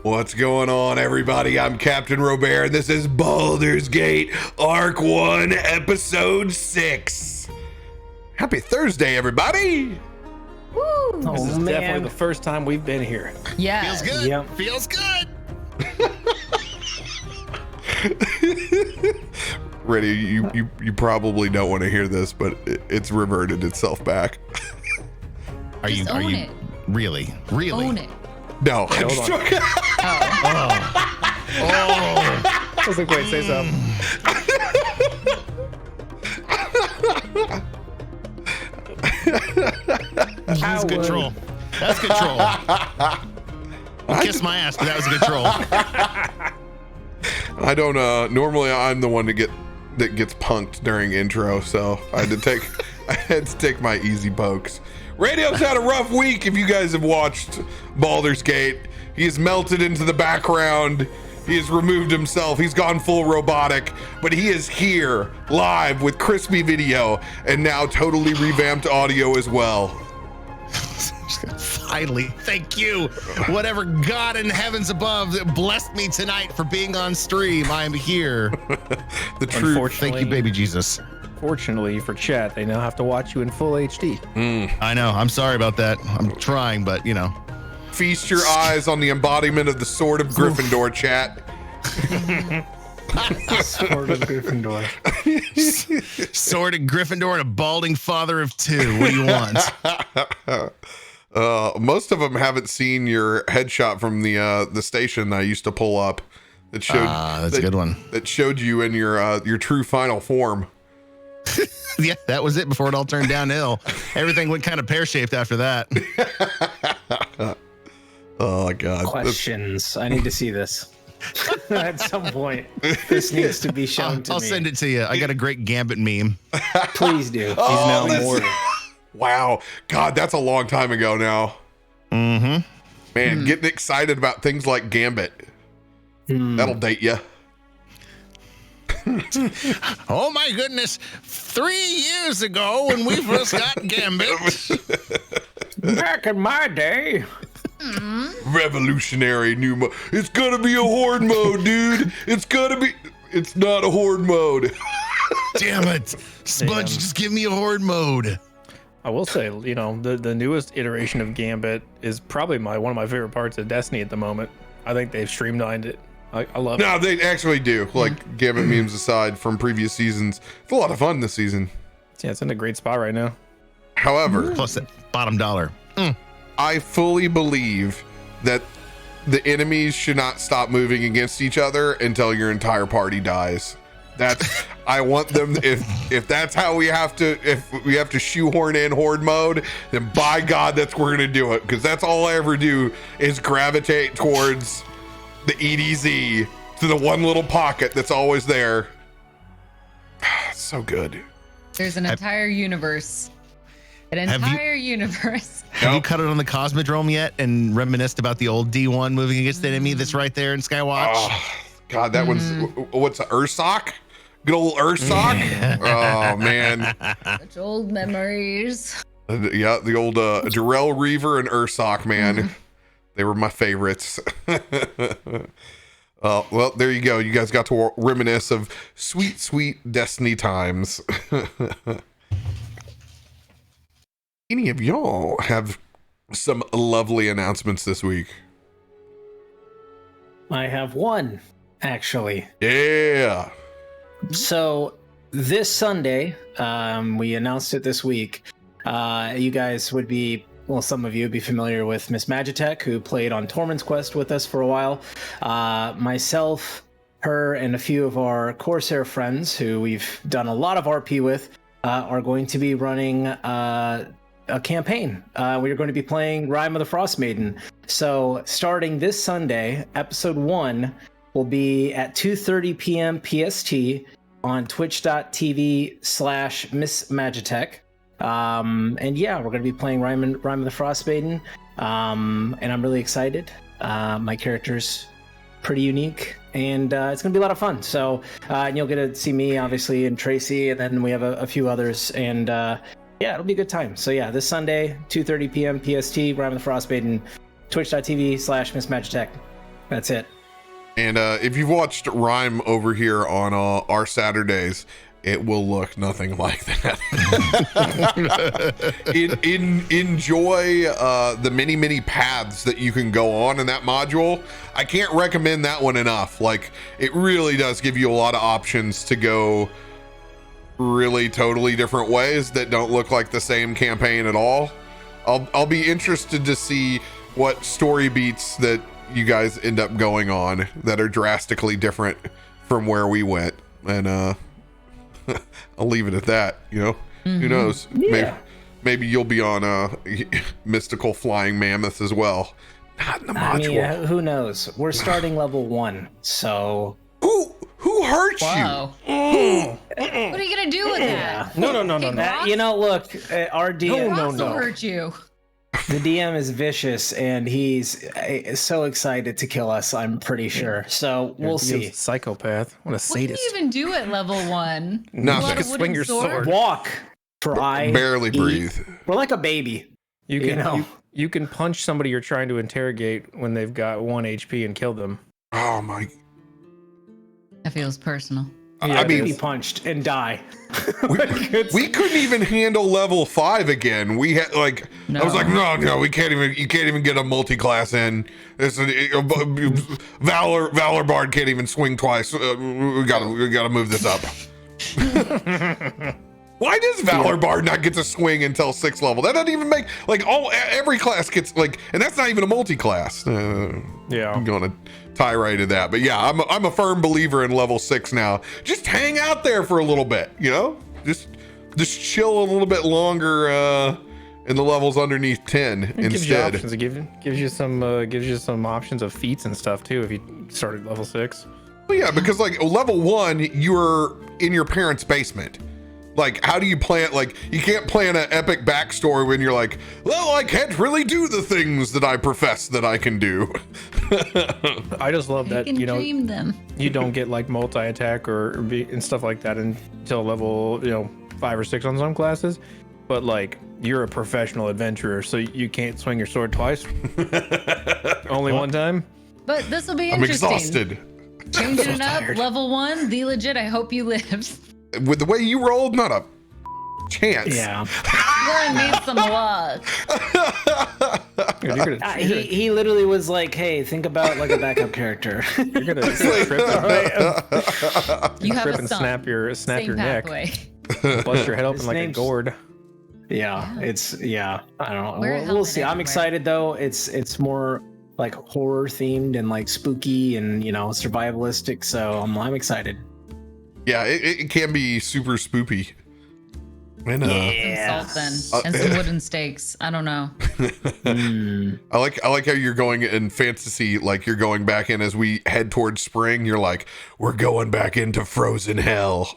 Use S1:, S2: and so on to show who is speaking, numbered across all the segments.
S1: What's going on, everybody? I'm CaptainRoBear, and this is Baldur's Gate Arc 1, Episode 6. Happy Thursday, everybody!
S2: Woo!
S3: This is definitely the first time we've been here.
S2: Yeah.
S4: Feels good.
S3: Yep.
S4: Feels good.
S1: Ready, you probably don't want to hear this, but it's reverted itself back.
S4: Are
S2: Just
S4: you
S2: own it.
S4: really?
S2: Own it.
S1: No, I'm
S3: hold
S1: just
S3: on.
S1: joking.
S4: Oh.
S3: I was like, wait, say something.
S4: That's good troll. That's good troll. Kiss my ass, but that was a good troll.
S1: I don't normally I'm the one that gets punked during intro, so I had to take my easy pokes. Radio's had a rough week. If you guys have watched Baldur's Gate, he has melted into the background. He has removed himself. He's gone full robotic, but he is here live with crispy video and now totally revamped audio as well.
S4: Finally, thank you. Whatever God in heavens above that blessed me tonight for being on stream, I am here.
S1: The truth.
S4: Thank you, baby Jesus.
S3: Fortunately for chat, they now have to watch you in full HD.
S4: I know. I'm sorry about that. I'm trying, but you know.
S1: Feast your eyes on the embodiment of the Sword of Gryffindor, chat.
S3: Sword of Gryffindor.
S4: Sword of Gryffindor and a balding father of two. What do you want?
S1: Most of them haven't seen your headshot from the station I used to pull up. That showed
S4: That's a good one.
S1: That showed you in your true final form.
S4: Yeah, that was it before it all turned downhill. Everything went kind of pear-shaped after that.
S1: Oh God!
S3: Questions. I need to see this. At some point, this needs to be shown to me.
S4: I'll send it to you. I got a great Gambit meme.
S3: Please do.
S1: Oh,
S3: He's now
S1: this-
S3: immortal.
S1: Wow, God, that's a long time ago now.
S4: Mm-hmm.
S1: Man, getting excited about things like Gambit. That'll date you.
S4: Oh my goodness. 3 years ago when we first got Gambit.
S3: Back in my day.
S1: Revolutionary new mode. It's gonna be a horde mode, dude. It's not a horde mode.
S4: Damn it. Spudge, just give me a horde mode.
S3: I will say, you know, the newest iteration of Gambit is probably one of my favorite parts of Destiny at the moment. I think they've streamlined it. I love it.
S1: No, they actually do. Like, Gambit memes aside from previous seasons, it's a lot of fun this season.
S3: Yeah, it's in a great spot right now.
S1: However,
S4: Plus that bottom dollar.
S1: I fully believe that the enemies should not stop moving against each other until your entire party dies. I want them, if that's how if we have to shoehorn in horde mode, then by God, that's where we're gonna do it, because that's all I ever do is gravitate towards the EDZ, to the one little pocket that's always there. So good.
S2: There's an entire universe. Universe.
S4: Have you cut it on the Cosmodrome yet and reminisced about the old D1 moving against the enemy that's right there in Skywatch?
S1: Oh, God, that one's, what's a Ursoc? Good old Ursoc? Oh, man.
S2: Such old memories.
S1: Yeah, the old Jarrell Reaver and Ursoc, man. They were my favorites. Well, there you go. You guys got to reminisce of sweet, sweet Destiny times. Any of y'all have some lovely announcements this week?
S3: I have one, actually.
S1: Yeah.
S3: So this Sunday, we announced it this week. You guys would be, well, some of you would be familiar with Miss Magitek, who played on Tormund's Quest with us for a while. Myself, her, and a few of our Corsair friends, who we've done a lot of RP with, are going to be running a campaign. We're going to be playing Rime of the Frost Maiden. So starting this Sunday, episode 1 will be at 2:30 p.m. PST on twitch.tv/Miss Magitek. And yeah, we're going to be playing Rime of the Frost Maiden. And I'm really excited. My character's pretty unique, and it's going to be a lot of fun. So and you'll get to see me, obviously, and Tracy, and then we have a few others. And yeah, it'll be a good time. So yeah, this Sunday, 2:30 p.m. PST, Rime of the Frost Maiden, twitch.tv/Miss Magitek. That's it.
S1: And if you've watched Rhyme over here on our Saturdays, it will look nothing like that. Enjoy the many paths that you can go on in that module. I can't recommend that one enough. Like, it really does give you a lot of options to go really totally different ways that don't look like the same campaign at all. I'll be interested to see what story beats that you guys end up going on that are drastically different from where we went. And I'll leave it at that, you know. Who knows?
S3: Yeah.
S1: Maybe you'll be on mystical flying mammoth as well. Not in the module.
S3: I mean, who knows? We're starting level 1, so
S1: who hurt
S2: Wow.
S1: you?
S2: What are you gonna do with that?
S5: No.
S3: you know, look, our DM,
S2: Rocks will hurt you.
S3: the DM is vicious, and he's so excited to kill us. I'm pretty sure. So we'll see.
S5: Psychopath. What a
S2: What can
S5: sadist.
S2: you even do at level 1?
S1: No,
S2: Pull out a
S5: swing
S2: wooden
S5: your sword.
S3: Walk, fry,
S1: Barely
S3: eat.
S1: breathe.
S3: We're like a baby.
S5: You
S3: You
S5: can
S3: know.
S5: you can punch somebody you're trying to interrogate when they've got 1 HP and kill them.
S1: Oh my.
S2: That feels personal.
S5: Yeah,
S1: I
S5: it
S1: mean,
S3: Be punched and die.
S1: we couldn't even handle level 5 again. We had I was like, no, we can't even. You can't even get a multi-class in. Valor Bard can't even swing twice. We gotta move this up. Why does Valor Bard not get to swing until 6th level? That doesn't even make every class gets and that's not even a multi-class.
S5: Yeah.
S1: I'm gonna tie right to that, but yeah, I'm a firm believer in level 6 now. Just hang out there for a little bit, you know. Just chill a little bit longer in the levels underneath 10
S5: It gives you
S1: instead.
S5: options. It gives you some options of feats and stuff too if you start at level 6.
S1: Well, yeah, because like level 1, you're in your parents' basement. Like, how do you plan? Like, you can't plan an epic backstory when you're like, well, I can't really do the things that I profess that I can do.
S5: I just love
S2: You
S5: that,
S2: can
S5: you know,
S2: dream them.
S5: you don't get like multi-attack and stuff like that until level 5 or 6 on some classes. But like, you're a professional adventurer, so you can't swing your sword twice. Only one time.
S2: But this will be
S1: I'm
S2: interesting.
S1: exhausted.
S2: Changing it up, level 1, TheeLEGIT, I hope you live.
S1: With the way you rolled, not a chance.
S3: Yeah.
S2: Gonna need some luck.
S5: You're gonna
S3: He literally was like, hey, think about like a backup character.
S5: trip and
S2: You have
S5: trip
S2: a
S5: and
S2: son.
S5: snap your
S2: Same
S5: neck,
S2: pathway.
S5: bust your head open
S3: His
S5: like a
S3: name's-
S5: gourd.
S3: Yeah, I don't know.
S2: Wear a
S3: We'll
S2: helmet
S3: see. I'm
S2: everywhere.
S3: excited though. It's more like horror themed and like spooky and survivalistic. So I'm excited.
S1: Yeah, it can be super spoopy. And
S2: Some salt then. And some wooden stakes. I don't know.
S1: I like how you're going in fantasy, like you're going back in as we head towards spring. You're like, we're going back into frozen hell.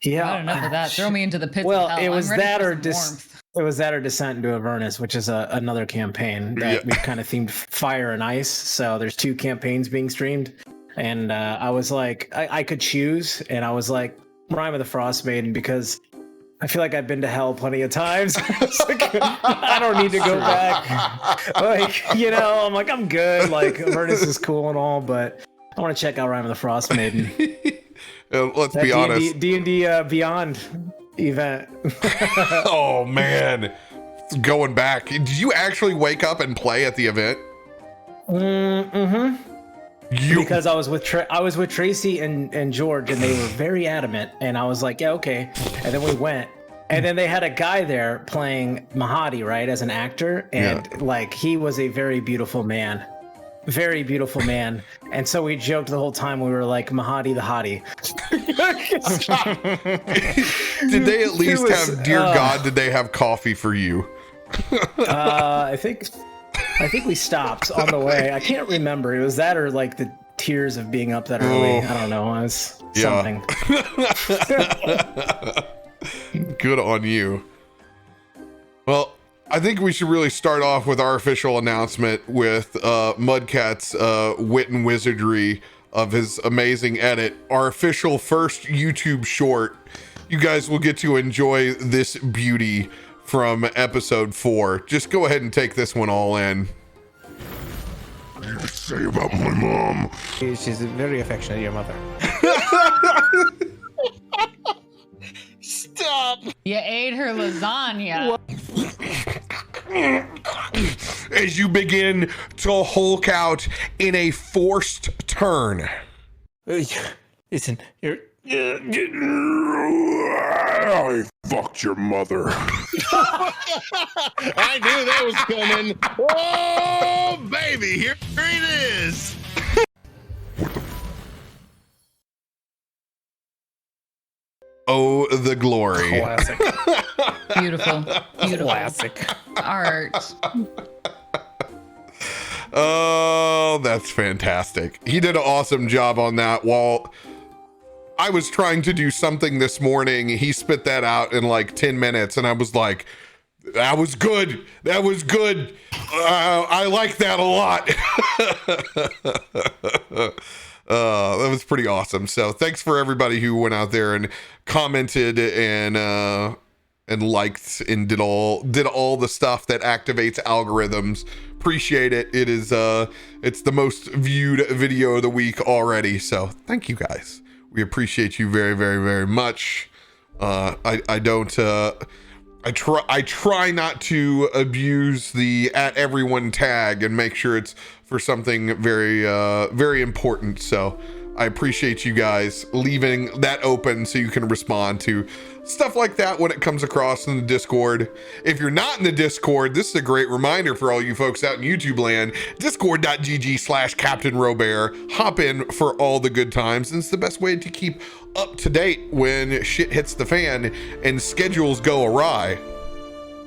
S3: Yeah.
S2: Not enough of that. Throw me into the pits
S3: Well,
S2: of hell.
S3: it was
S2: I'm ready
S3: that
S2: for
S3: or
S2: some warmth.
S3: It was that or Descent into Avernus, which is another campaign that
S1: Yeah.
S3: we kind of themed fire and ice. So there's 2 campaigns being streamed. And I was like, I could choose. And I was like, Rime of the Frost Maiden, because I feel like I've been to hell plenty of times. It's like, I don't need to go back. Like, I'm like, I'm good. Like, Avernus is cool and all, but I want to check out Rime of the Frost Maiden.
S1: Let's
S3: That
S1: be honest.
S3: D&D Beyond event.
S1: Oh man, going back. Did you actually wake up and play at the event?
S3: Mm-hmm. Because I was with Tracy and George, and they were very adamant, and I was like, yeah, okay. And then we went, and then they had a guy there playing Mahadi, right, as an actor, and like he was a very beautiful man. And so we joked the whole time. We were like, Mahadi the hottie.
S1: Did they at least
S3: was,
S1: have, dear God, did they have coffee for you?
S3: I think we stopped on the way. I can't remember. It was that or like the tears of being up that early. I don't know. It was something.
S1: Good on you. Well, I think we should really start off with our official announcement with Mudcat's wit and wizardry of his amazing edit. Our official first YouTube short. You guys will get to enjoy this beauty from episode 4. Just go ahead and take this one all in. Say about my mom.
S5: She's very affectionate, your mother.
S4: Stop.
S2: You ate her lasagna.
S1: As you begin to Hulk out in a forced turn.
S5: Listen, you're.
S1: I fucked your mother.
S4: I knew that was coming. Oh, baby, here it is.
S1: Oh, the glory.
S5: Classic.
S2: Beautiful. Beautiful.
S5: Classic.
S2: Art.
S1: Oh, that's fantastic. He did an awesome job on that. While I was trying to do something this morning, he spit that out in like 10 minutes, and I was like, that was good. That was good. I like that a lot. That was pretty awesome. So thanks for everybody who went out there and commented and liked and did all the stuff that activates algorithms. Appreciate it. It is it's the most viewed video of the week already. So thank you guys. We appreciate you very, very, very much. I try not to abuse the @everyone tag and make sure it's for something very, very important. So I appreciate you guys leaving that open so you can respond to stuff like that when it comes across in the Discord. If you're not in the Discord, this is a great reminder for all you folks out in YouTube land. Discord.gg/CaptainRoBear. Hop in for all the good times, and it's the best way to keep up to date when shit hits the fan and schedules go awry.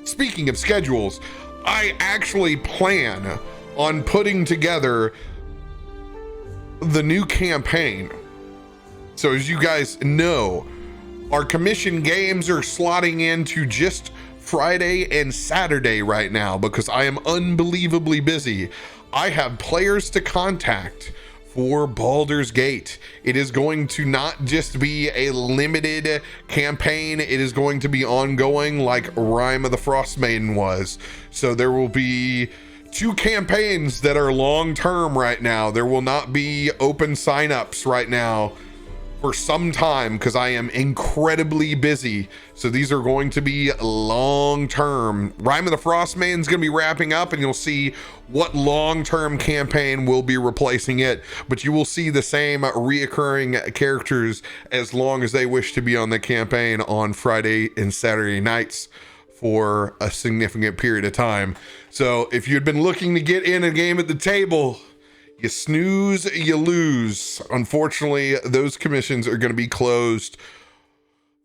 S1: Speaking of schedules, I actually plan on putting together the new campaign. So as you guys know, our commission games are slotting into just Friday and Saturday right now because I am unbelievably busy. I have players to contact for Baldur's Gate. It is going to not just be a limited campaign, it is going to be ongoing like Rime of the Frost Maiden was. So there will be 2 campaigns that are long-term right now. There will not be open signups right now for some time because I am incredibly busy. So these are going to be long-term. Rime of the Frost Maiden's going to be wrapping up, and you'll see what long-term campaign will be replacing it. But you will see the same reoccurring characters as long as they wish to be on the campaign on Friday and Saturday nights for a significant period of time. So if you'd been looking to get in a game at the table, you snooze, you lose. Unfortunately, those commissions are going to be closed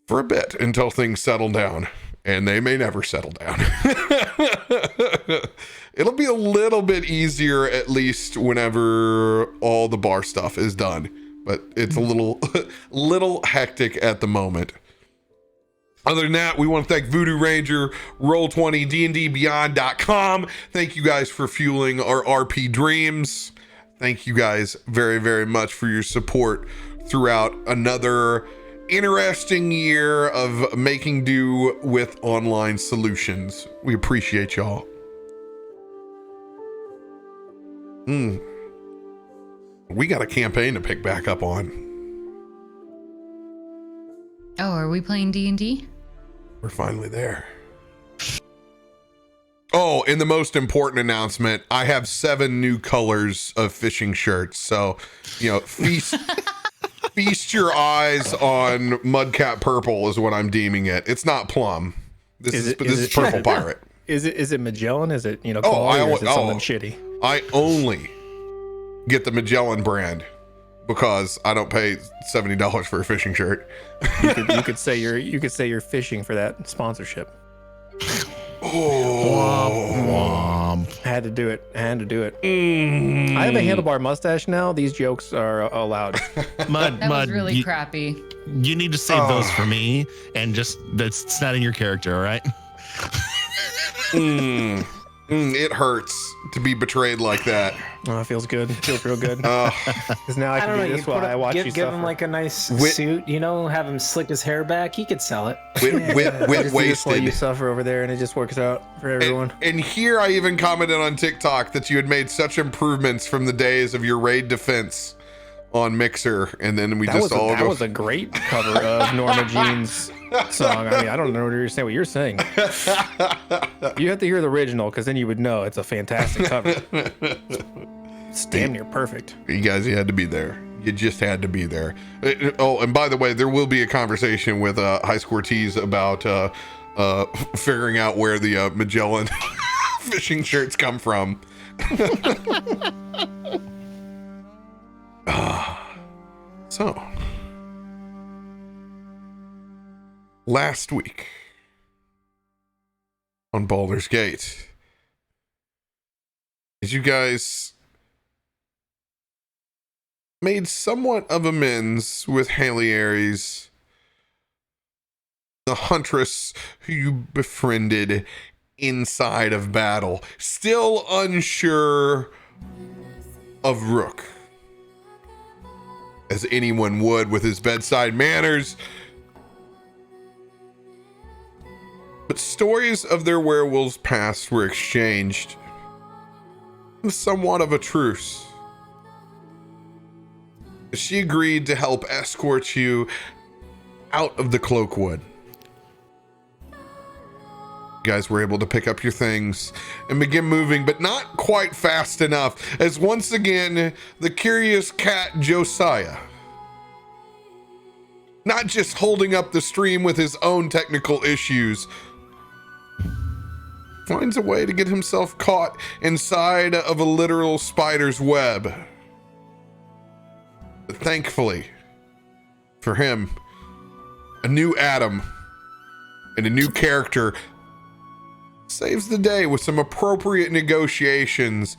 S1: for a bit until things settle down, and they may never settle down. It'll be a little bit easier, at least whenever all the bar stuff is done, but it's a little hectic at the moment. Other than that, we want to thank Voodoo Ranger, Roll20, D&D Beyond.com. Thank you guys for fueling our RP dreams. Thank you guys very, very much for your support throughout another interesting year of making do with online solutions. We appreciate y'all. We got a campaign to pick back up on.
S2: Oh, are we playing D&D?
S1: We're finally there. Oh, and the most important announcement, I have 7 new colors of fishing shirts. So, feast your eyes on Mudcat purple is what I'm deeming it. It's not plum. This is purple pirate.
S5: Is it Magellan? Is it,
S1: or is it
S5: something shitty?
S1: I only get the Magellan brand because I don't pay $70 for a fishing shirt.
S5: You could say you're fishing for that sponsorship.
S1: Oh,
S5: Had to do it. I have a handlebar mustache now. These jokes are allowed.
S2: That was really crappy.
S4: You need to save those for me, and just it's not in your character, all right?
S1: It hurts to be betrayed like that.
S5: Oh, it feels good. It feels real good. Because now I can do this while I watch you
S3: give
S5: suffer.
S3: him like a nice suit, have him slick his hair back. He could sell it.
S1: Wit
S5: While you
S1: wasted.
S5: suffer over there, and it just works out for everyone.
S1: And here I even commented on TikTok that you had made such improvements from the days of your raid defense on Mixer, and then we
S5: That was a great cover of Norma Jean's song. I mean, I don't understand what you're saying. You have to hear the original, because then you would know it's a fantastic cover. It's damn near perfect.
S1: You guys, you had to be there. You just had to be there. Oh, and by the way, there will be a conversation with High Score Tees about figuring out where the Magellan fishing shirts come from. So, last week on Baldur's Gate, as you guys made somewhat of amends with Haley Ares, the huntress who you befriended inside of battle, still unsure of Rook, as anyone would with his bedside manners. But stories of their werewolves past were exchanged with somewhat of a truce. She agreed to help escort you out of the Cloakwood. You guys were able to pick up your things and begin moving, but not quite fast enough, as once again, the curious cat Josiah, not just holding up the stream with his own technical issues, finds a way to get himself caught inside of a literal spider's web. But thankfully, for him, a new Adam and a new character saves the day with some appropriate negotiations,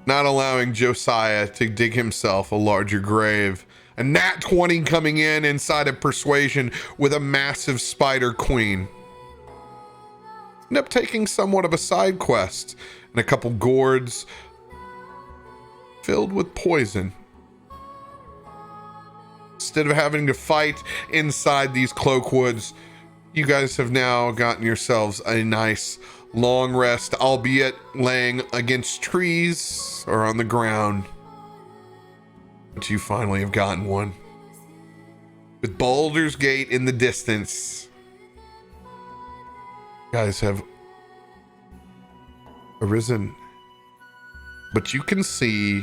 S1: not allowing Josiah to dig himself a larger grave. A nat 20 coming in inside of Persuasion with a massive spider queen. End up taking somewhat of a side quest and a couple gourds filled with poison. Instead of having to fight inside these Cloakwoods, you guys have now gotten yourselves a nice long rest, albeit laying against trees or on the ground. But you finally have gotten one. With Baldur's Gate in the distance, you guys have arisen. But you can see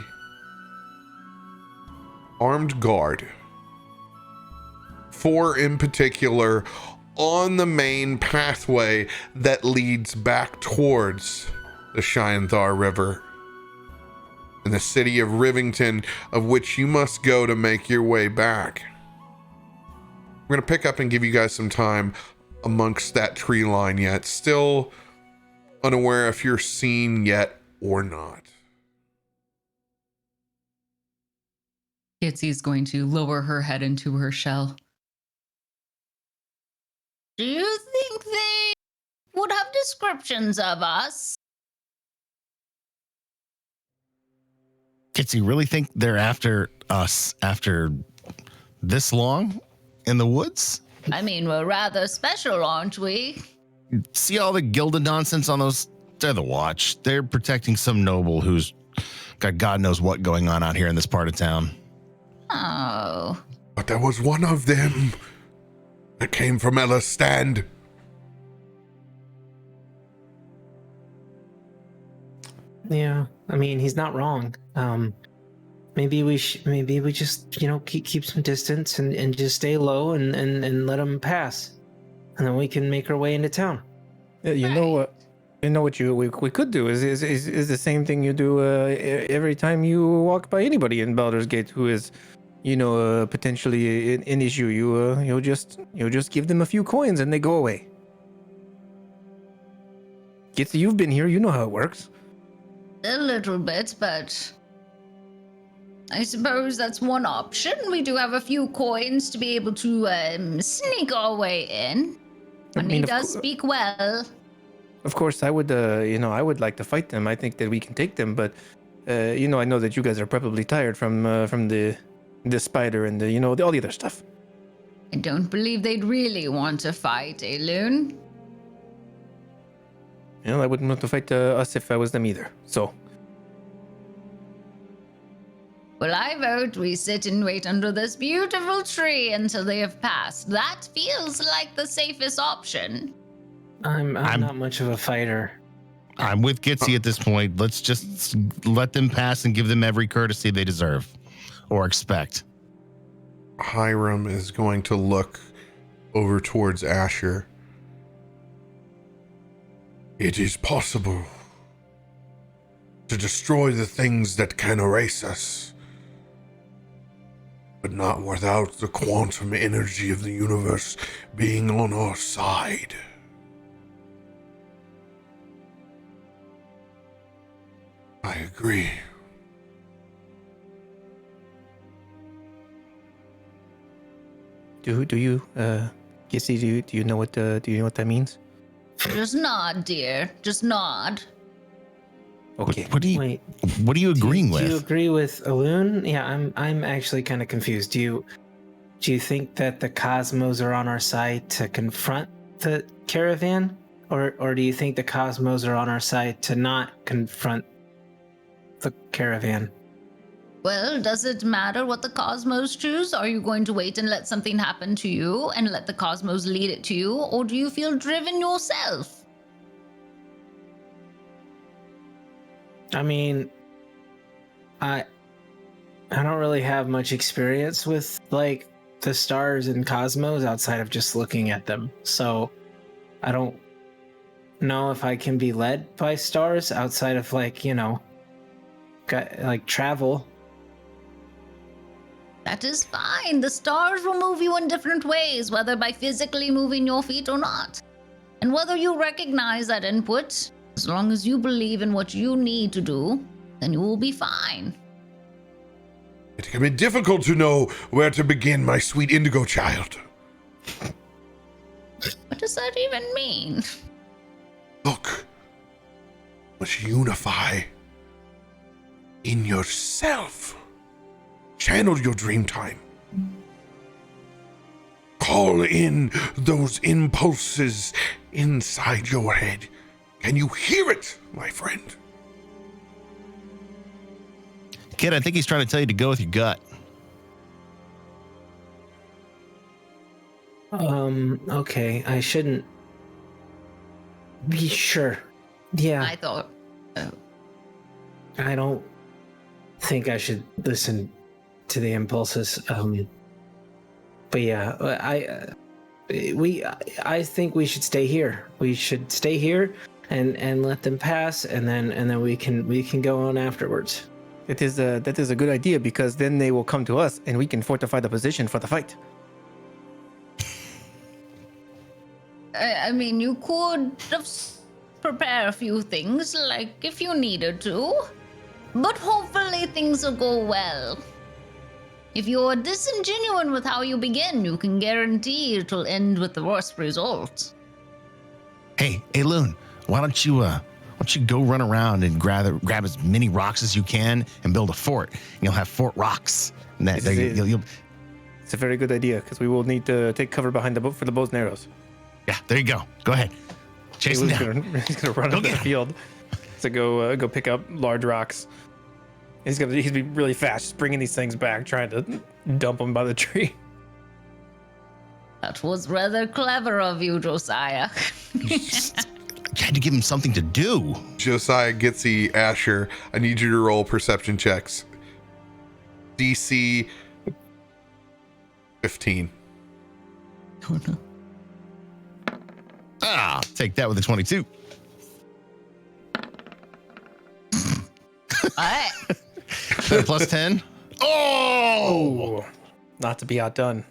S1: armed guard, 4 in particular, on the main pathway that leads back towards the Shianthar River in the city of Rivington, of which you must go to make your way back. We're going to pick up and give you guys some time amongst that tree line yet. Still unaware if you're seen yet or not.
S2: Gitzi's going to lower her head into her shell. Do you think they would have descriptions of us?
S4: Gitzi, really think they're after us after this long in the woods?
S2: I mean, we're rather special, aren't we?
S4: See all the gilded nonsense on those? They're the Watch. They're protecting some noble who's got God knows what going on out here in this part of town.
S2: Oh.
S1: But there was one of them that came from Ella's stand.
S3: Yeah, I mean, he's not wrong. Maybe we just keep some distance and just stay low and let him pass, and then we can make our way into town.
S5: Yeah, you know what we could do is the same thing you do every time you walk by anybody in Baldur's Gate who is, potentially an issue. You'll just give them a few coins and they go away. Gitzi, you've been here, you know how it works.
S2: A little bit, but I suppose that's one option. We do have a few coins to be able to sneak our way in. And he does speak well.
S5: of course, I would, I would like to fight them. I think that we can take them, but, I know that you guys are probably tired from the spider and all the other stuff.
S2: I don't believe they'd really want to fight, Aelun.
S5: I wouldn't want to fight us if I was them either. So,
S2: Well, I vote we sit and wait under this beautiful tree until they have passed. That feels like the safest option.
S3: I'm not much of a fighter.
S4: I'm with Gitzi at this point. Let's just let them pass and give them every courtesy they deserve or expect.
S1: Hiram is going to look over towards Asher. It is possible to destroy the things that can erase us, but not without the quantum energy of the universe being on our side. I agree.
S5: do you, Gitzi, do you know what that means?
S2: Just nod, dear. Just nod.
S5: Okay.
S4: What are you agreeing with?
S3: Do you agree with Aelun? Yeah, I'm actually kind of confused. Do you think that the Cosmos are on our side to confront the caravan, or do you think the Cosmos are on our side to not confront the caravan?
S2: Well, does it matter what the Cosmos choose? Are you going to wait and let something happen to you and let the Cosmos lead it to you? Or do you feel driven yourself?
S3: I mean, I don't really have much experience with like the stars and cosmos outside of just looking at them. So I don't know if I can be led by stars outside of like, travel.
S2: That is fine. The stars will move you in different ways, whether by physically moving your feet or not. And whether you recognize that input, as long as you believe in what you need to do, then you will be fine.
S1: It can be difficult to know where to begin, my sweet indigo child.
S2: What does that even mean?
S1: Look, must unify in yourself. Channel your dream time. Call in those impulses inside your head. Can you hear it, my friend?
S4: Kid, I think he's trying to tell you to go with your gut.
S3: Okay, I shouldn't be sure. Yeah,
S2: I thought.
S3: I don't think I should listen to the impulses. But yeah, I think we should stay here. We should stay here and let them pass, and then we can go on afterwards.
S5: That is a good idea, because then they will come to us and we can fortify the position for the fight.
S2: I mean, you could prepare a few things, like if you needed to. But hopefully things will go well. If you're disingenuous with how you begin, you can guarantee it'll end with the worst results.
S4: Hey, Aelun, why don't you go run around and grab as many rocks as you can and build a fort? And you'll have Fort Rocks. And that,
S5: it's a very good idea, because we will need to take cover behind the boat for the bows and arrows.
S4: Yeah, there you go. Go ahead. Chase him down.
S5: He's gonna run into the field to go pick up large rocks. He's gonna be really fast, just bringing these things back, trying to dump them by the tree.
S2: That was rather clever of you, Josiah.
S4: You had to give him something to do.
S1: Josiah, Gitzi, Asher, I need you to roll perception checks. DC 15.
S2: Oh no.
S4: Take that with a 22.
S2: What?
S4: Plus 10. Oh!
S5: Not to be outdone.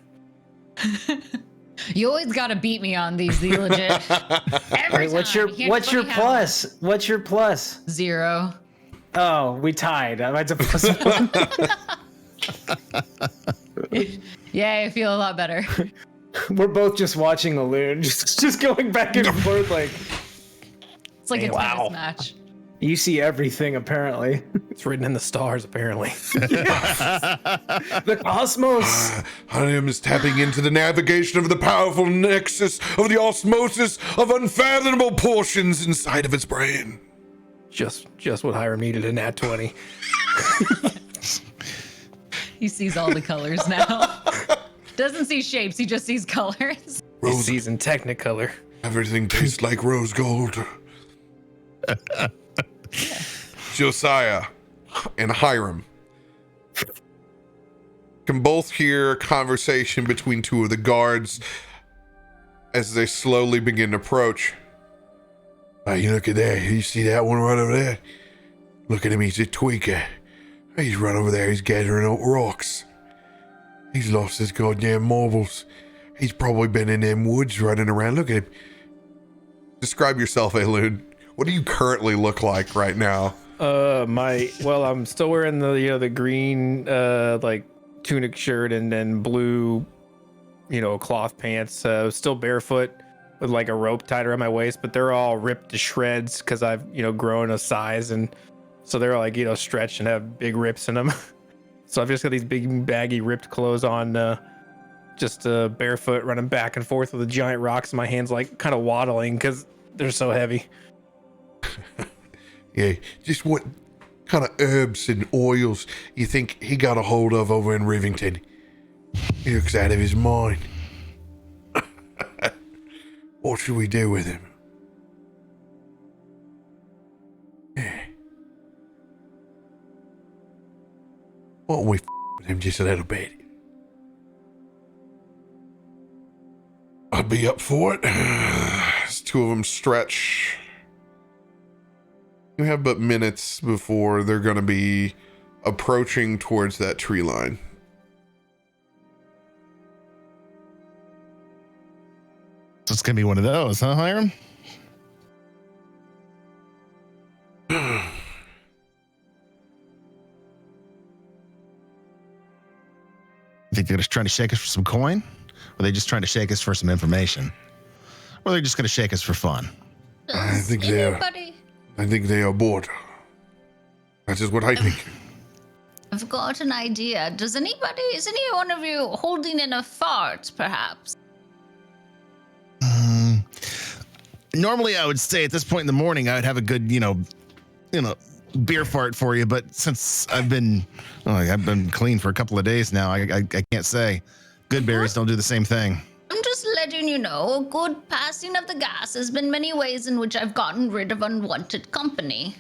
S2: You always gotta beat me on these, TheeLEGIT.
S3: Wait, what's your plus? What's your plus?
S2: 0.
S3: Oh, we tied. That's a plus 1.
S2: Yeah, I feel a lot better.
S3: We're both just watching Aelun, just going back and forth like.
S2: It's like a
S5: Wow.
S2: tennis match.
S3: You see everything, apparently.
S5: It's written in the stars, apparently.
S3: The cosmos.
S1: Hiram is tapping into the navigation of the powerful nexus of the osmosis of unfathomable portions inside of its brain.
S5: Just what Hiram needed in Nat 20.
S2: He sees all the colors now. Doesn't see shapes, he just sees colors.
S5: He sees in Technicolor.
S1: Everything tastes like rose gold. Josiah and Hiram can both hear a conversation between two of the guards as they slowly begin to approach. Hey, look at that. You see that one right over there? Look at him, he's a tweaker. He's run over there, he's gathering up rocks. He's lost his goddamn marbles. He's probably been in them woods running around. Look at him. Describe yourself, Aelun. What do you currently look like right now?
S5: I'm still wearing the green like tunic shirt and then blue, cloth pants. Still barefoot with like a rope tied around my waist, but they're all ripped to shreds because I've grown a size, and so they're like stretched and have big rips in them. So I've just got these big baggy ripped clothes on, just barefoot running back and forth with the giant rocks in my hands, like kind of waddling because they're so heavy.
S1: Yeah, just what kind of herbs and oils you think he got a hold of over in Rivington? He looks out of his mind. What should we do with him? Yeah. Why don't we with him just a little bit? I'd be up for it. As two of them stretch. You have but minutes before they're going to be approaching towards that tree line.
S4: So it's going to be one of those, huh, Hiram? Think they're just trying to shake us for some coin? Or are they just trying to shake us for some information? Or are they just going to shake us for fun?
S1: I think they are bored. That is what I think.
S2: I've got an idea. Is any one of you holding in a fart, perhaps?
S4: Normally, I would say at this point in the morning, I would have a good, beer fart for you. But since I've been clean for a couple of days now, I can't say. Good berries don't do the same thing.
S2: I'm just letting you know, a good passing of the gas has been many ways in which I've gotten rid of unwanted company.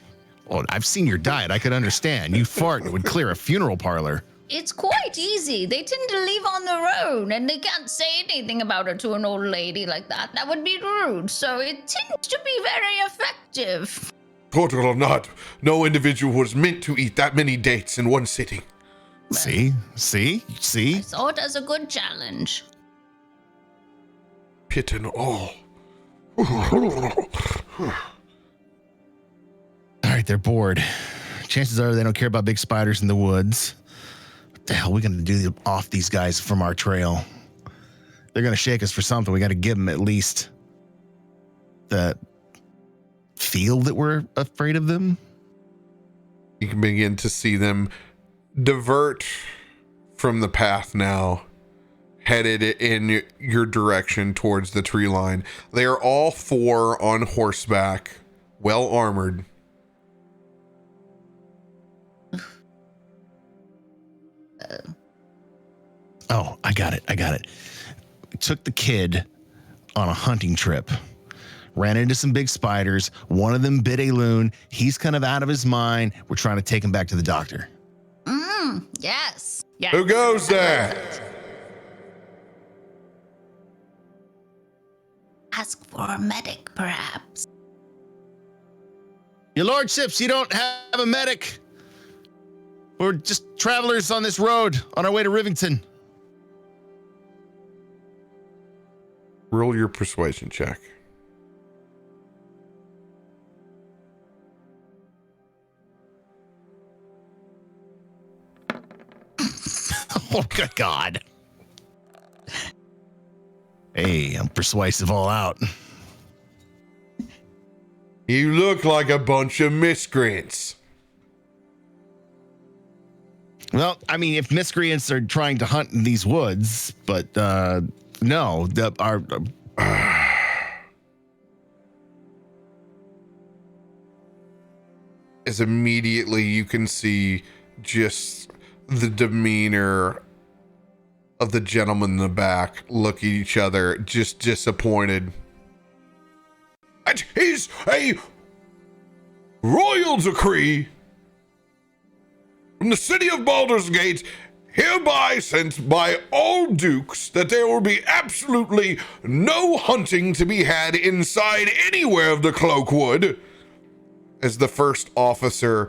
S4: Well, I've seen your diet. I could understand. You fart, it would clear a funeral parlor.
S2: It's quite easy. They tend to leave on their own, and they can't say anything about it to an old lady like that. That would be rude, so it tends to be very effective.
S1: Total or not, no individual was meant to eat that many dates in one sitting.
S4: See?
S2: I saw it as a good challenge.
S1: Pit and all.
S4: All right, they're bored. Chances are they don't care about big spiders in the woods. What the hell are we going to do off these guys from our trail? They're going to shake us for something. We got to give them at least the feel that we're afraid of them.
S1: You can begin to see them divert from the path now, headed in your direction towards the tree line. They are all four on horseback, well armored.
S4: Oh, I got it. Took the kid on a hunting trip. Ran into some big spiders. One of them bit Aelun. He's kind of out of his mind. We're trying to take him back to the doctor.
S2: Yes.
S1: Who goes there?
S2: Ask for a medic, perhaps.
S4: Your lordships, you don't have a medic. We're just travelers on this road on our way to Rivington.
S1: Roll your persuasion check.
S4: Oh, good God. Hey, I'm persuasive all out.
S1: You look like a bunch of miscreants.
S4: Well, I mean, if miscreants are trying to hunt in these woods, but no, our
S1: as immediately you can see just the demeanor of the gentleman in the back look at each other, just disappointed. It is a royal decree from the city of Baldur's Gate, hereby sent by all dukes, that there will be absolutely no hunting to be had inside anywhere of the Cloakwood. As the first officer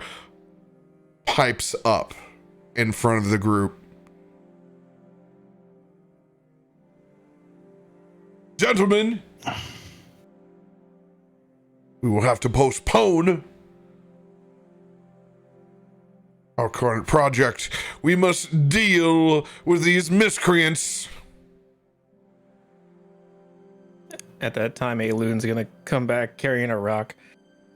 S1: pipes up in front of the group. Gentlemen, we will have to postpone our current project. We must deal with these miscreants.
S5: At that time, Aelun's gonna come back carrying a rock.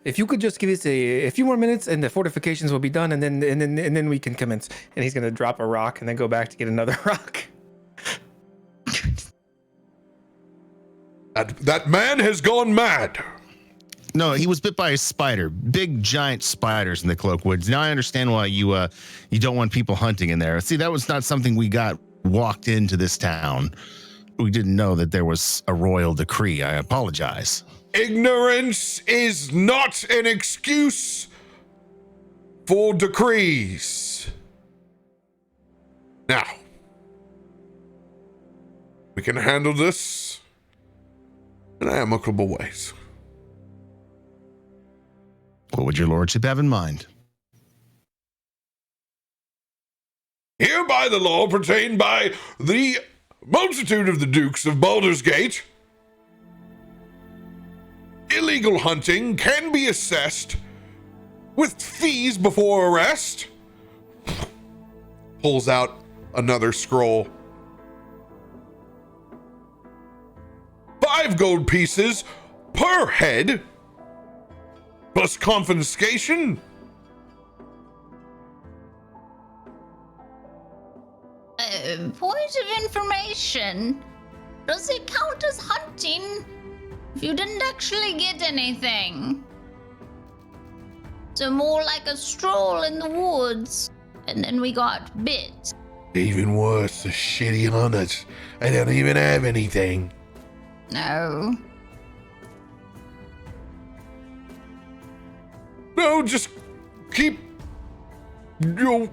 S5: If you could just give us a few more minutes, and the fortifications will be done, and then we can commence. And he's gonna drop a rock and then go back to get another rock.
S1: That man has gone mad.
S4: No, he was bit by a spider. Big, giant spiders in the Cloakwoods. Now I understand why you don't want people hunting in there. See, that was not something we got walked into this town. We didn't know that there was a royal decree. I apologize.
S1: Ignorance is not an excuse for decrees. Now, we can handle this in amicable ways.
S4: What would your lordship have in mind?
S1: Hereby the law pertained by the multitude of the Dukes of Baldur's Gate, illegal hunting can be assessed with fees before arrest. Pulls out another scroll. 5 gold pieces per head, plus confiscation.
S2: Point of information. Does it count as hunting if you didn't actually get anything? So more like a stroll in the woods, and then we got bit.
S1: Even worse, the shitty hunters. I don't even have anything.
S2: No.
S1: No, just keep your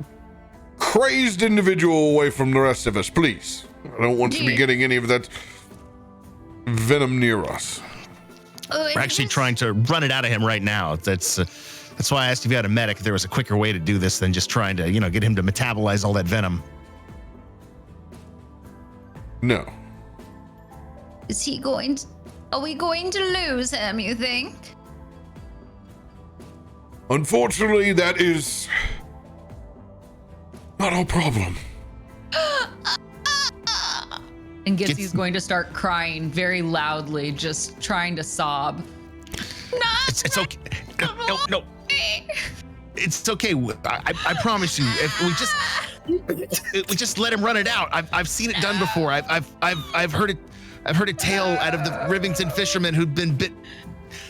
S1: crazed individual away from the rest of us, please. I don't want to be getting any of that venom near us.
S4: We're actually trying to run it out of him right now. That's why I asked if you had a medic, if there was a quicker way to do this than just trying to, get him to metabolize all that venom.
S1: No.
S2: Is he going to... Are we going to lose him, you think?
S1: Unfortunately, that is not our problem.
S6: And Gitzi's going to start crying very loudly, just trying to sob.
S4: It's okay. No. It's okay. I promise you. If we just let him run it out. I've seen it done before. I've heard it. I've heard a tale out of the Rivington fisherman who'd been bit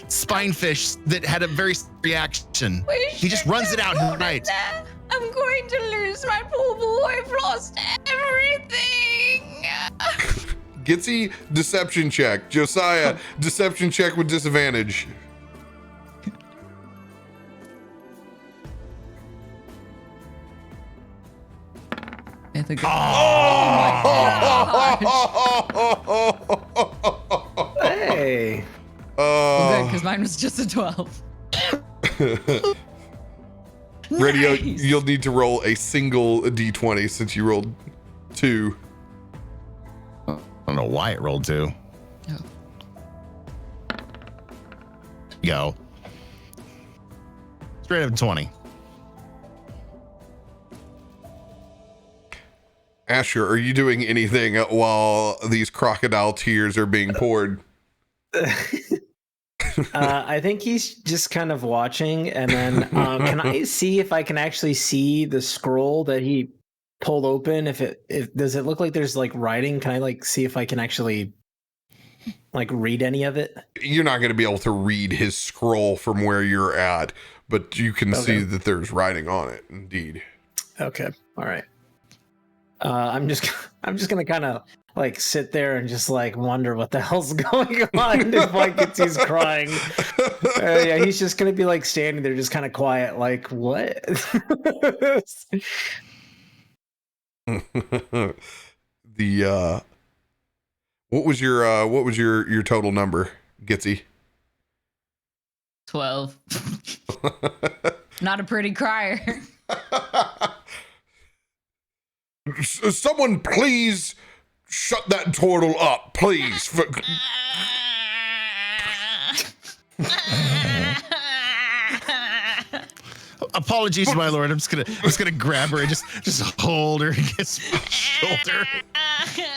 S4: spinefish that had a very reaction. He just runs it out right.
S2: I'm going to lose my poor boy. I've lost everything.
S1: Gitzi, deception check. Josiah, deception check with disadvantage.
S6: I think
S3: Hey.
S6: good, because mine was just a 12.
S1: Radio,
S6: Nice.
S1: you'll need to roll a single d20 since you rolled 2.
S4: I don't know why it rolled 2.
S6: Oh.
S4: Go. Straight up 20.
S1: Asher, are you doing anything while these crocodile tears are being poured?
S3: I think he's just kind of watching, and then can I see if I can actually see the scroll that he pulled open? If does it look like there's like writing? Can I like see if I can actually like read any of it?
S1: You're not going to be able to read his scroll from where you're at, but you can see that there's writing on it. Indeed.
S3: Okay. All right. I'm just gonna kind of like sit there and just like wonder what the hell's going on if like Gitzi's crying. Yeah, he's just gonna be like standing there, just kind of quiet, like what?
S1: What was your total number, Gitzi?
S6: 12. Not a pretty crier.
S1: Someone please shut that turtle up, please.
S4: Apologies, my lord. I'm just gonna grab her and just hold her against my shoulder.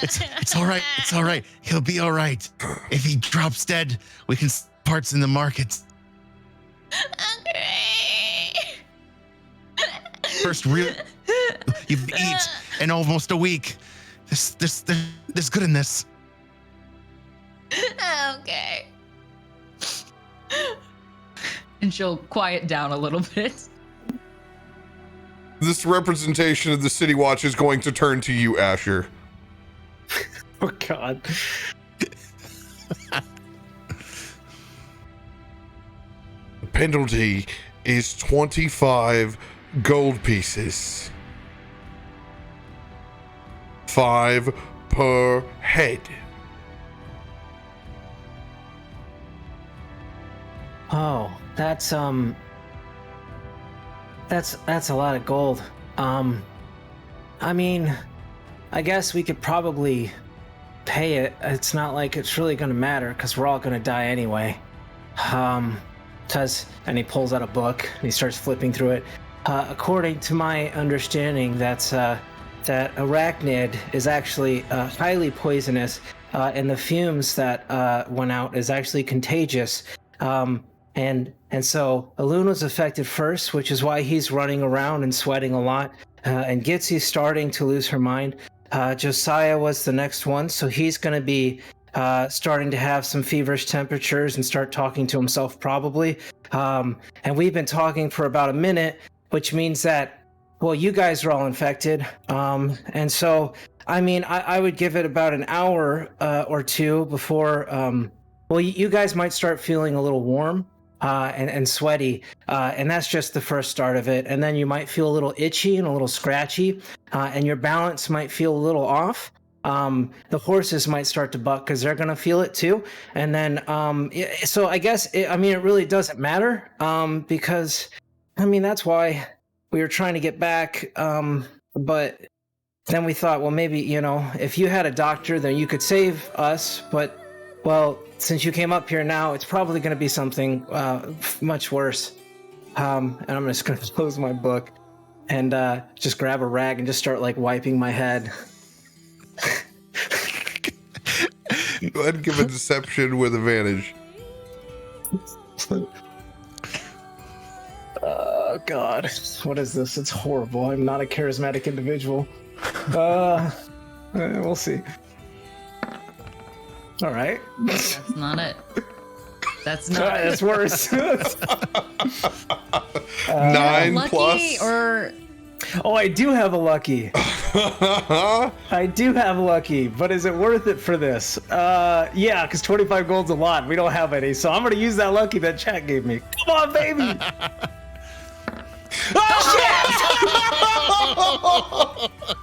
S4: It's all right. It's all right. He'll be all right. If he drops dead, we can sell parts in the market.
S2: Okay.
S4: First real you've eaten in almost a week. There's good in this.
S2: Okay.
S6: And she'll quiet down a little bit.
S1: This representation of the City Watch is going to turn to you, Asher.
S3: Oh God.
S1: The penalty is 25 gold pieces. 5 per head.
S3: Oh, that's a lot of gold. I mean, I guess we could probably pay it. It's not like it's really gonna matter because we're all gonna die anyway. And he pulls out a book and he starts flipping through it. According to my understanding, that arachnid is actually highly poisonous, and the fumes that went out is actually contagious. And so Aelun was affected first, which is why he's running around and sweating a lot. And Gitzi's starting to lose her mind. Josiah was the next one, so he's going to be starting to have some feverish temperatures and start talking to himself probably. And we've been talking for about a minute, which means that, well, you guys are all infected. And so, I mean, I would give it about an hour or two before, well, you guys might start feeling a little warm. And sweaty, and that's just the first start of it. And then you might feel a little itchy and a little scratchy, and your balance might feel a little off. The horses might start to buck because they're going to feel it too. And then, so I guess, it really doesn't matter, because, I mean, that's why we were trying to get back. But then we thought, well, maybe, if you had a doctor, then you could save us. But, well, since you came up here now, it's probably going to be something much worse. And I'm just going to close my book and just grab a rag and just start like wiping my head.
S1: Go ahead and give a deception with advantage.
S3: Oh, God. What is this? It's horrible. I'm not a charismatic individual. We'll see. All right.
S6: That's not it. That's not it.
S3: That's worse.
S1: 9
S6: Lucky
S1: plus.
S6: or
S3: Oh, I do have a lucky. I do have a lucky, but is it worth it for this? Yeah, because 25 gold's a lot. We don't have any, so I'm going to use that lucky that chat gave me. Come on, baby. Oh,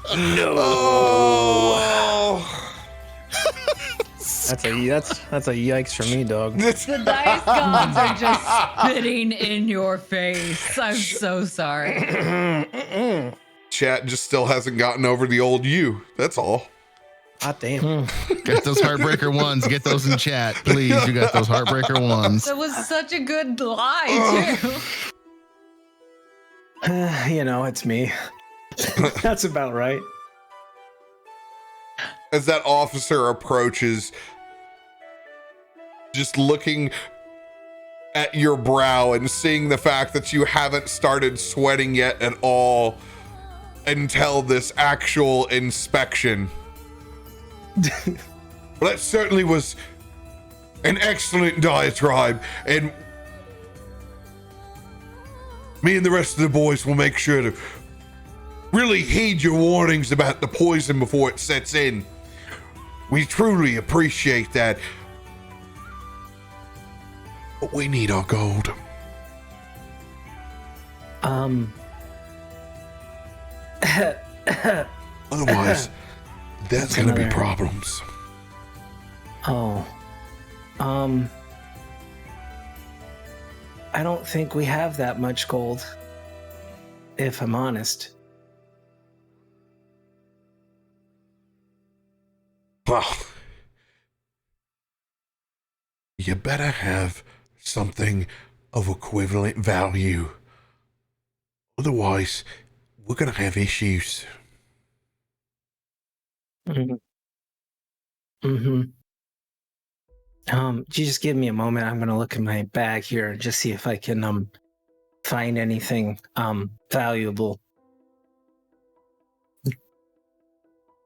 S3: shit! No.
S1: Oh.
S5: That's a yikes for me, dog.
S6: the dice gods are just spitting in your face. I'm so sorry.
S1: Chat just still hasn't gotten over the old you. That's all.
S5: Ah, damn.
S4: Get those heartbreaker ones. Get those in chat, please. You got those heartbreaker ones.
S6: That was such a good lie, too.
S3: It's me. That's about right.
S1: As that officer approaches, just looking at your brow and seeing the fact that you haven't started sweating yet at all until this actual inspection. Well, that certainly was an excellent diatribe, and me and the rest of the boys will make sure to really heed your warnings about the poison before it sets in. We truly appreciate that. But we need our gold. Otherwise, there's gonna be problems.
S3: I don't think we have that much gold, if I'm honest.
S1: Well, you better have something of equivalent value. Otherwise, we're gonna have issues.
S3: You just give me a moment. I'm gonna look in my bag here and just see if I can find anything valuable.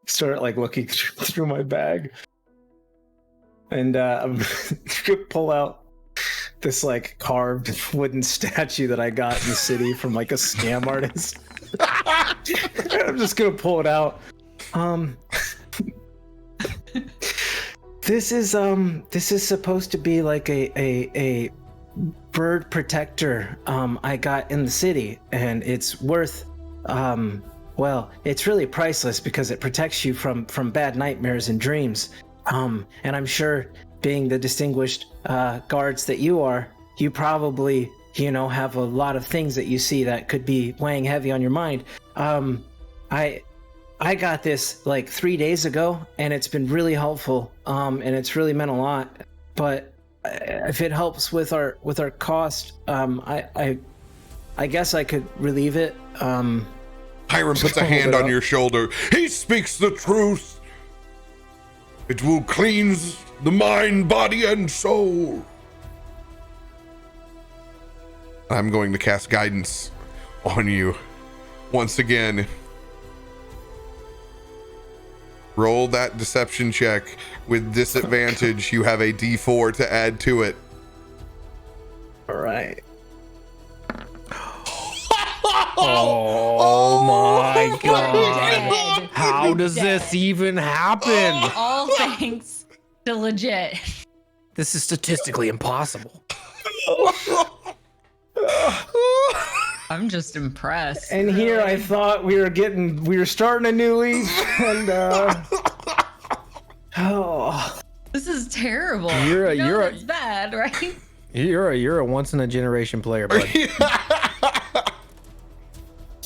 S3: Start like looking through my bag, and I'm gonna pull out this like carved wooden statue that I got in the city from like a scam artist. I'm just gonna pull it out. This is supposed to be like a bird protector I got in the city, and it's worth well, it's really priceless because it protects you from bad nightmares and dreams. And I'm sure, being the distinguished guards that you are, you probably, have a lot of things that you see that could be weighing heavy on your mind. I got this like 3 days ago, and it's been really helpful, and it's really meant a lot. But if it helps with our cost, I guess I could relieve it.
S1: Hiram puts a hand on your shoulder. He speaks the truth. It will cleanse the mind, body, and soul. I'm going to cast guidance on you once again. Roll that deception check with disadvantage. You have a D4 to add to it.
S3: All right.
S5: Oh my god. How does this even happen?
S6: All thanks to legit.
S5: This is statistically impossible.
S6: I'm just impressed.
S3: And
S6: really.
S3: here I thought we were starting a new leaf, and
S6: This is terrible.
S5: It's
S6: bad, right?
S5: You're a once in a generation player, bud.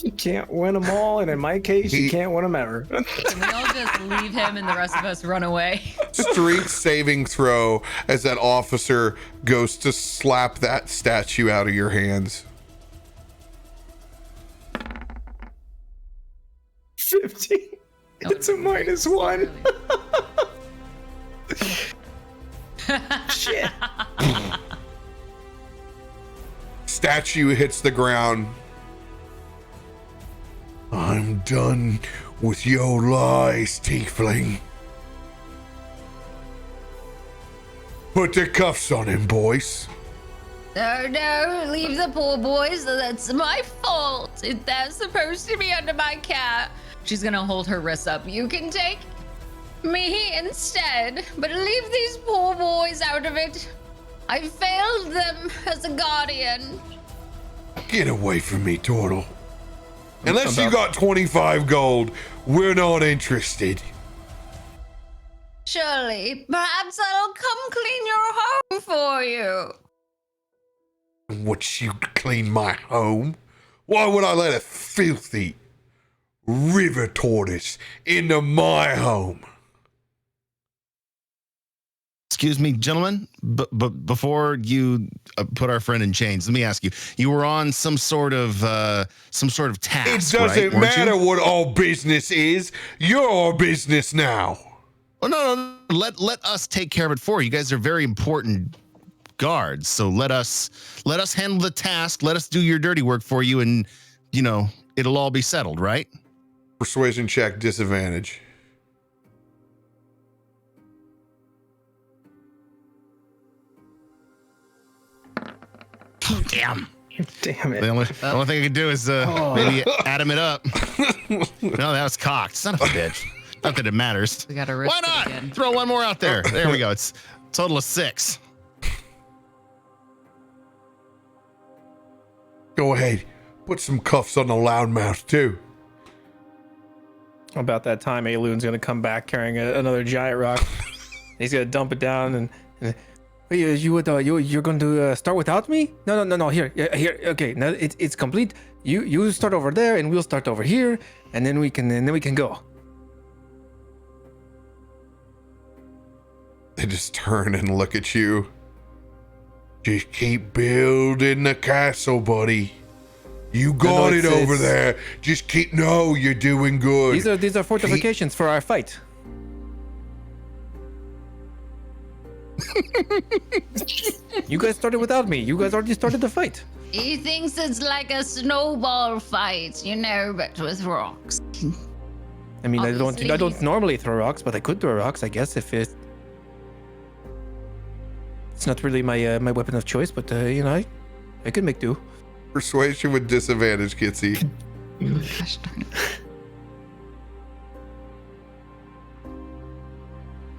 S3: you can't win them all, and in my case, you can't win them ever.
S6: Can we all just leave him and the rest of us run away?
S1: Street saving throw as that officer goes to slap that statue out of your hands.
S3: 50. It's a -1. Shit.
S1: Statue hits the ground. I'm done with your lies, tiefling. Put the cuffs on him, boys.
S2: No, leave the poor boys. That's my fault. They're supposed to be under my care.
S6: She's gonna hold her wrists up.
S2: You can take me instead, but leave these poor boys out of it. I failed them as a guardian.
S1: Get away from me, Turtle. Unless you got 25 gold, we're not interested.
S2: Surely, perhaps I'll come clean your home for you.
S1: Would you clean my home? Why would I let a filthy river tortoise into my home?
S4: Excuse me, gentlemen, but before you put our friend in chains, let me ask you: you were on some sort of task.
S1: It doesn't
S4: right,
S1: matter what our business is. You're our business now.
S4: Well, no. Let us take care of it for you. You guys are very important guards. So let us handle the task. Let us do your dirty work for you, and it'll all be settled, right?
S1: Persuasion check, disadvantage.
S4: Damn.
S3: Damn it.
S4: The only thing I could do is maybe atom it up. No, that was cocked. Son of a bitch. Not that it matters.
S6: We gotta risk
S4: Why not?
S6: it again.
S4: Throw one more out there. There we go. It's a total of 6.
S1: Go ahead. Put some cuffs on the loudmouth, too.
S5: About that time, Aelun's gonna come back carrying another giant rock. He's gonna dump it down and you're going to start without me? No. Here. Okay, now it's complete. You start over there, and we'll start over here, and then we can go.
S1: They just turn and look at you. Just keep building the castle, buddy. You got it over there. Just keep. No, you're doing good.
S5: These are fortifications for our fight. You guys started without me. You guys already started the fight.
S2: He thinks it's like a snowball fight, but with rocks.
S5: I mean,
S2: Obviously,
S5: I don't normally throw rocks, but I could throw rocks, I guess, if it's not really my weapon of choice. But I could make do.
S1: Persuasion with disadvantage, Gitzi.
S6: Gosh darn it.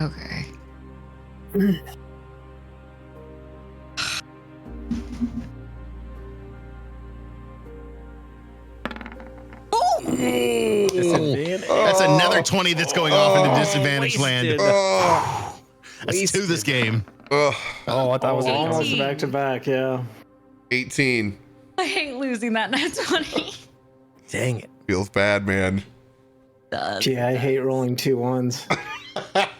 S6: Okay.
S4: That's another 20 that's going off into disadvantage land. That's 2 this game.
S5: Oh, I thought it was
S3: Almost back to back, yeah.
S1: 18.
S6: I hate losing that nat 20.
S5: Dang it.
S1: Feels bad, man.
S3: Gee, I hate rolling 2 1s.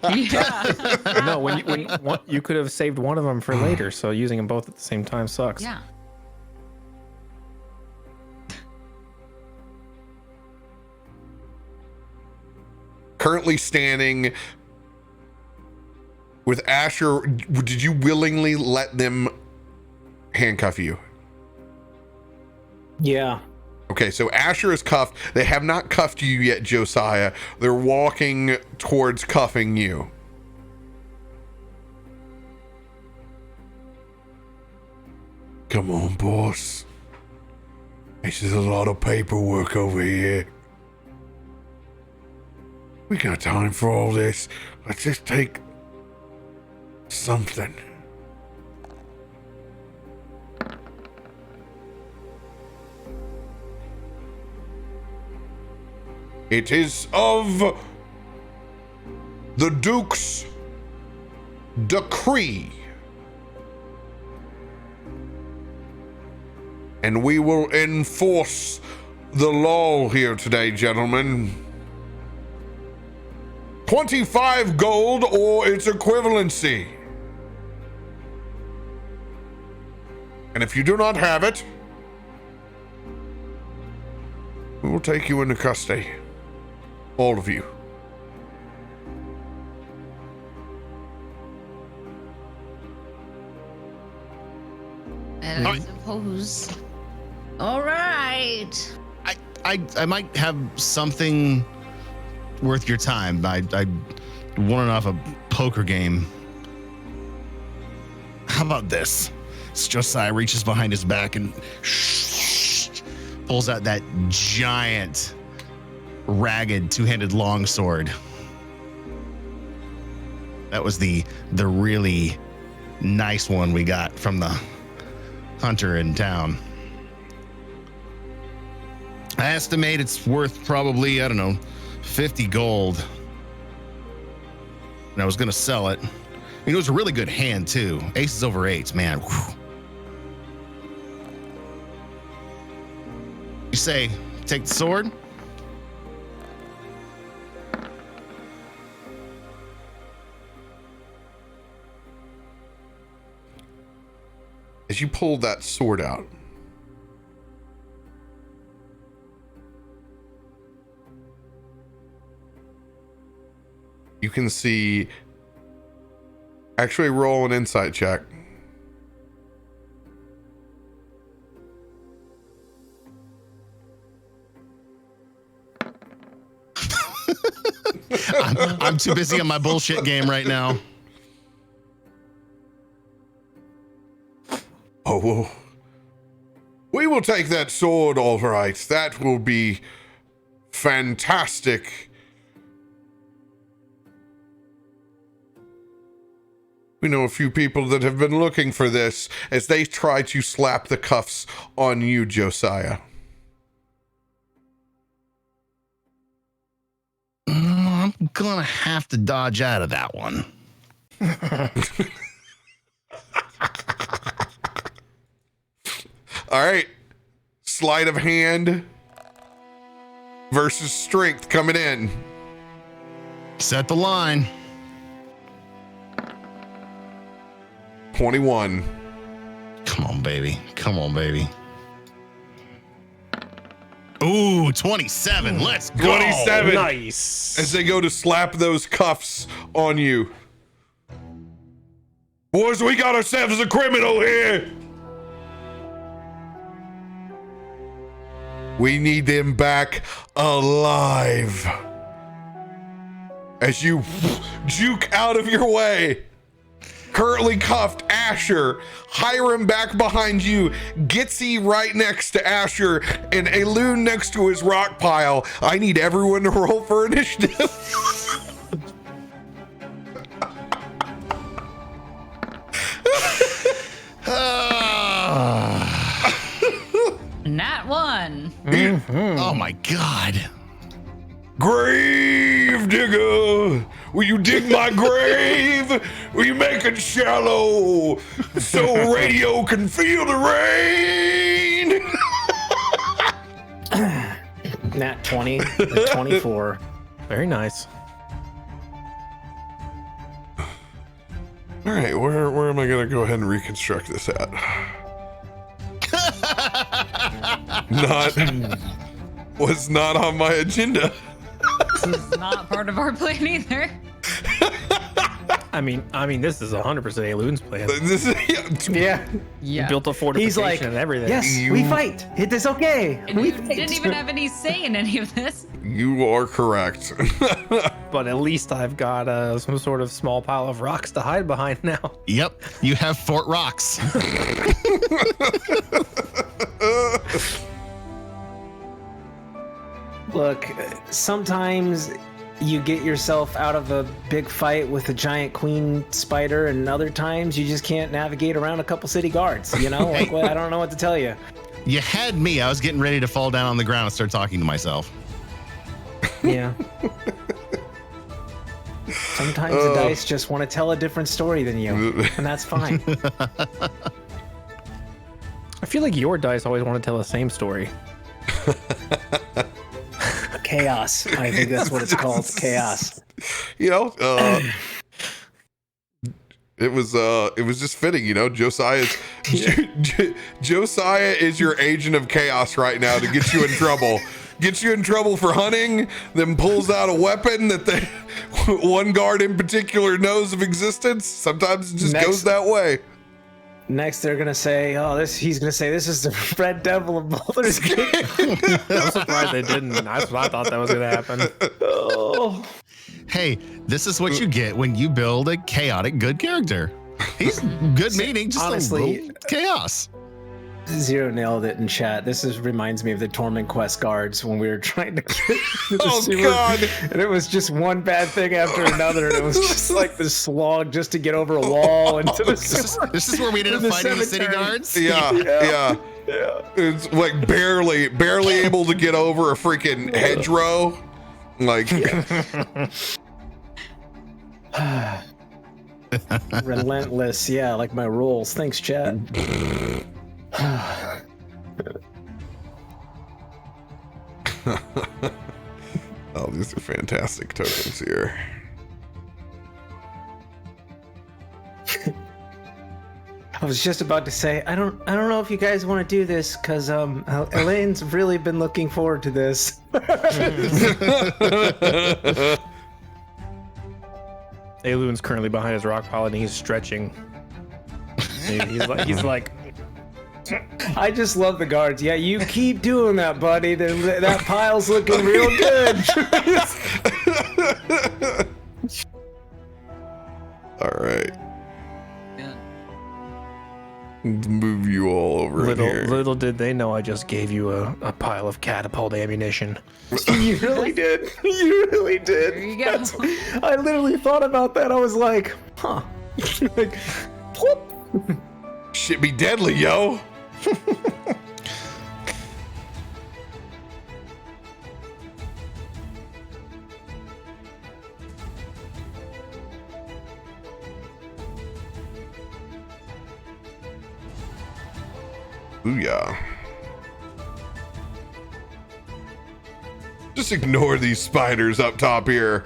S6: Yeah.
S5: No, when you could have saved one of them for later, so using them both at the same time sucks.
S6: Yeah.
S1: Currently standing with Asher. Did you willingly let them handcuff you?
S3: Yeah.
S1: Okay, so Asher is cuffed. They have not cuffed you yet, Josiah. They're walking towards cuffing you. Come on, boss. This is a lot of paperwork over here. We got time for all this. Let's just take something. It is of the Duke's decree. And we will enforce the law here today, gentlemen. 25 gold or its equivalency. And if you do not have it, we will take you into custody. All of you.
S2: I suppose. All right.
S4: I might have something worth your time. I won off a poker game. How about this? Josiah reaches behind his back and pulls out that giant, ragged, two-handed longsword. That was the really nice one we got from the hunter in town. I estimate it's worth probably, 50 gold. And I was going to sell it. It was a really good hand, too. Aces over eights, man. Whew. You say, take the sword?
S1: As you pull that sword out, you can see, actually roll an insight check.
S4: I'm too busy on my bullshit game right now.
S1: Oh, well, we will take that sword, all right. That will be fantastic. We know a few people that have been looking for this as they try to slap the cuffs on you, Josiah.
S4: I'm gonna have to dodge out of that one.
S1: All right. Sleight of hand versus strength coming in.
S4: Set the line.
S1: 21.
S4: Come on, baby. Come on, baby. Ooh, 27. Let's go.
S1: 27.
S5: Nice.
S1: As they go to slap those cuffs on you. Boys, we got ourselves a criminal here. We need them back alive. As you juke out of your way. Currently cuffed Asher, Hiram back behind you, Gitzi right next to Asher, and Aelun next to his rock pile. I need everyone to roll for initiative.
S6: Nat 1.
S4: Oh my God.
S1: Grave digger, will you dig my grave? Will you make it shallow so radio can feel the rain?
S3: Nat 20, 24.
S5: Very nice.
S1: All right, where am I gonna go ahead and reconstruct this at? Was not on my agenda.
S6: This is not part of our plan either.
S5: I mean, this is 100% Aelun's plan.
S1: This is,
S3: Yeah.
S6: Yeah.
S5: Built a fortification
S3: He's like,
S5: and everything.
S3: yes, we fight. It is okay.
S6: And
S3: We
S6: you
S3: fight.
S6: didn't even have any say in any of this.
S1: you are correct.
S5: But at least I've got some sort of small pile of rocks to hide behind now.
S4: Yep, you have Fort Rocks.
S3: Look, sometimes you get yourself out of a big fight with a giant queen spider, and other times you just can't navigate around a couple city guards. You know, like, well, I don't know what to tell you.
S4: You had me. I was getting ready to fall down on the ground and start talking to myself.
S3: Yeah. Sometimes the dice just want to tell a different story than you, and that's fine.
S5: I feel like your dice always want to tell the same story.
S3: Chaos. I think that's what it's called. Chaos.
S1: You know, it was just fitting, you know. Josiah is your agent of chaos right now to get you in trouble. Gets you in trouble for hunting, then pulls out a weapon that one guard in particular knows of existence. Sometimes it just goes that way.
S3: Next, they're gonna say, he's gonna say, this is the Red Devil of Baldur's Gate.
S5: I'm surprised they didn't. That's what I thought that was going to happen.
S3: Oh.
S4: Hey, this is what you get when you build a chaotic good character. He's good meaning, just
S3: honestly,
S4: a little chaos.
S3: Zero nailed it in chat. This reminds me of the Torment Quest guards when we were trying to get to the sewer.
S1: God.
S3: And it was just one bad thing after another, and it was just like this slog just to get over a wall into the sewer.
S4: This is where we ended up fighting the city guards?
S1: Yeah. It's like barely able to get over a freaking hedgerow. Like,
S3: Relentless, yeah, like my rolls. Thanks, chat.
S1: oh, these are fantastic tokens here.
S3: I was just about to say, I don't know if you guys want to do this, because Elaine's really been looking forward to this.
S5: Aelun's currently behind his rock pile and he's stretching. He's like,
S3: I just love the guards. Yeah, you keep doing that, buddy. That pile's looking real good.
S1: All right.
S6: Yeah.
S1: Let's move you all over here.
S5: Little did they know I just gave you a pile of catapult ammunition.
S3: You really did. You really did.
S6: There you go.
S3: I literally thought about that. I was like, huh. Like, whoop.
S1: Shit be deadly, yo. Booyah. Just ignore these spiders up top here.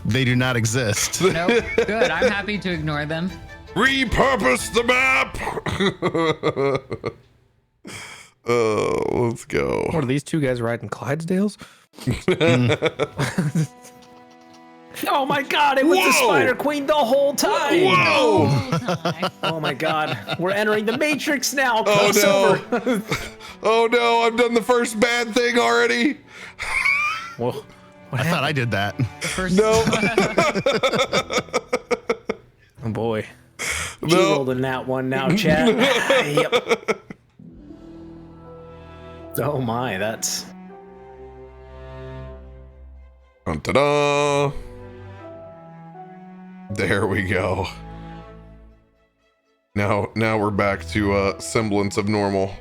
S4: They do not exist.
S6: Nope. Good. I'm happy to ignore them.
S1: Repurpose the map. Oh, let's go.
S5: What are these two guys riding Clydesdales?
S3: Oh my god, it was the
S1: Whoa.
S3: Spider Queen the whole time.
S1: Whoa.
S3: Oh my god, we're entering the Matrix now.
S1: Oh no.
S3: Crossover.
S1: Oh no, I've done the first bad thing already.
S5: Well,
S4: I thought I did that.
S6: First,
S1: No.
S5: oh boy.
S3: You
S1: No.
S3: rolled in that one now, chat. Yep. Oh my, that's
S1: Ta-da. There we go. Now we're back to a semblance of normal.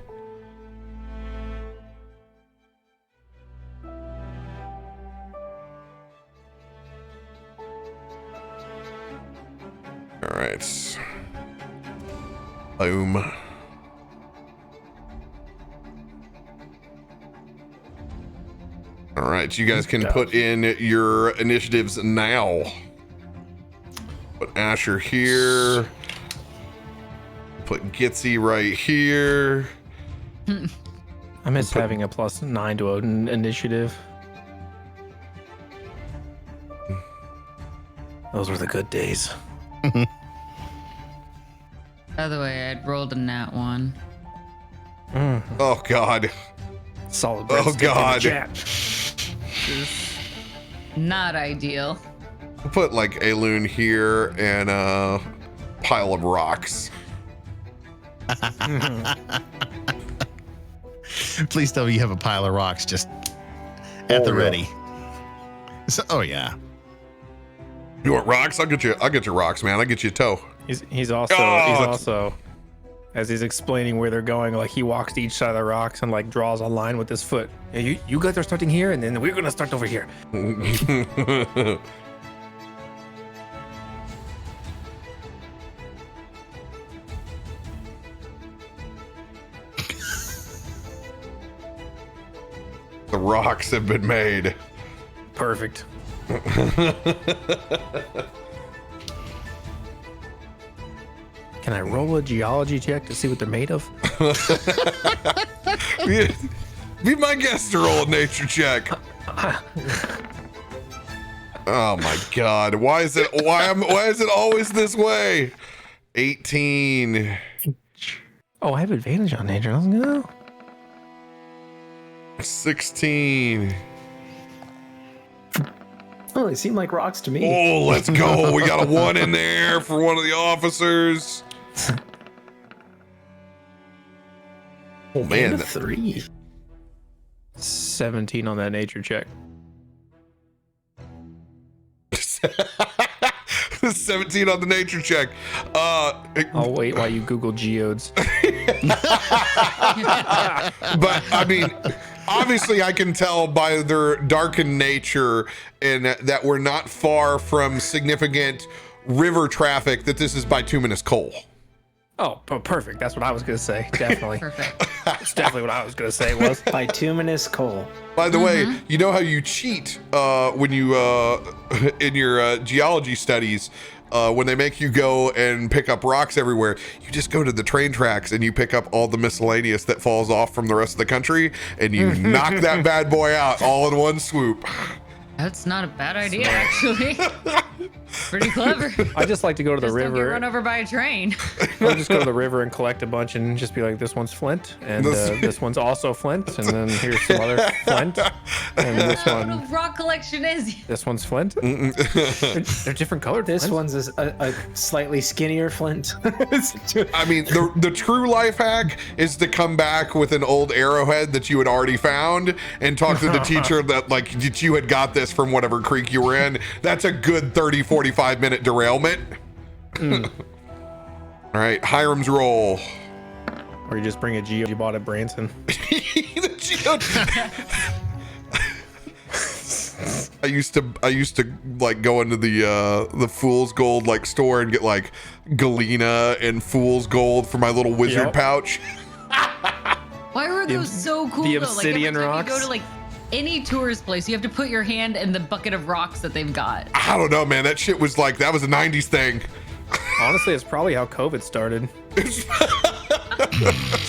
S1: All right. Boom. All right, you guys can put in your initiatives now. Put Asher here. Put Gitzi right here.
S5: I miss having a +9 to an initiative. Those were the good days.
S6: by the way, I'd rolled a nat one.
S1: Oh God.
S5: Solid.
S1: Oh,
S5: breadstick in the
S1: God.
S5: chat.
S6: Not ideal.
S1: We'll put like Aelun here and a pile of rocks.
S4: Please tell me you have a pile of rocks just at the ready. So, oh yeah.
S1: You want rocks? I'll get you rocks, man. I'll get you a toe.
S5: He's also as he's explaining where they're going, like he walks to each side of the rocks and like draws a line with his foot. Yeah, you guys are starting here, and then we're gonna start over here.
S1: The rocks have been made.
S5: Perfect. Can I roll a geology check to see what they're made of?
S1: Be my guest to roll a nature check. Oh my God! Why is it always this way? 18.
S5: Oh, I have advantage on nature. Let's go.
S1: 16.
S3: oh, they seem like rocks to me.
S1: Oh, let's go. We got a 1 in there for one of the officers. Oh
S3: And
S1: man,
S3: a 3.
S5: 17 on that nature check.
S1: 17 on the nature check.
S5: I'll wait while you Google geodes.
S1: But I mean, obviously I can tell by their darkened nature and that we're not far from significant river traffic that this is bituminous coal.
S5: Oh, perfect. That's what I was gonna say. Definitely.
S6: Perfect.
S5: That's definitely what I was gonna say. Was
S3: Bituminous coal.
S1: By the way, you know how you cheat when you in your geology studies when they make you go and pick up rocks everywhere, you just go to the train tracks and you pick up all the miscellaneous that falls off from the rest of the country and you knock that bad boy out all in one swoop.
S6: That's not a bad idea, actually. Pretty clever.
S5: I just like to go to the
S6: Just don't get
S5: river.
S6: run over by a train.
S5: I'll just go to the river and collect a bunch and just be like, this one's flint, and this one's also flint, and then here's some other flint, and this
S6: What
S5: one,
S6: a rock collection is.
S5: this one's flint. They're different colored.
S3: This
S5: flints.
S3: one's a slightly skinnier flint.
S1: I mean, the true life hack is to come back with an old arrowhead that you had already found and talk to the teacher that you had got this from whatever creek you were in. That's a good 30, 45 minute derailment. All right, Hiram's roll.
S5: Or you just bring a geo you bought at Branson.
S1: The geo- I used to like go into the Fool's Gold like store and get like Galena and Fool's Gold for my little wizard
S5: Yep.
S1: pouch.
S6: Why were those so cool
S5: the
S6: though? Like every
S5: obsidian
S6: time
S5: rocks?
S6: you go to like any tourist place, you have to put your hand in the bucket of rocks that they've got.
S1: I don't know, man. That shit was like, that was a 90s thing.
S5: Honestly, it's probably how COVID started. It's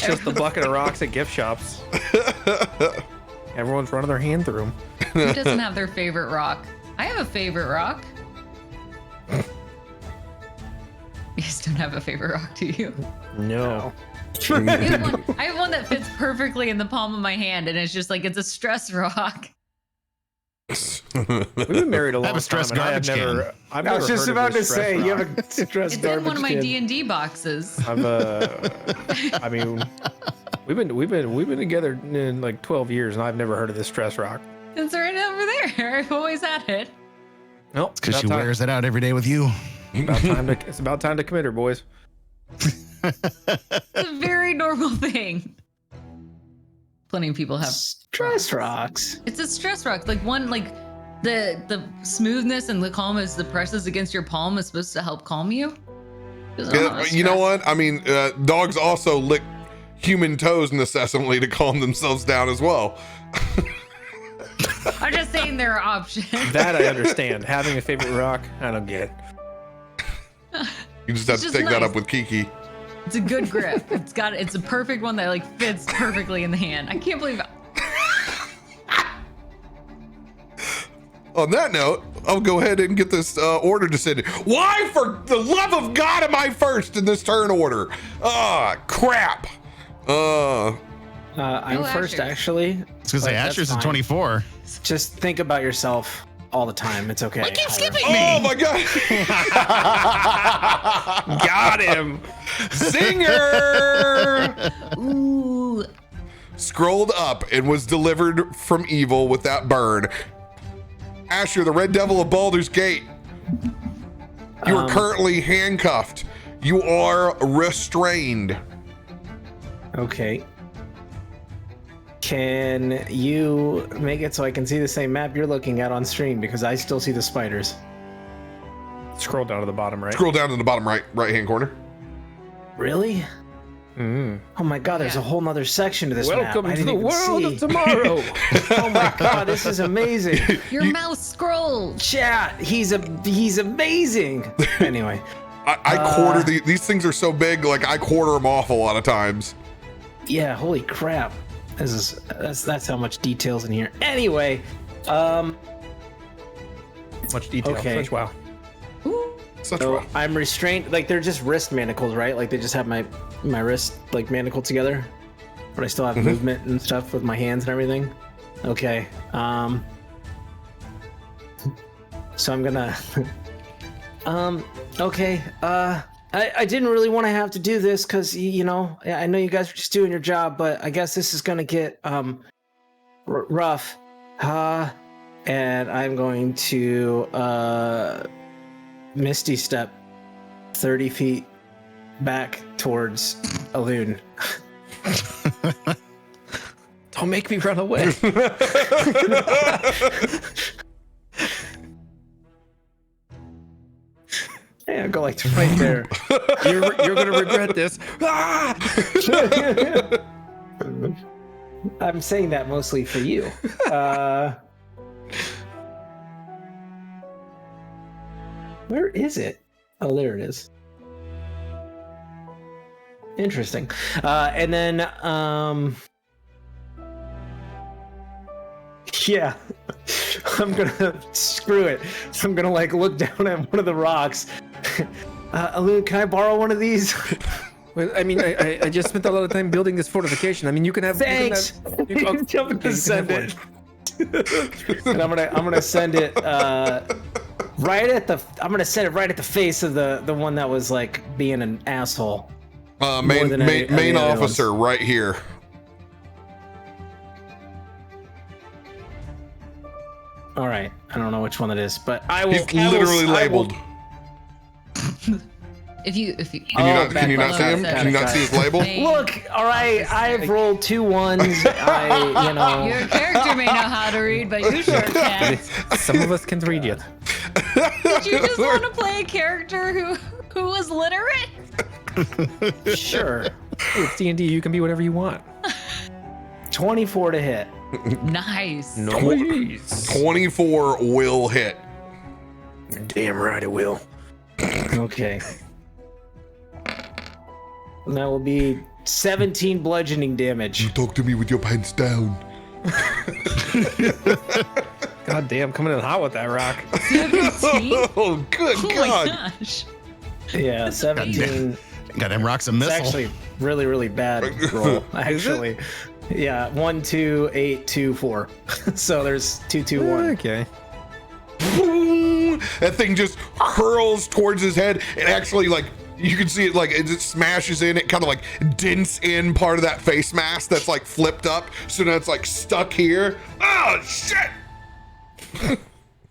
S5: just the bucket of rocks at gift shops. Everyone's running their hand through them.
S6: Who doesn't have their favorite rock? I have a favorite rock. You guys don't have a favorite rock, do you?
S5: No.
S6: I have one that fits perfectly in the palm of my hand, and it's just like it's a stress rock.
S5: We've been married a long
S4: have a stress
S5: time, and I have
S4: garbage
S5: never. I've
S3: I was
S5: never
S3: just
S5: heard of
S3: about
S5: this
S3: to
S5: stress
S3: say, you
S5: rock.
S3: have a stress
S6: It's in one of my
S3: garbage can.
S6: D&D boxes.
S5: I mean, we've been together in like 12 years, and I've never heard of this stress rock.
S6: It's right over there. I've always had it.
S5: Nope.
S4: Because she wears it out every day with you.
S5: It's about time to commit her, boys.
S6: It's a very normal thing. Plenty of people have
S3: Stress rocks.
S6: It's a stress rock. Like one, like the smoothness and the calm as the presses against your palm is supposed to help calm you.
S1: You know what? I mean, dogs also lick human toes incessantly to calm themselves down as well.
S6: I'm just saying there are options.
S5: That I understand. Having a favorite rock, I don't get it.
S1: You just have
S6: It's
S1: to
S6: just
S1: take that
S6: nice.
S1: up with Kiki.
S6: It's a good grip. It's a perfect one that like fits perfectly in the hand. I can't believe it.
S1: On that note, I'll go ahead and get this order descended. Why, for the love of God, am I first in this turn order? Ah, crap.
S3: I'm
S6: Oh,
S3: first,
S6: Asher.
S3: actually.
S4: It's because
S3: Like, that's
S4: Asher's at
S3: fine.
S4: 24.
S3: Just think about yourself all the time. It's okay.
S4: Why keep
S3: Hiram.
S4: skipping
S1: Oh
S4: me?
S1: my God.
S5: Got him.
S1: Zinger!
S6: Ooh.
S1: Scrolled up and was delivered from evil with that burn. Asher, the Red Devil of Baldur's Gate. You are currently handcuffed. You are restrained.
S3: Okay. Can you make it so I can see the same map you're looking at on stream? Because I still see the spiders.
S5: Scroll down to the bottom right.
S1: Scroll down to the bottom right hand corner.
S3: Really? Oh my god, there's a whole nother section to this
S5: Welcome
S3: map. I
S5: to
S3: didn't
S5: the
S3: even
S5: world
S3: see.
S5: of tomorrow.
S3: Oh my god, this is amazing.
S6: Your mouse scrolls.
S3: Chat, he's amazing. Anyway,
S1: I quarter these things are so big, like I quarter them off a lot of times.
S3: yeah, holy crap. That's how much details in here. Anyway,
S5: Much detail.
S3: Okay.
S5: Such wow.
S1: Such
S3: so
S1: rough.
S3: I'm restrained. Like they're just wrist manacles, right? Like they just have my wrist like manacled together, but I still have movement and stuff with my hands and everything. Okay. So I'm gonna. Okay. I didn't really want to have to do this because you know I know you guys were just doing your job, but I guess this is gonna get rough. And I'm going to Misty Step 30 feet back towards Aelun.
S5: Don't make me run away.
S3: Yeah, I'll go like right there.
S5: You're gonna regret this. Ah!
S3: I'm saying that mostly for you. Where is it? Oh, there it is. Interesting. And then, yeah. I'm gonna screw it. So I'm gonna like look down at one of the rocks. Aelun, can I borrow one of these?
S5: Well, I mean, I just spent a lot of time building this fortification. I mean, you can have.
S3: Thanks.
S5: You can have,
S3: I'm gonna send it. And I'm gonna send it right at the. I'm gonna send it right at the face of the one that was like being an asshole.
S1: Main officer right here.
S3: All right, I don't know which one it is, but I will.
S1: He's literally labeled.
S6: If you
S1: Can you not see him? Can you not see his label?
S3: Look, all right, I've rolled 2 1s.
S6: Your character may know how to read, but you sure can.
S5: Some of us can read it.
S6: Did you just want to play a character who was literate?
S3: Sure.
S5: Hey, it's D&D. You can be whatever you want.
S3: 24 to hit.
S6: Nice.
S1: 24 will hit.
S5: Damn right it will.
S3: Okay. And that will be 17 bludgeoning damage.
S1: Talk to me with your pants down.
S5: God damn, coming in hot with that rock.
S6: 17?
S1: Oh, good
S6: Oh
S1: God.
S6: my gosh.
S3: Yeah, 17.
S4: Goddamn rock's a
S3: It's
S4: missile.
S3: actually really, really bad roll. Actually. Yeah, 1, 2, 8, 2, 4. So there's 2, 2, 1.
S5: Okay.
S1: That thing just hurls towards his head. It actually, like, you can see it, like, it just smashes in. It kind of, like, dents in part of that face mask that's, like, flipped up. So now it's, like, stuck here. Oh, shit!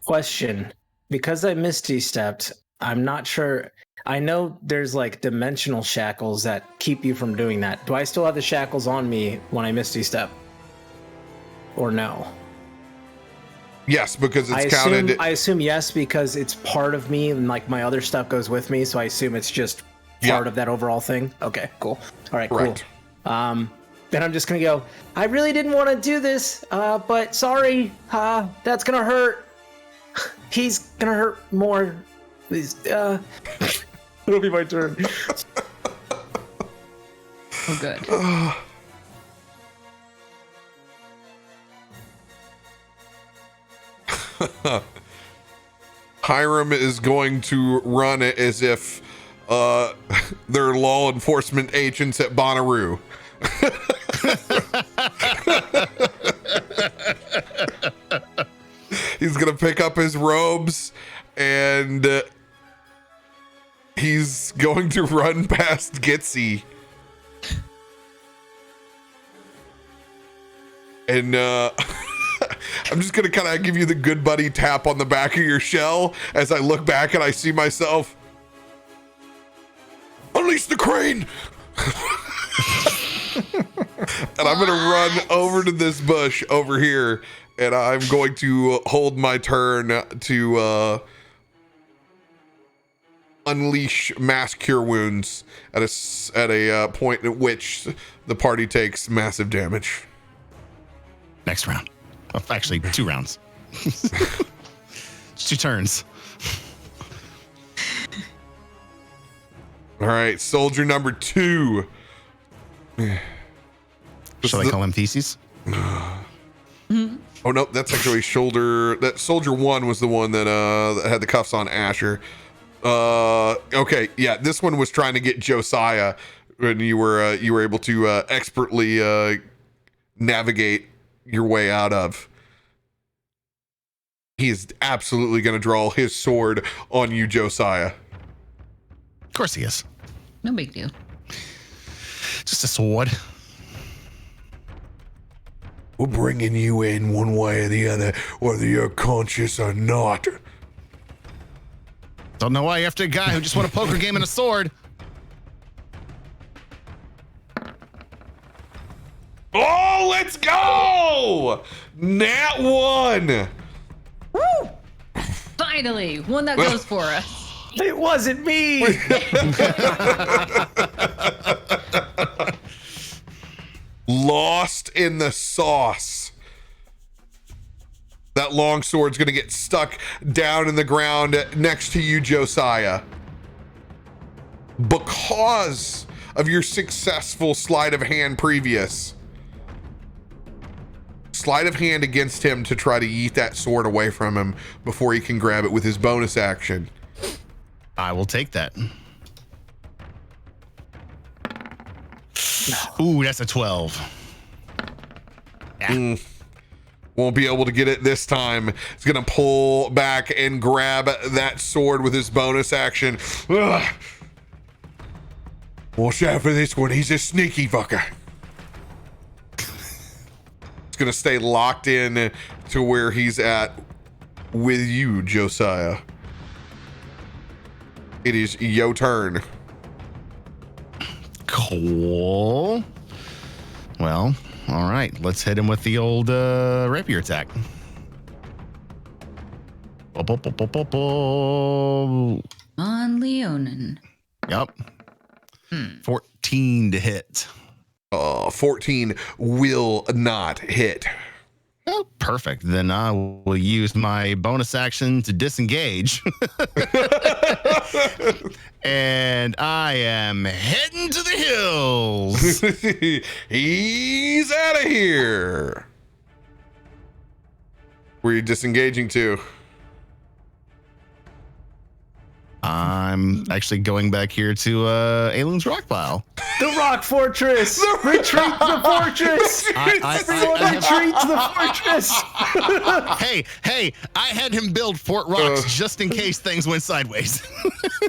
S3: Question. Because I Misty stepped, I'm not sure. I know there's, like, dimensional shackles that keep you from doing that. Do I still have the shackles on me when I Misty step? Or no?
S1: Yes, because it's counted.
S3: I assume yes, because it's part of me and like my other stuff goes with me, so I assume it's just part of that overall thing. Okay, cool. All right,
S1: Correct.
S3: cool. Then I'm just gonna go, I really didn't want to do this, but sorry, that's gonna hurt. He's gonna hurt more. It'll be my turn.
S6: Oh, good.
S1: Hiram is going to run it as if they're law enforcement agents at Bonnaroo. He's gonna pick up his robes and he's going to run past Gitzi. And I'm just gonna kind of give you the good buddy tap on the back of your shell as I look back and I see myself. Unleash the crane! And I'm gonna run over to this bush over here, and I'm going to hold my turn to unleash mass cure wounds at a point at which the party takes massive damage.
S4: Next round. Well, actually, 2 rounds. 2 turns.
S1: All right, soldier number 2.
S4: Shall I call him Theses?
S1: Oh no, that's actually shoulder. That soldier 1 was the one that had the cuffs on Asher. Okay, yeah, this one was trying to get Josiah, when you were able to expertly navigate your way out of. He is absolutely going to draw his sword on you, Josiah.
S4: Of course he is.
S6: No big deal.
S4: Just a sword.
S1: We're bringing you in one way or the other, whether you're conscious or not.
S4: Don't know why you're after a guy who just won a poker game and a sword.
S1: Oh, let's go! Nat 1!
S6: Woo! Finally, one that goes for us.
S3: It wasn't me.
S1: Lost in the sauce. That long sword's gonna get stuck down in the ground next to you, Josiah. Because of your successful sleight of hand previous. sleight of hand against him to try to yeet that sword away from him before he can grab it with his bonus action.
S4: I will take that. Ooh, that's a 12. Yeah.
S1: Won't be able to get it this time. He's gonna pull back and grab that sword with his bonus action. Ugh. Watch out for this one. He's a sneaky fucker. It's gonna stay locked in to where he's at with you, Josiah. It is your turn.
S4: Cool. Well, all right. Let's hit him with the old rapier attack.
S6: On Leonin.
S4: Yep. 14 to hit.
S1: 14 will not hit.
S4: Oh, perfect. Then I will use my bonus action to disengage. And I am heading to the hills.
S1: He's out of here. Where are you disengaging to?
S4: I'm actually going back here to Aelun's rock pile.
S3: The rock fortress! Retreat the fortress! Everyone retreat to the fortress!
S4: Hey, I had him build Fort Rocks just in case things went sideways.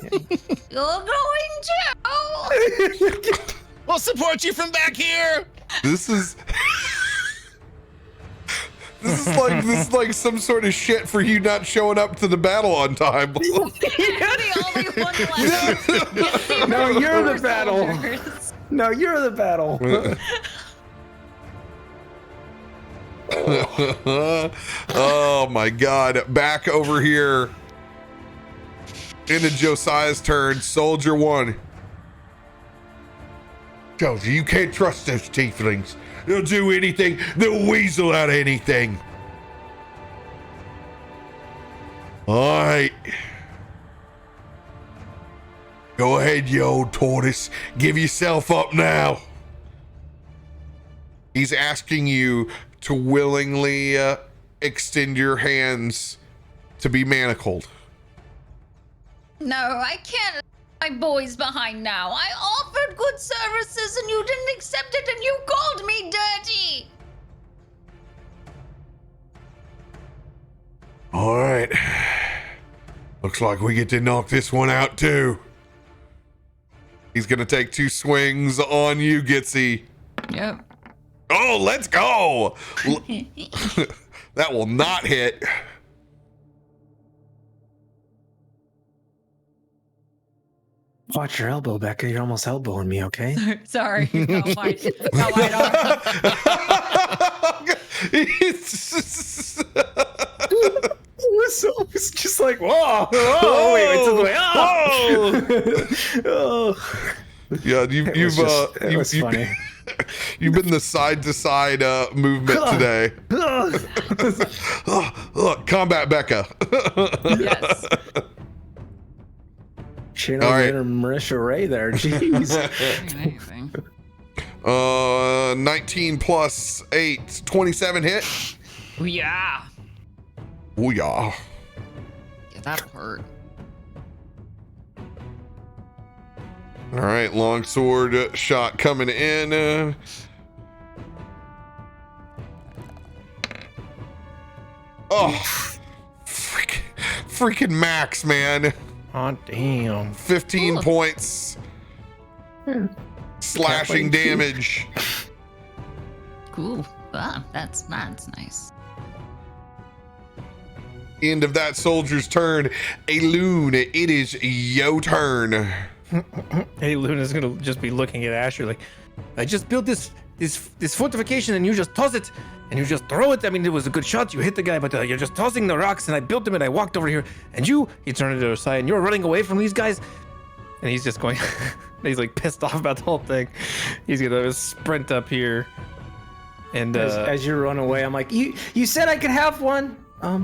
S2: You're going to.
S4: We'll support you from back here.
S1: This is like some sort of shit for you not showing up to the battle on time.
S2: You're the only one left.
S3: No, you're the battle. No, you're the battle.
S1: Oh my god. Back over here. Into Josiah's turn. Soldier 1. Josie, you can't trust those tieflings. They'll do anything. They'll weasel out anything. All right. Go ahead, you old tortoise. Give yourself up now. He's asking you to willingly extend your hands to be manacled.
S2: No, I can't leave my boys behind now. I offered good services and you didn't accept it and you called me dirty.
S1: All right. Looks like we get to knock this one out too. He's gonna take 2 swings on you, Gitzi.
S6: Yep.
S1: Oh, let's go. That will not hit.
S3: Watch your elbow, Becca. You're almost elbowing me, okay?
S6: Sorry. No, fine. No, I
S3: It's just like, whoa, wait, it's the way. Oh.
S1: Yeah, you've
S3: funny.
S1: You've been the side to side movement today. Look, combat Becca.
S6: yes.
S3: She knows inner Marisha Ray there. Jeez.
S6: Amazing.
S1: 19 plus 8, 27 hit.
S6: Oh, yeah.
S1: Oh yeah.
S6: Yeah, that'll hurt.
S1: All right, longsword shot coming in. Oh, freaking max, man.
S5: Oh, damn.
S1: 15 points. Slashing damage.
S6: Cool. Ah, that's nice.
S1: End of that soldier's turn. Aelun, it is your turn.
S5: Hey, Luna's gonna just be looking at Asher like, I just built this fortification and you just toss it and you just throw it. I mean, it was a good shot. You hit the guy, but you're just tossing the rocks and I built them and I walked over here and he turned to Josiah and you're running away from these guys. And he's just going, he's like pissed off about the whole thing. He's gonna sprint up here. And
S3: as you run away, I'm like, you said I could have one.
S5: I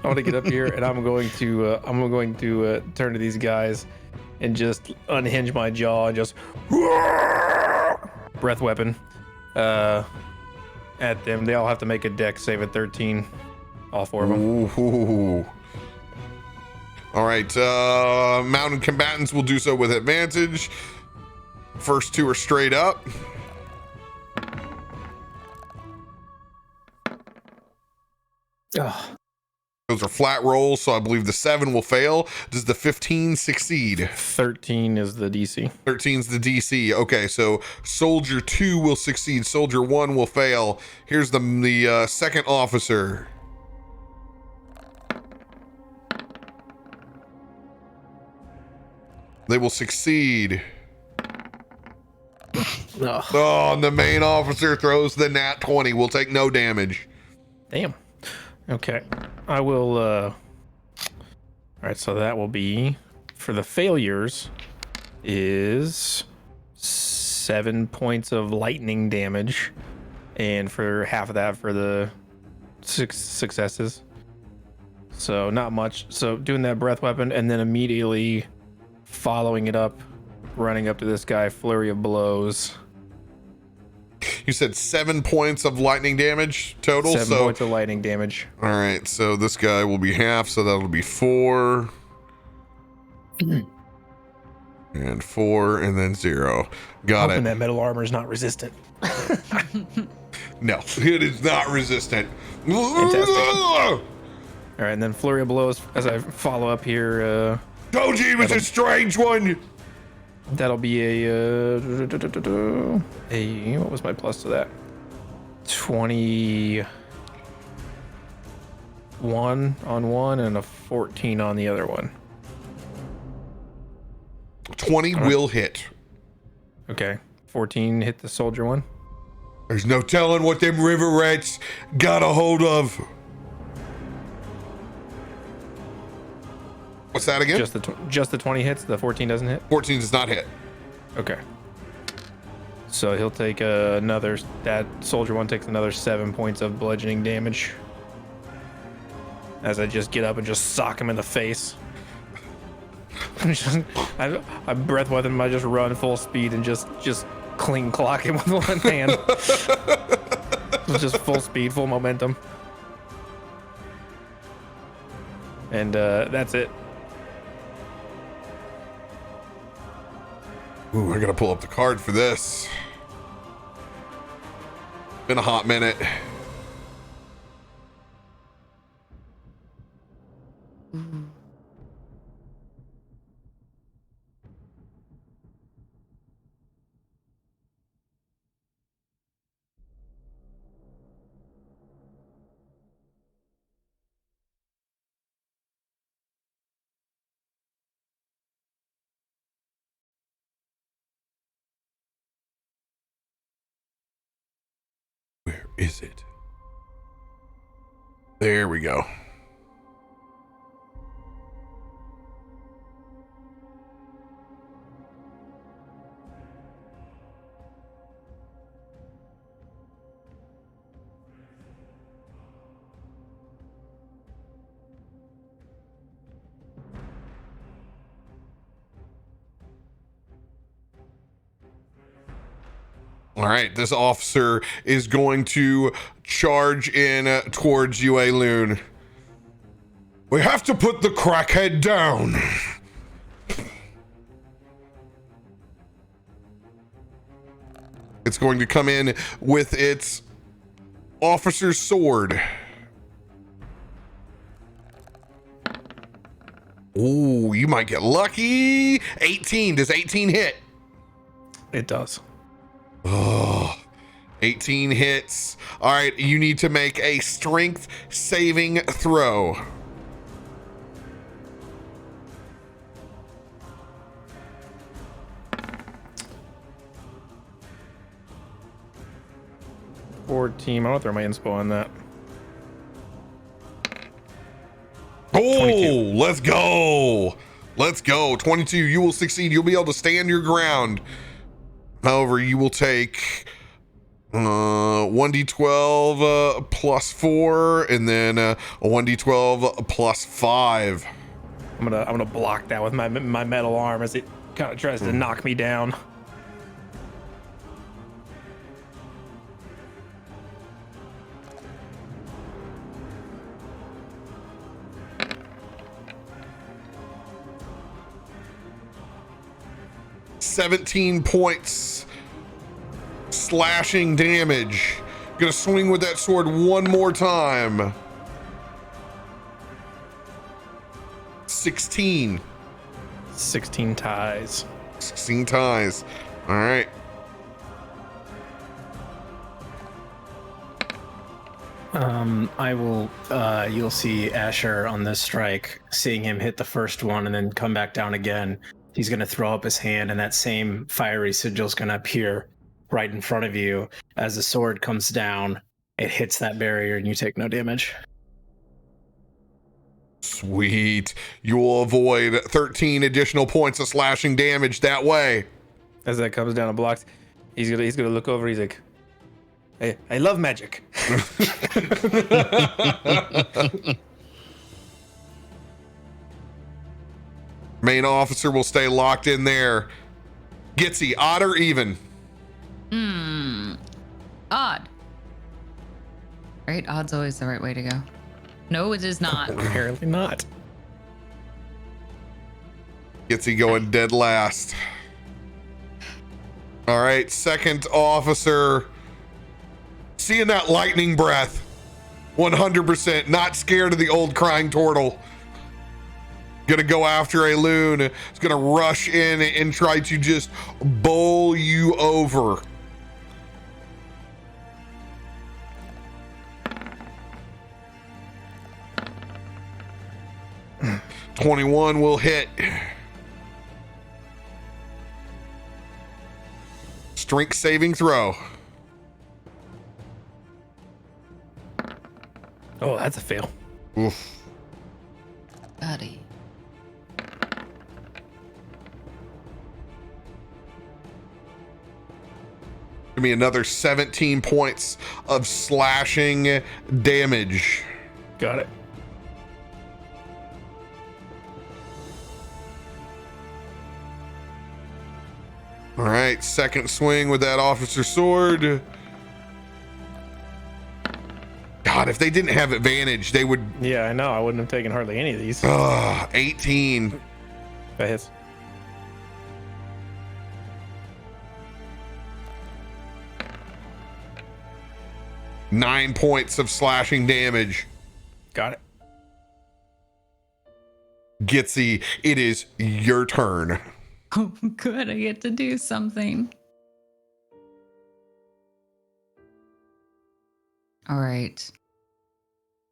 S5: want to get up here and I'm going to turn to these guys and just unhinge my jaw and just breath weapon. at them. They all have to make a dex save at 13. All 4 of them.
S1: Ooh. All right, mounted combatants will do so with advantage. First 2 are straight up.
S3: Oh,
S1: Those are flat rolls, so I believe the 7 will fail. Does the 15 succeed?
S5: 13 is the DC.
S1: 13's the DC. Okay, so soldier 2 will succeed. Soldier 1 will fail. Here's the second officer. They will succeed.
S3: no.
S1: Oh, and the main officer throws the nat 20. Will take no damage.
S5: Damn. Okay. I will, all right, so that will be, for the failures, is 7 points of lightning damage. And for half of that for the 6 successes. So not much. So doing that breath weapon and then immediately following it up, running up to this guy, flurry of blows.
S1: You said 7 points of lightning damage total.
S5: 7 points of lightning damage.
S1: All right, so this guy will be half, so that'll be 4. And 4, and then 0. Got
S5: Hoping
S1: it.
S5: that metal armor is not resistant.
S1: No, it is not resistant.
S5: Fantastic. All right, and then flurry of blows as I follow up here.
S1: Doji was a strange one.
S5: That'll be a what was my plus to that? 21 on one and a 14 on the other one.
S1: 20 will hit.
S5: Okay, 14 hit the soldier one.
S1: There's no telling what them river rats got a hold of. What's that again?
S5: Just the 20 hits. The 14 doesn't hit.
S1: 14 does not hit.
S5: Okay. So he'll take another. That soldier one takes another 7 points of bludgeoning damage. As I just get up and just sock him in the face. I breath with him. I just run full speed and just cling clock him with one hand. Just full speed, full momentum. And that's it.
S1: Ooh, I gotta pull up the card for this. Been a hot minute. Where is it? There we go. All right, this officer is going to charge in towards you, Aelun. We have to put the crackhead down. It's going to come in with its officer's sword. Ooh, you might get lucky. 18. Does 18 hit?
S5: It does.
S1: Oh, 18 hits. All right, you need to make a strength saving throw.
S5: Team. I don't throw my inspo on that.
S1: Oh,
S5: 22.
S1: let's go. Let's go. 22. You will succeed. You'll be able to stand your ground. However, you will take 1d12 plus 4 and then a 1d12 plus 5.
S5: I'm gonna block that with my metal arm as it kind of tries to knock me down.
S1: 17 points slashing damage. Gonna swing with that sword one more time. 16.
S5: 16 ties.
S1: 16 ties. All right.
S3: I will, you'll see Asher on this strike, seeing him hit the first one and then come back down again. He's going to throw up his hand, and that same fiery sigil's going to appear right in front of you. As the sword comes down, it hits that barrier, and you take no damage.
S1: Sweet. You will avoid 13 additional points of slashing damage that way.
S5: As that comes down and blocks, he's gonna look over. He's like, I love magic.
S1: Main officer will stay locked in there. Gitzi, odd or even?
S6: Odd. Right? Odd's always the right way to go. No, it is not.
S5: Apparently not.
S1: Gitzi going dead last. All right, second officer. Seeing that lightning breath. 100% not scared of the old crying turtle. Gonna go after Aelun. It's gonna rush in and try to just bowl you over. '21 will hit. Strength saving throw.
S5: Oh, that's a fail.
S1: Oof.
S6: Buddy.
S1: Give me another 17 points of slashing damage.
S5: Got it.
S1: All right, second swing with that officer sword. God, if they didn't have advantage, they would.
S5: Yeah, I know. I wouldn't have taken hardly any of these.
S1: 18.
S5: That hits.
S1: Nine points of slashing damage.
S5: Got it.
S1: Gitzi, it is your turn.
S6: Oh, good. I get to do something. All right.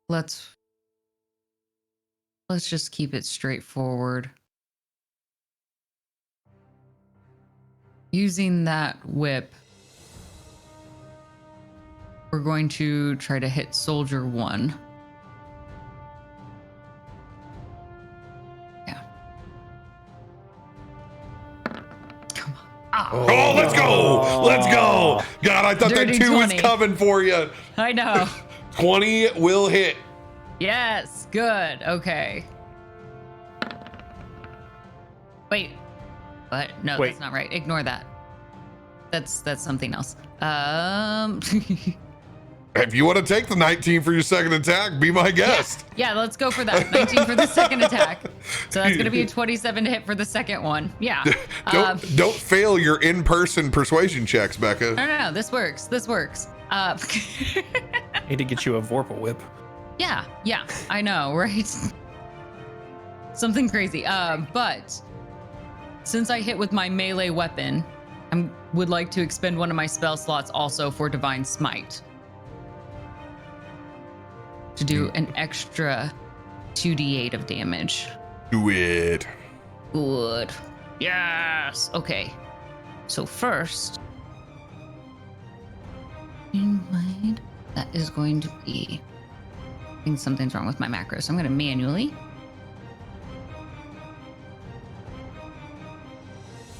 S6: Let's just keep it straightforward. Using that whip, we're going to try to hit Soldier 1. Yeah. Come on. Ah.
S1: Oh, let's go. Let's go. God, I thought
S6: Dirty
S1: that 2 was
S6: 20.
S1: coming for you.
S6: I know.
S1: 20 will hit.
S6: Yes, good. Okay. Wait. What? No,
S5: Wait.
S6: that's not right. Ignore that. That's something else.
S1: If you want to take the 19 for your second attack, be my guest.
S6: Yeah, let's go for that. 19 for the second attack. So that's going to be a 27 to hit for the second one. Yeah.
S1: Don't fail your in-person persuasion checks, Becca.
S6: No. This works. This works.
S5: Need to get you a Vorpal whip.
S6: Yeah, I know, right? Something crazy. But since I hit with my melee weapon, I would like to expend one of my spell slots also for Divine Smite. To do an extra 2d8 of damage.
S1: Do it.
S6: Good. Yes. Okay. So first, that is going to be. I think something's wrong with my macro, so I'm going to manually.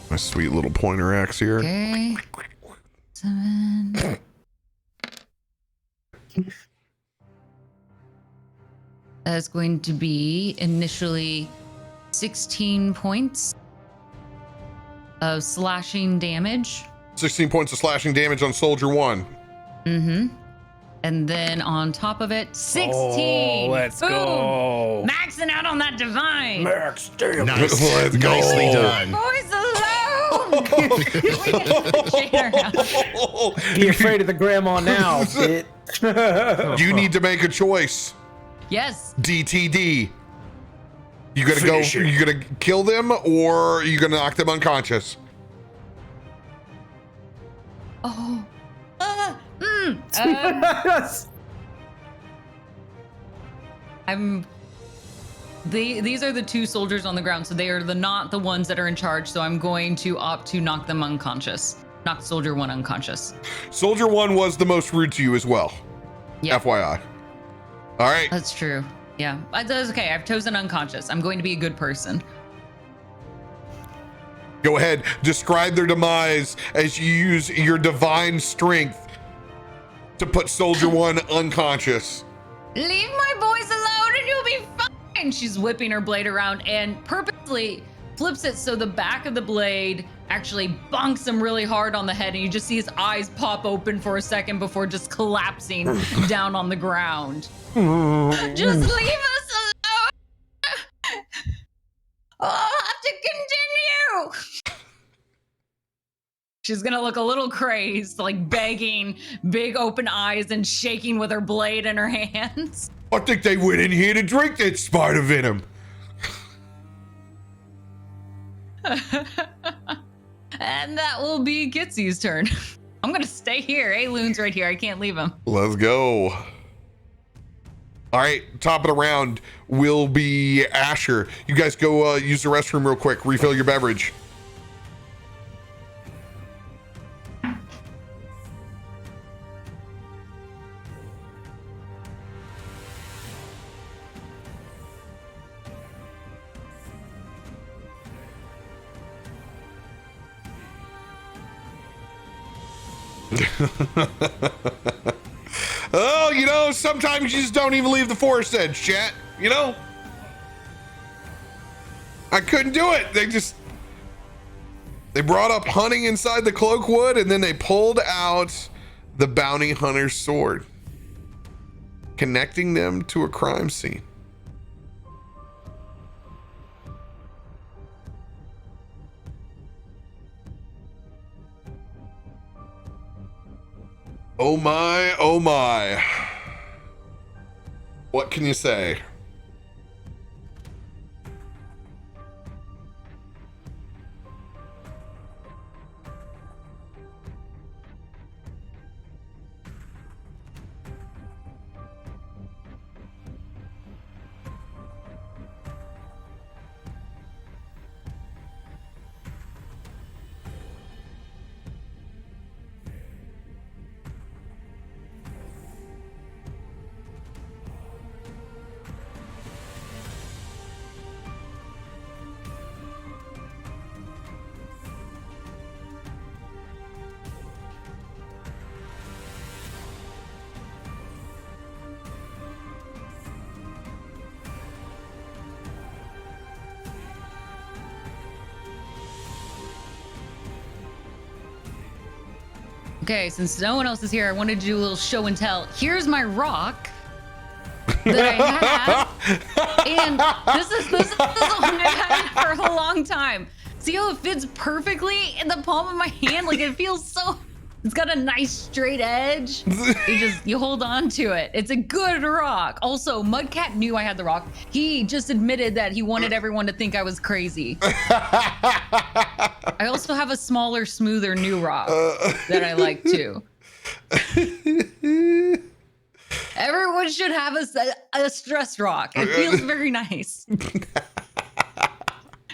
S1: My sweet little pointer axe here.
S6: Okay. 7. That's going to be initially 16 points of slashing damage.
S1: 16 points of slashing damage on Soldier 1.
S6: Mm-hmm. And then on top of it, 16.
S5: Oh, let's
S6: Boom.
S5: go.
S6: Maxing out on that divine.
S5: Max, damn.
S4: Nice.
S1: Let's go.
S4: Nicely done.
S6: Boys alone. Shaking her head.
S3: Be afraid of the grandma now, bitch.
S1: You need to make a choice.
S6: Yes.
S1: DTD. You gonna
S4: Finish
S1: go?
S4: it.
S1: You gonna kill them, or you gonna knock them unconscious?
S6: Oh. These are the two soldiers on the ground, so they are not the ones that are in charge. So I'm going to opt to knock them unconscious. Knock Soldier 1 unconscious.
S1: Soldier 1 was the most rude to you as well.
S6: Yeah,
S1: FYI. All right.
S6: that's true. Yeah, that's okay. I've chosen unconscious. I'm going to be a good person.
S1: Go ahead. Describe their demise as you use your divine strength to put Soldier 1 unconscious.
S6: Leave my boys alone and you'll be fine. She's whipping her blade around and purposely flips it so the back of the blade actually bonks him really hard on the head, and you just see his eyes pop open for a second before just collapsing down on the ground. Just leave us alone. I'll have to continue. She's gonna look a little crazed, like begging, big open eyes and shaking with her blade in her hands.
S1: I think they went in here to drink that spider venom.
S6: And that will be Gitzi's turn. I'm gonna stay here. Aelun's right here. I can't leave him.
S1: Let's go. All right, top of the round will be Asher. You guys go use the restroom real quick. Refill your beverage. Oh, you know, sometimes you just don't even leave the forest edge, chat. You know? I couldn't do it. They brought up hunting inside the cloakwood, and then they pulled out the bounty hunter's sword, connecting them to a crime scene. Oh my, oh my. What can you say?
S6: Okay, since no one else is here, I wanted to do a little show and tell. Here's my rock that I have, and this is the one I've had for a long time. See how it fits perfectly in the palm of my hand? Like, it feels so. It's got a nice straight edge. You hold on to it. It's a good rock. Also, Mudcat knew I had the rock. He just admitted that he wanted everyone to think I was crazy. I also have a smaller, smoother new rock that I like too. Everyone should have a stress rock. It feels very nice.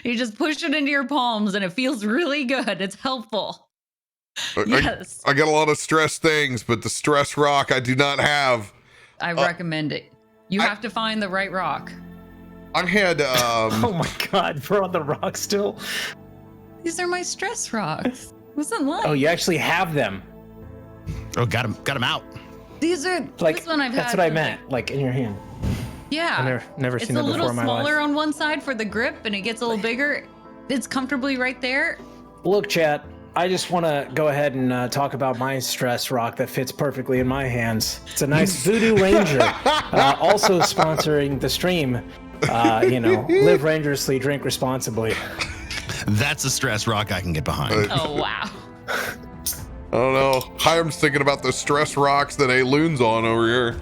S6: You just push it into your palms and it feels really good. It's helpful. Yes.
S1: I got a lot of stress things, but the stress rock I do not have.
S6: I recommend it. You have to find the right rock.
S1: I had
S3: Oh my god, we're on the rock still.
S6: These are my stress rocks. Wasn't lying.
S3: Oh, you actually have them.
S4: Oh, got him out.
S6: These are
S3: Like,
S6: this one I've
S3: that's
S6: had.
S3: what I meant. Like in your hand.
S6: Yeah.
S5: I've never
S6: It's
S5: seen
S6: a
S5: that before
S6: little
S5: in my
S6: smaller
S5: life.
S6: on one side for the grip, and it gets a little bigger. It's comfortably right there.
S3: Look, chat. I just want to go ahead and talk about my stress rock that fits perfectly in my hands. It's a nice Voodoo Ranger, also sponsoring the stream. Live rangerously, drink responsibly.
S4: That's a stress rock I can get behind.
S6: Oh wow.
S1: I don't know. Hiram's thinking about the stress rocks that Aelun's on over here.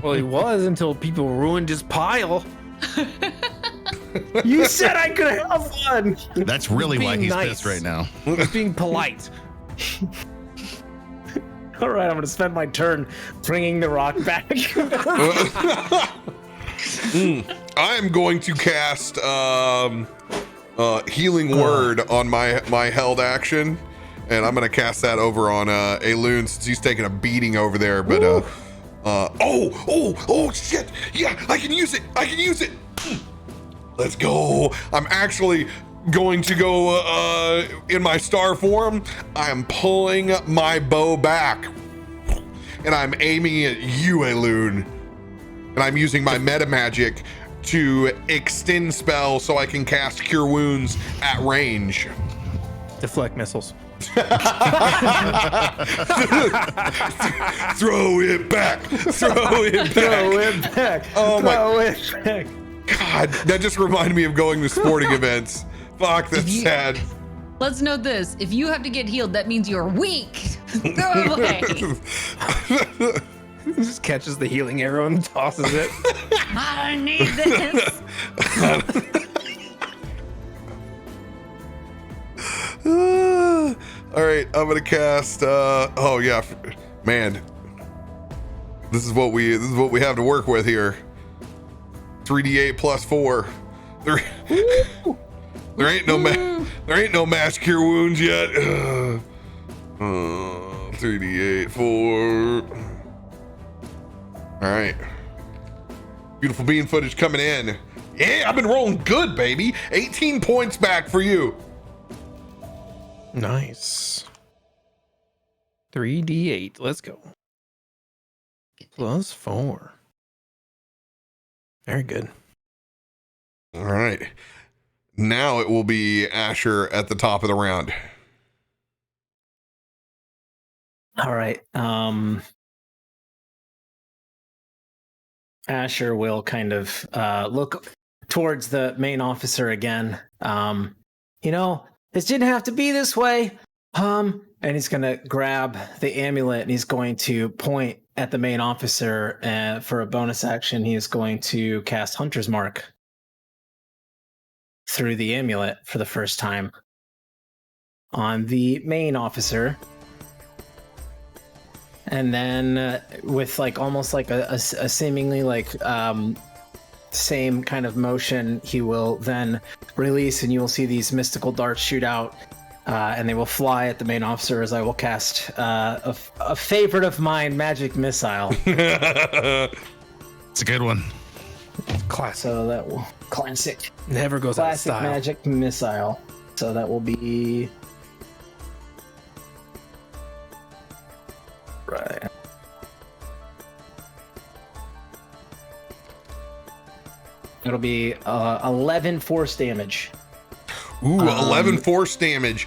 S5: Well, he was until people ruined his pile.
S3: You said I could have one.
S4: That's really why
S5: being
S4: he's
S5: nice.
S4: pissed right now.
S5: He's being polite.
S3: All right, I'm going to spend my turn bringing the rock back.
S1: I'm going to cast Healing Word on my held action, and I'm going to cast that over on Aelun since he's taking a beating over there. But oh shit! Yeah, I can use it. Let's go. I'm actually going to go in my star form. I'm pulling my bow back, and I'm aiming at you, Aelun. And I'm using my meta magic to extend spell so I can cast Cure Wounds at range.
S5: Deflect missiles.
S1: Throw it back.
S3: Throw it back.
S1: Oh my
S3: Throw it back.
S1: God, that just reminded me of going to sporting events. Fuck, that's sad.
S6: Let's note this: if you have to get healed, that means you're weak. Throw it away.
S5: He just catches the healing arrow and tosses it.
S6: I need this.
S1: All right, I'm gonna cast. Oh yeah, man, this is what we have to work with here. 3d8 plus 4. There ain't no mass cure wounds yet. 3d8 4. All right, beautiful bean footage coming in. Yeah, I've been rolling good, baby. 18 points back for you.
S5: Nice. 3d8. Let's go. Plus 4. Very good.
S1: All right. Now it will be Asher at the top of the round.
S3: All right. Asher will kind of look towards the main officer again. This didn't have to be this way. And he's going to grab the amulet and he's going to point at the main officer. And for a bonus action, he is going to cast Hunter's Mark through the amulet for the first time on the main officer. And then with almost like a seemingly same kind of motion, he will then release and you will see these mystical darts shoot out and they will fly at the main officer as I will cast a favorite of mine, Magic Missile.
S4: It's a good one.
S5: Classic.
S3: So that will classic
S5: Never goes out of style.
S3: Magic Missile. So that will be right. It'll be 11 force damage.
S1: Ooh, 11 force damage.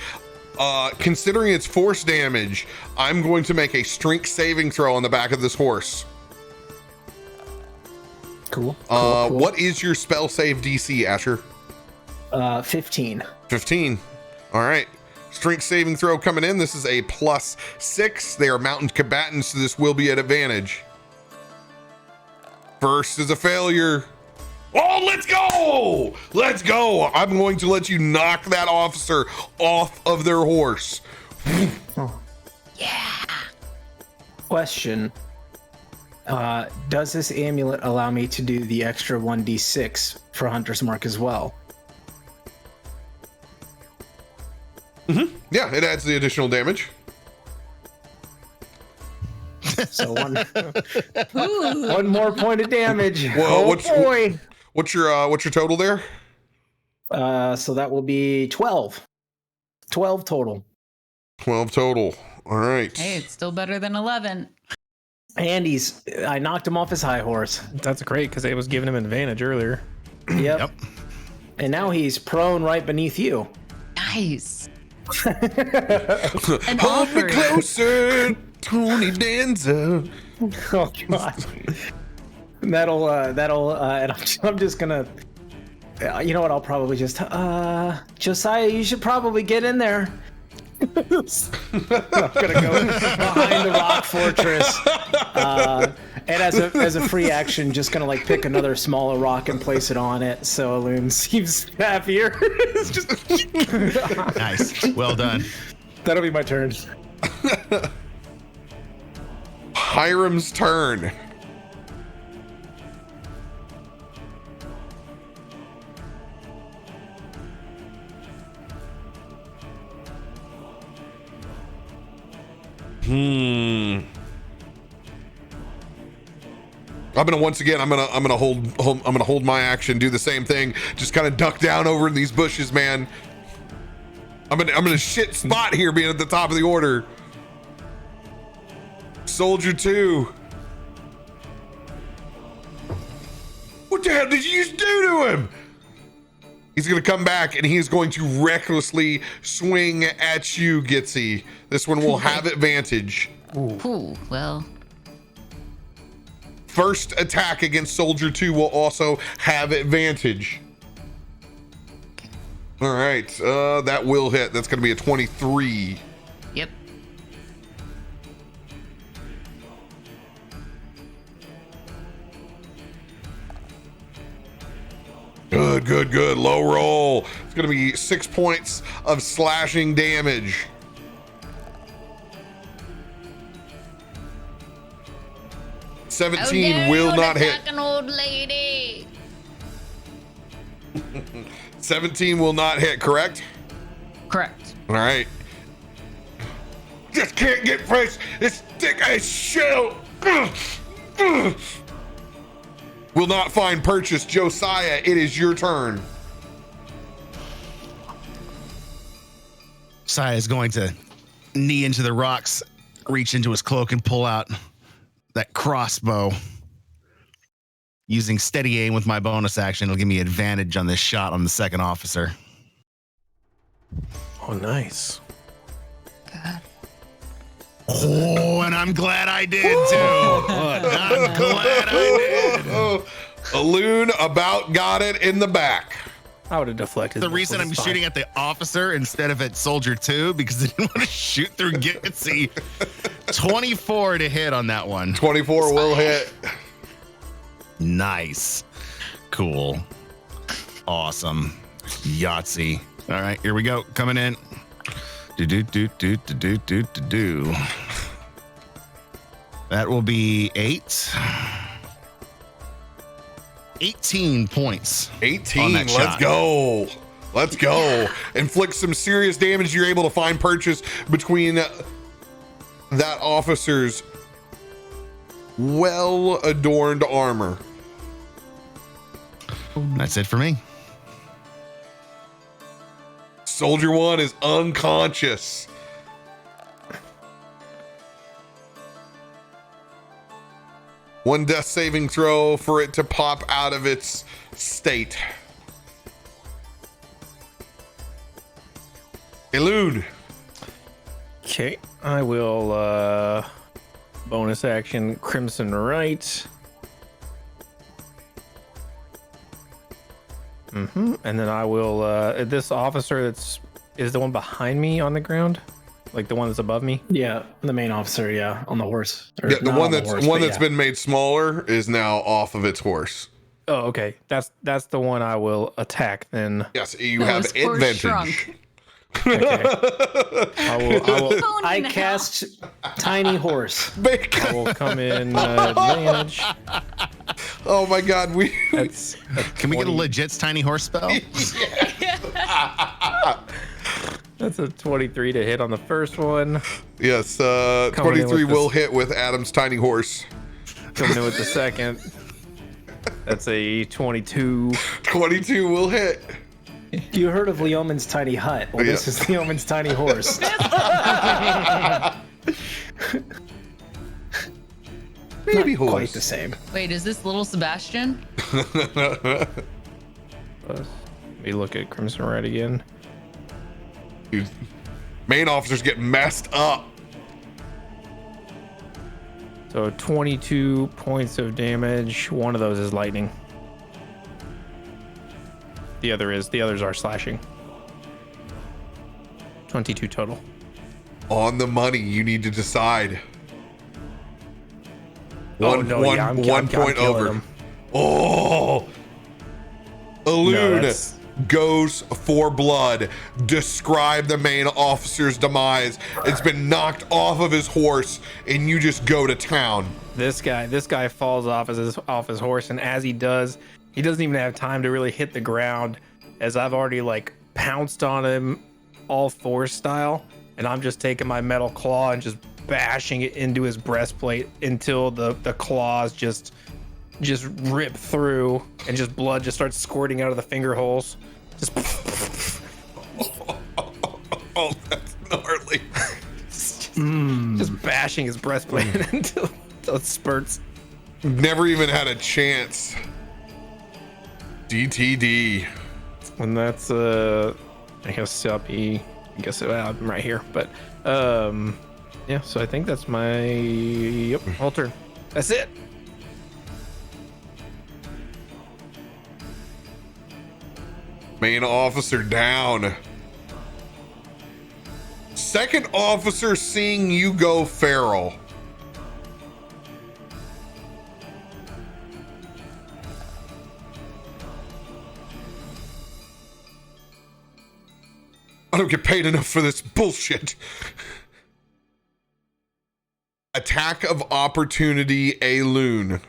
S1: Considering it's force damage, I'm going to make a strength saving throw on the back of this horse.
S3: Cool.
S1: What is your spell save DC, Asher?
S3: 15.
S1: 15. All right. Strength saving throw coming in. This is a +6. They are mountain combatants, so this will be at advantage. First is a failure. Oh, let's go! Let's go! I'm going to let you knock that officer off of their horse.
S6: Yeah.
S3: Question. Does this amulet allow me to do the extra 1d6 for Hunter's Mark as well?
S1: Yeah, it adds the additional damage.
S3: So one more point of damage.
S1: Well,
S3: Oh boy.
S1: What's your total there?
S3: So that will be 12. 12 total.
S1: 12 total. All right.
S6: Hey, it's still better than 11.
S3: And I knocked him off his high horse.
S5: That's great because it was giving him an advantage earlier.
S3: Yep. And now he's prone right beneath you.
S6: Nice.
S1: Hold me closer, Tony Danza.
S3: Oh god. And that'll and I'm just gonna you know what? I'll probably just, Josiah, you should probably get in there. I'm gonna go behind the rock fortress, and as a free action, just gonna like pick another smaller rock and place it on it, so Aelun seems happier. It's just
S4: Nice. Well done.
S3: That'll be my turn.
S1: Hiram's turn. I'm gonna hold my action, do the same thing, just kind of duck down over in these bushes, man. I'm gonna shit spot here, being at the top of the order. Soldier 2. What the hell did you just do to him? He's gonna come back and he's going to recklessly swing at you, Gitzi. This one will have advantage.
S6: Ooh, well.
S1: First attack against Soldier 2 will also have advantage. All right, that will hit. That's gonna be a 23.
S6: Yep.
S1: Good. Low roll. It's gonna be 6 points of slashing damage.
S2: How
S1: 17
S2: dare
S1: will
S2: you
S1: not hit.
S2: attack an old lady.
S1: 17 will not hit, correct?
S6: Correct.
S1: All right. Just can't get fresh. This thick ass shell. Will not find purchase. Josiah, it is your turn.
S4: Josiah is going to knee into the rocks, reach into his cloak, and pull out that crossbow. Using steady aim with my bonus action, it'll give me advantage on this shot on the second officer.
S5: Oh, nice.
S6: God.
S4: Oh, and I'm glad I did too. I'm glad I did.
S1: Aelun about got it in the back.
S5: I would have deflected.
S4: The reason I'm shooting at the officer instead of at Soldier 2 because I didn't want to shoot through Gitzi. 24 to hit on that one.
S1: 24 will hit.
S4: Nice. Cool. Awesome. Yahtzee. All right, here we go. Coming in. Do. That will be 18 points.
S1: 18. Let's go. Inflict some serious damage. You're able to find purchase between that officer's well-adorned armor.
S4: That's it for me.
S1: Soldier 1 is unconscious. One death saving throw for it to pop out of its state. Aelun.
S5: Okay, I will bonus action Crimson Right. And then I will this officer is the one behind me on the ground, like the one that's above me.
S3: Yeah, the main officer, yeah, on the horse. Or
S1: Yeah, the
S3: not
S1: one
S3: on
S1: that's
S3: horse,
S1: one
S3: but
S1: that's
S3: yeah.
S1: been made smaller is now off of its horse.
S5: Oh, okay. That's the one I will attack then.
S1: Yes, you
S6: No,
S1: have
S6: his horse
S1: advantage.
S6: shrunk.
S5: Okay.
S3: I cast Tiny Horse.
S5: I will come in advantage.
S1: Oh my God,
S5: That's
S4: Can we get a legit tiny horse spell?
S5: That's a 23 to hit on the first one.
S1: yes,
S5: Coming in
S1: 23
S5: with
S1: will
S5: this-
S1: hit with Adam's tiny horse.
S5: Coming in with the second. That's a 22.
S1: 22 will hit.
S3: You heard of Leoman's tiny hut? Well, this
S1: Yeah.
S3: is Leoman's tiny horse.
S1: Baby
S3: Quite
S1: horse.
S3: the same.
S6: Wait, is this little Sebastian?
S5: Let me look at Crimson Red again.
S1: Dude, main officers get messed up.
S5: So 22 points of damage. One of those is lightning. The others are slashing. 22 total.
S1: On the money, you need to decide.
S5: I'm
S1: One point
S5: killing
S1: over.
S5: him.
S1: Oh,
S5: No,
S1: Aelun
S5: that's-
S1: goes for blood. Describe the main officer's demise. It's been knocked off of his horse, and you just go to town.
S5: This guy falls off his horse, and as he does, he doesn't even have time to really hit the ground, as I've already like pounced on him, all force style, and I'm just taking my metal claw and just bashing it into his breastplate until the claws just rip through, and just blood just starts squirting out of the finger holes. Just
S1: Oh, that's gnarly.
S5: just bashing his breastplate until it spurts.
S1: Never even had a chance. DTD.
S5: And that's I guess I'm right here, but yeah, so I think that's my whole turn. That's it.
S1: Main officer down. Second officer seeing you go feral. I don't get paid enough for this bullshit. Attack of opportunity, Aelun.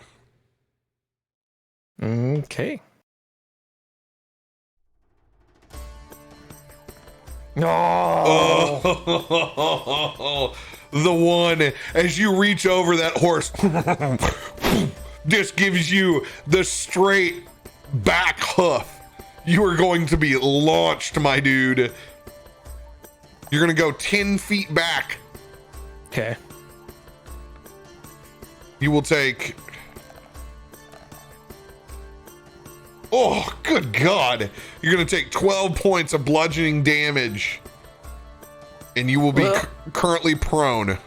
S5: Okay. Oh,
S1: The one, as you reach over that horse, this gives you the straight back hoof. You are going to be launched, my dude. You're going to go 10 feet back.
S5: okay.
S1: You will take... Oh, good God. You're going to take 12 points of bludgeoning damage. And you will be
S5: Well-
S1: currently prone.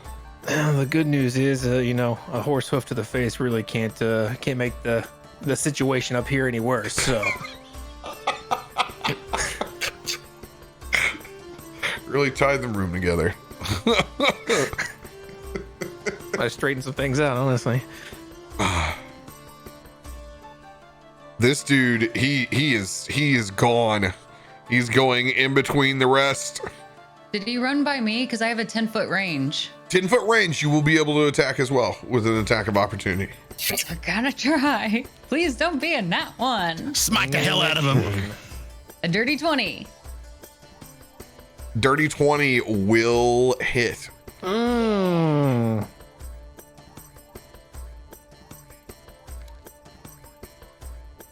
S5: The good news is, a horse hoof to the face really can't make the situation up here any worse. So
S1: Really tied the room together.
S5: I straightened some things out, honestly.
S1: This dude, he is gone. He's going in between the rest.
S6: Did he run by me? Because I have a 10-foot range.
S1: 10-foot range, you will be able to attack as well with an attack of opportunity.
S6: I gotta try. Please don't be a nat one.
S4: Smite the hell out of him.
S6: A dirty 20.
S1: Dirty 20 will hit.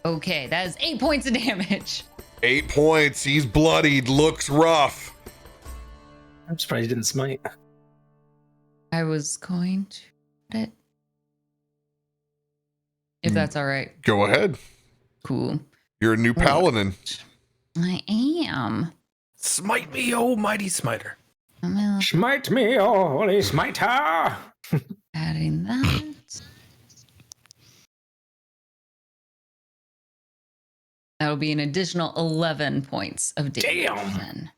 S6: Okay, that is 8 points of damage.
S1: 8 points. He's bloodied. Looks rough.
S3: I'm surprised you didn't smite.
S6: I was going to put it. If that's all right.
S1: Go ahead.
S6: Cool.
S1: You're a new paladin.
S6: I am.
S5: Smite me, oh mighty smiter.
S6: I'm gonna
S3: Smite me, oh holy smiter!
S6: adding that. That'll be an additional 11 points of damage.
S3: Damn.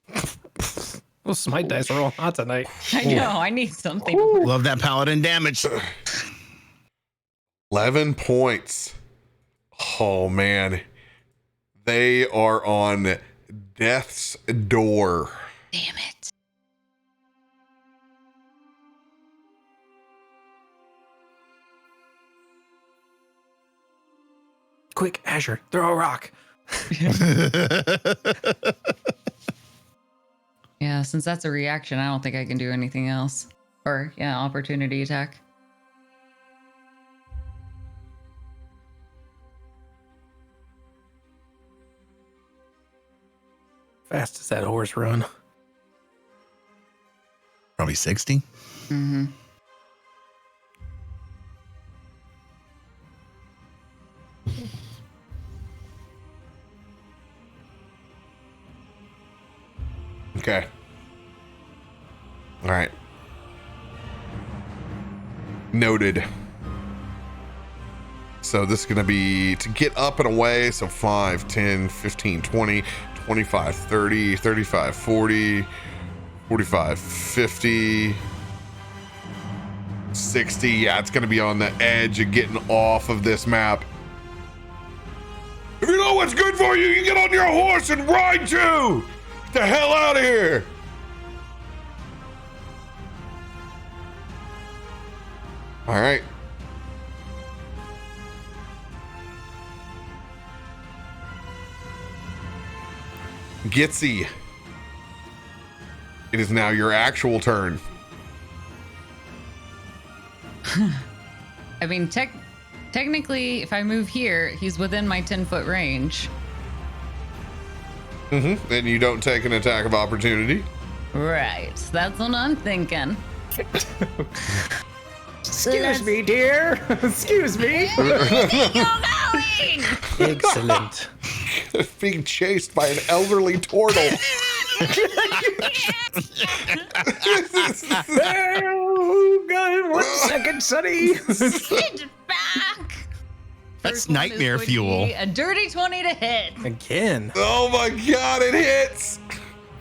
S5: Those smite dice are all hot tonight.
S6: I know. I need something.
S4: Love that paladin damage.
S1: 11 points. Oh, man. They are on death's door.
S6: Damn it.
S5: Quick, Asher, throw a rock.
S6: Yeah, since that's a reaction, I don't think I can do anything else. Or, yeah, opportunity attack.
S5: Fast as that horse run.
S4: Probably 60.
S6: Mm-hmm.
S1: Okay. All right. Noted. So this is going to be to get up and away. So 5, 10, 15, 20, 25, 30, 35, 40, 45, 50, 60. Yeah, it's going to be on the edge of getting off of this map. If you know what's good for you, you get on your horse and ride too. Get the hell out of here. All right. Gitzi. It is now your actual turn.
S6: I mean, technically, if I move here, he's within my 10-foot range.
S1: Mm-hmm. And you don't take an attack of opportunity.
S6: Right. That's what I'm thinking.
S3: Excuse me, dear. Excuse me.
S6: Where do you think you're going?
S3: Excellent.
S1: Being chased by an elderly turtle.
S3: Oh, God, 1 second, Sonny.
S6: Sit back.
S4: That's
S6: First one
S4: nightmare
S6: is going to
S4: fuel.
S6: be a dirty 20 to hit.
S5: Again.
S1: Oh my God, it hits.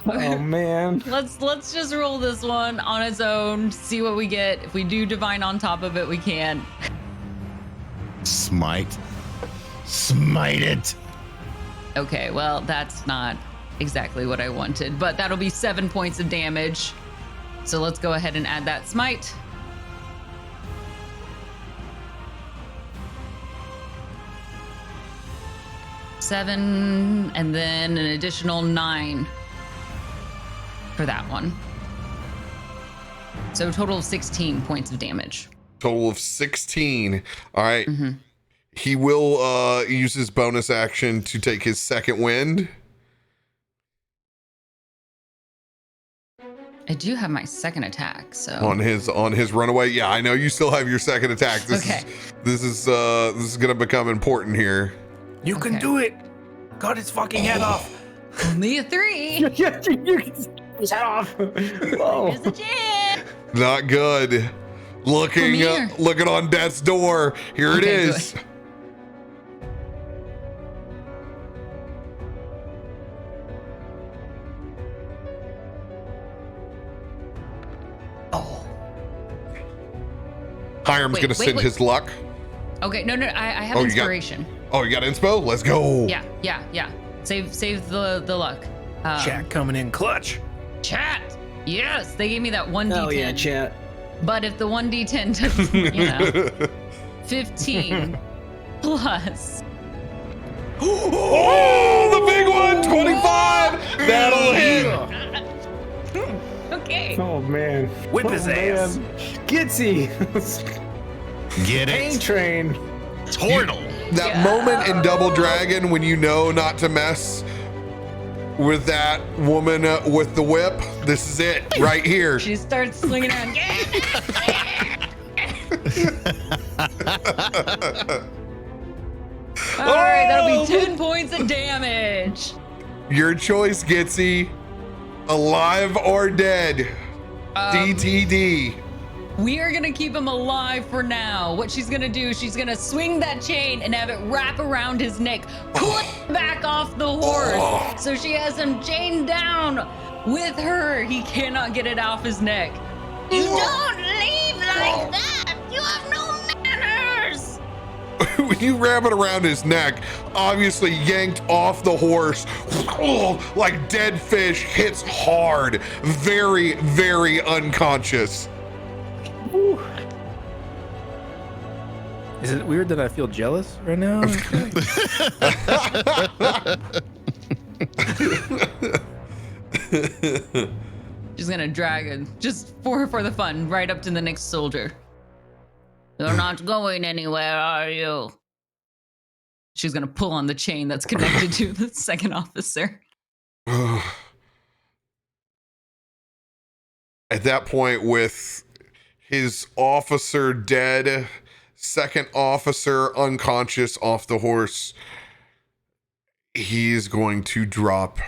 S3: Oh, man.
S6: Let's just roll this one on its own, see what we get. If we do divine on top of it, we can.
S4: Smite. Smite it.
S6: Okay, well, that's not exactly what I wanted, but that'll be 7 points of damage. So let's go ahead and add that smite. Seven, and then an additional 9 for that one. So a total of 16 points of damage.
S1: Total of 16. All right. He will use his bonus action to take his second wind.
S6: I do have my second attack, so
S1: on his runaway. Yeah, I know you still have your second attack. This is gonna become important here.
S5: You can
S6: Okay.
S5: do it. Cut his fucking head off.
S6: only a 3.
S3: You can his head off. Whoa.
S6: There's a chance.
S1: Not good. Looking
S6: here.
S1: looking on death's door. Here it
S6: Okay,
S1: is. Hiram's
S6: Wait,
S1: gonna
S6: wait,
S1: send
S6: wait.
S1: his luck.
S6: Okay, no, I have
S1: Oh, you got-
S6: inspiration.
S1: Oh, you got inspo? Let's go.
S6: Yeah. Save the luck.
S5: Jack coming in clutch.
S6: Chat. Yes, they gave me that 1d10.
S3: Hell yeah, chat.
S6: But if the 1d10 does, 15 plus.
S1: Oh, the big one, 25. That'll hit.
S6: Okay.
S3: Oh, man.
S5: Whip his ass.
S3: Gitzi.
S4: Get
S3: Pain
S4: it.
S3: train.
S4: Turtle.
S1: That moment in Double Dragon when you know not to mess with that woman with the whip. This is it right here.
S6: She starts swinging around. All right, that'll be 10 points of damage.
S1: Your choice, Gitzi. Alive or dead. DTD.
S6: We are gonna keep him alive for now. What she's gonna do, she's gonna swing that chain and have it wrap around his neck, pull it back off the horse. So she has him chained down with her. He cannot get it off his neck. You don't leave like that. You have no manners.
S1: When you wrap it around his neck, obviously yanked off the horse, like dead fish, hits hard, very, very unconscious.
S5: Is it weird that I feel jealous right now?
S6: She's gonna drag it just for the fun, right up to the next soldier. You're not going anywhere, are you? She's gonna pull on the chain that's connected to the second officer.
S1: At that point, with his officer dead, second officer unconscious off the horse, he's going to drop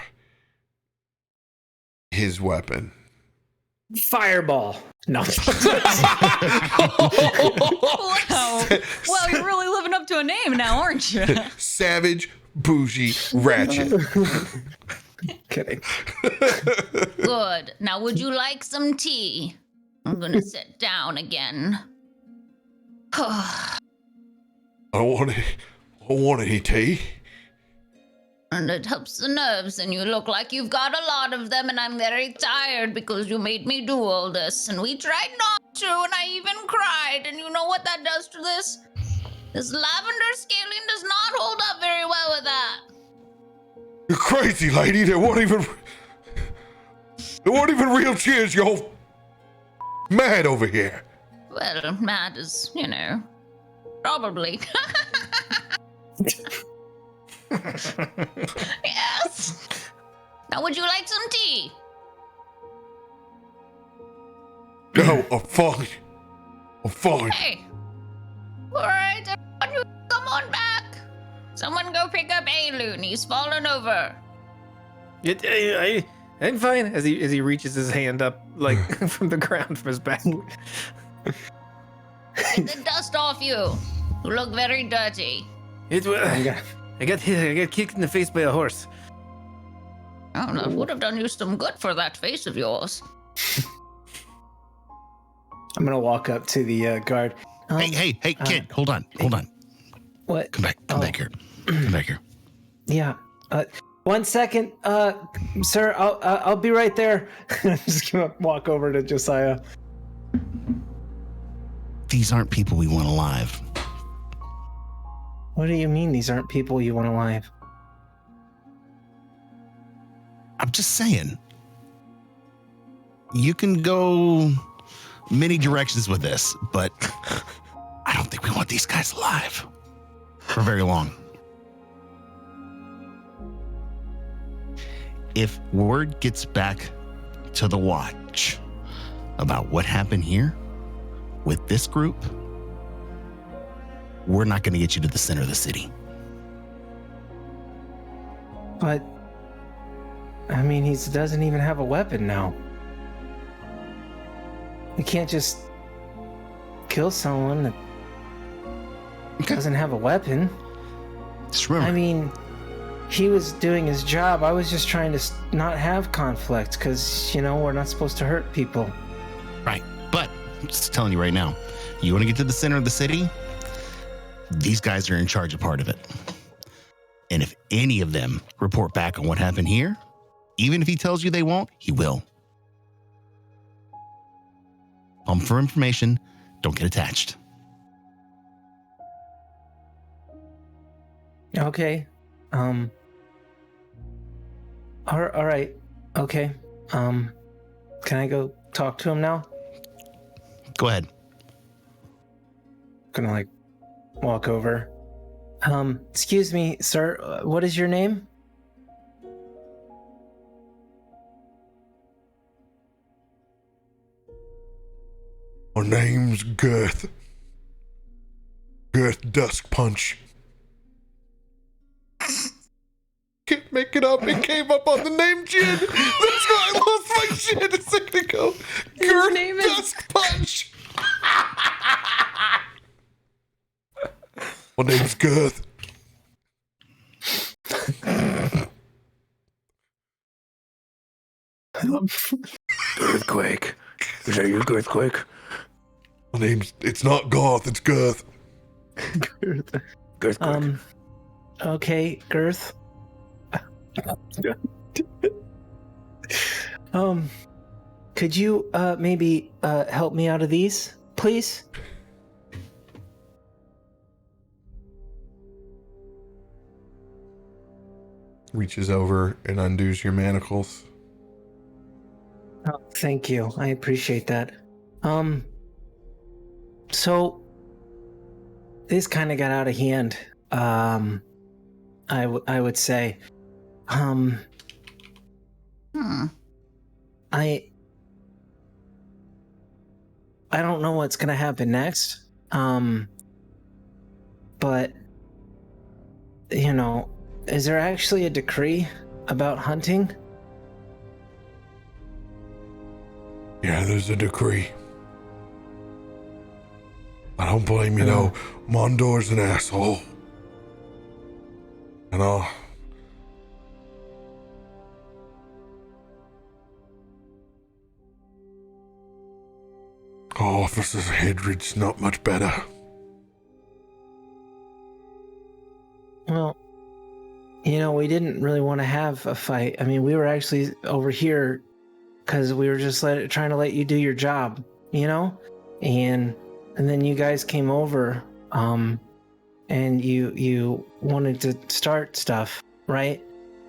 S1: his weapon.
S3: Fireball. No.
S6: Wow. Wow, you're really living up to to a name now, aren't you?
S1: Savage, bougie, ratchet.
S3: Kidding.
S2: Good. Now, would you like some tea? I'm gonna sit down again.
S1: I don't want any tea.
S2: And it helps the nerves, and you look like you've got a lot of them, and I'm very tired because you made me do all this, and we tried not to, and I even cried, and you know what that does to this? This lavender scaling does not hold up very well with that.
S1: You're crazy, lady. There weren't even real cheers. You're all mad over here.
S2: Well, mad is, probably. Yes. Now, would you like some tea?
S1: No, I'm fine. I'm fine.
S2: Hey. All right, everyone, come on back. Someone go pick up Aelun. He's fallen over.
S5: I'm fine. As he reaches his hand up like from the ground from his back.
S2: Get the dust off you. You look very dirty.
S5: I got kicked in the face by a horse.
S2: I don't know. Would have done you some good for that face of yours.
S3: I'm gonna walk up to the guard.
S4: Hey, kid, hold on.
S3: What?
S4: Come back here. Come back here.
S3: Yeah. 1 second, sir. I'll be right there. I'm just gonna walk over to Josiah.
S4: These aren't people we want alive.
S3: What do you mean these aren't people you want alive?
S4: I'm just saying. You can go many directions with this, but I don't think we want these guys alive for very long. If word gets back to the watch about what happened here with this group, we're not going to get you to the center of the city.
S3: But, I mean, he doesn't even have a weapon now. You can't just kill someone that doesn't have a weapon.
S4: Just remember,
S3: I mean, he was doing his job. I was just trying to not have conflict because, we're not supposed to hurt people.
S4: right, but I'm just telling you right now, you want to get to the center of the city? These guys are in charge of part of it. And if any of them report back on what happened here, even if he tells you they won't, he will. For information, don't get attached.
S3: Okay. All right. Okay. Can I go talk to him now?
S4: Go ahead.
S3: Gonna walk over. Excuse me, sir. What is your name?
S1: My name's Girth. Girth Dusk Punch. Can't make it up. It came up on the name Jin. That's why I lost my shit a second ago. Girth
S6: name is-
S1: Dusk Punch. My name's Girth.
S5: Earthquake. Is that your earthquake?
S1: It's not Goth, it's Girth.
S5: Earthquake.
S3: Okay, Girth. Could you maybe help me out of these, please?
S1: Reaches over and undoes your manacles.
S3: Oh, thank you. I appreciate that. So this kind of got out of hand. I would say. I don't know what's gonna happen next. But is there actually a decree about hunting?
S1: Yeah, there's a decree. I don't blame you, though. Mondor's an asshole. And oh, Officer Hedridge's not much better.
S3: Well, we didn't really want to have a fight. I mean, we were actually over here because we were just trying to let you do your job, and then you guys came over, and you wanted to start stuff, right?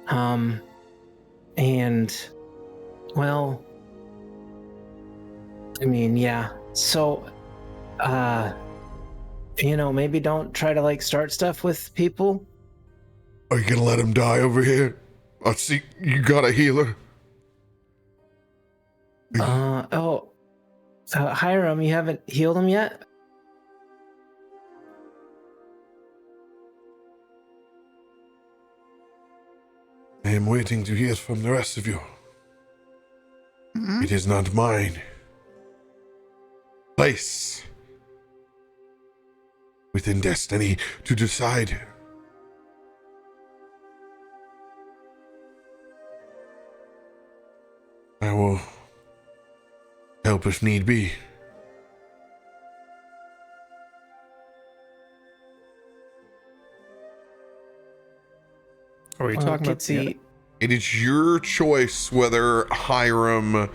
S3: And well, I mean, yeah. So, maybe don't try to start stuff with people.
S1: Are you gonna let him die over here? I see you got a healer.
S3: Hiram, you haven't healed him yet?
S1: I am waiting to hear from the rest of you. It is not mine place within destiny to decide. I will help if need be.
S5: Are we talking about
S3: Gitzi?
S1: It is your choice whether Hiram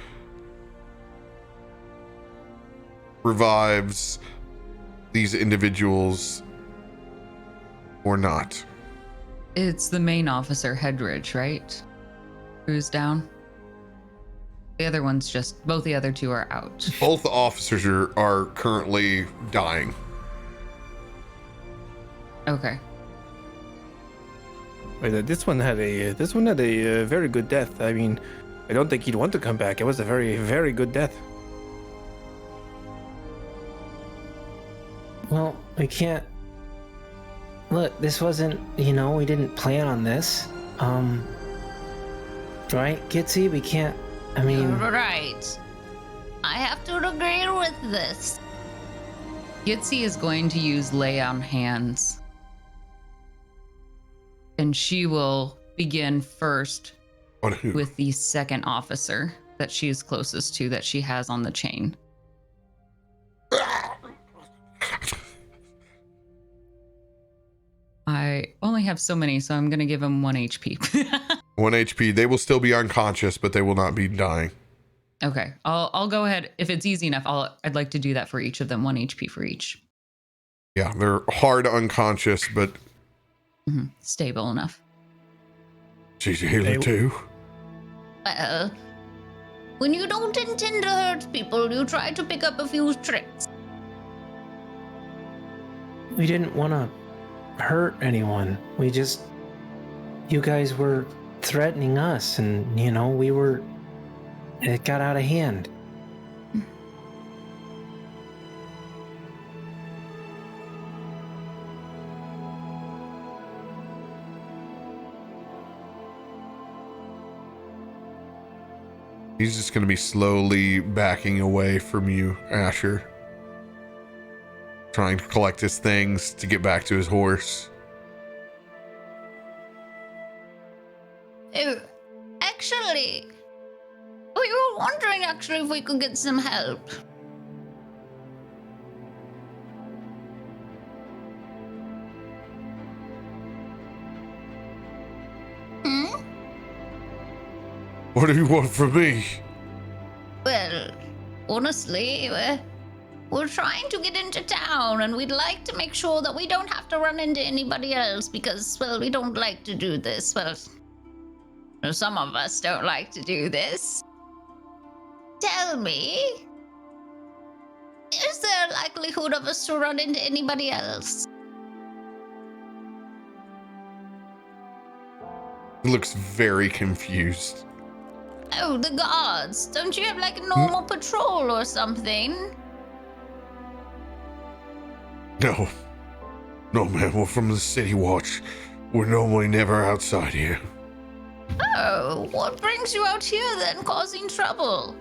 S1: revives these individuals or not.
S6: It's the main officer, Hedridge, right? Who's down? The other one's both the other two are out.
S1: Both officers are currently dying.
S6: Okay.
S5: Wait, this one had a very good death. I mean, I don't think he'd want to come back. It was a very, very good death.
S3: Well, we can't. Look, this wasn't. We didn't plan on this. Right, Gitzi? We can't. I mean.
S2: Right. I have to agree with this.
S6: Gitzi is going to use lay on hands. And she will begin first
S1: On who?
S6: with the second officer that she is closest to, that she has on the chain. I only have so many, so I'm going to give him 1 HP.
S1: 1 HP. They will still be unconscious, but they will not be dying.
S6: Okay, I'll go ahead. If it's easy enough, I'd like to do that for each of them, 1 HP for each.
S1: Yeah, they're hard unconscious, but
S6: Stable enough.
S1: she's a healer too.
S2: Well, when you don't intend to hurt people, you try to pick up a few tricks.
S3: We didn't want to hurt anyone. You guys were threatening us, and it got out of hand.
S1: He's just going to be slowly backing away from you, Asher. Trying to collect his things to get back to his horse.
S2: Oh, actually, we were wondering if we could get some help.
S1: What do you want from me?
S2: Well, honestly, we're trying to get into town, and we'd like to make sure that we don't have to run into anybody else because, well, we don't like to do this. Well, some of us don't like to do this. Tell me, is there a likelihood of us to run into anybody else?
S1: He looks very confused.
S2: Oh, the guards. Don't you have like a normal patrol or something?
S1: No. No, man, we're from the City Watch. We're normally never outside here.
S2: Oh, what brings you out here then, causing trouble?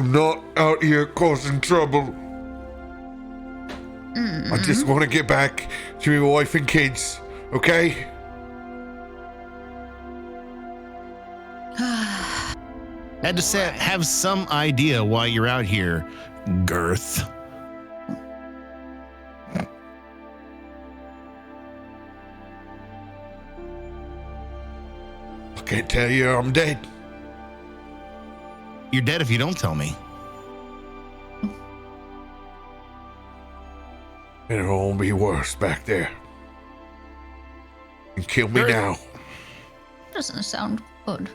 S1: I'm not out here causing trouble. I just want to get back to my wife and kids, okay?
S4: Had to say, have some idea why you're out here, Girth.
S1: I can't tell you I'm dead.
S4: You're dead if you don't tell me.
S1: And it won't be worse back there. And kill me now.
S2: Doesn't sound good.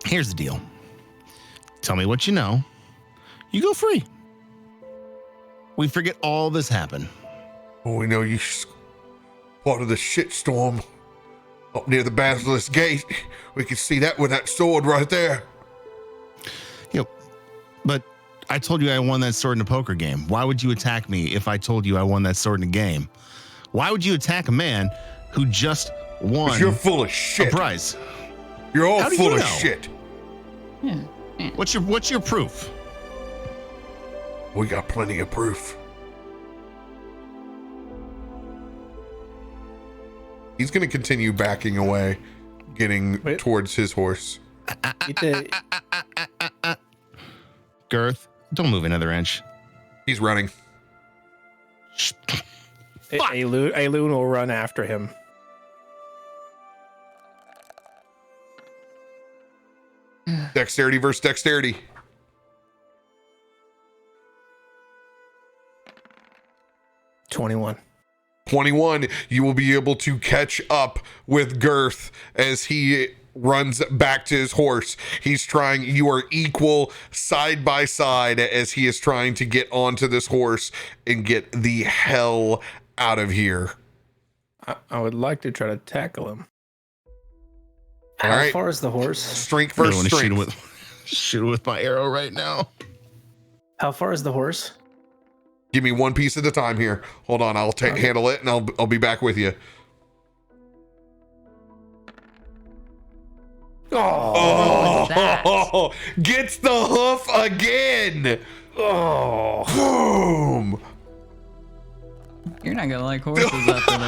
S4: Here's the deal. Tell me what you know. You go free. We forget all this happened.
S1: Well, we know you part of the shitstorm up near the Basilisk Gate. We can see that with that sword right there.
S4: Yep. But I told you I won that sword in a poker game. Why would you attack me if I told you I won that sword in a game? Why would you attack a man who just won
S1: 'Cause you're full of
S4: a
S1: shit.
S4: prize?
S1: You're all
S4: How do
S1: full
S4: you
S1: of
S4: know?
S1: shit.
S4: What's your proof?
S1: We got plenty of proof. He's going to continue backing away, getting
S5: Wait.
S1: towards his horse.
S4: Girth, don't move another inch.
S1: He's running.
S5: Aelun will run after him.
S1: Dexterity versus dexterity.
S5: 21.
S1: 21, you will be able to catch up with Girth as he runs back to his horse. He's trying, you are equal side by side as he is trying to get onto this horse and get the hell out of here.
S5: I would like to try to tackle him.
S3: How
S1: All right.
S3: far is the horse?
S1: Strength
S4: I really
S1: versus
S4: want to shoot him
S1: strength.
S4: shoot him with my arrow right now.
S3: How far is the horse?
S1: Give me one piece at a time here. Hold on, I'll handle it and I'll be back with you.
S6: was that?
S1: Oh, gets the hoof again.
S5: Oh,
S1: Boom.
S6: You're not gonna like horses after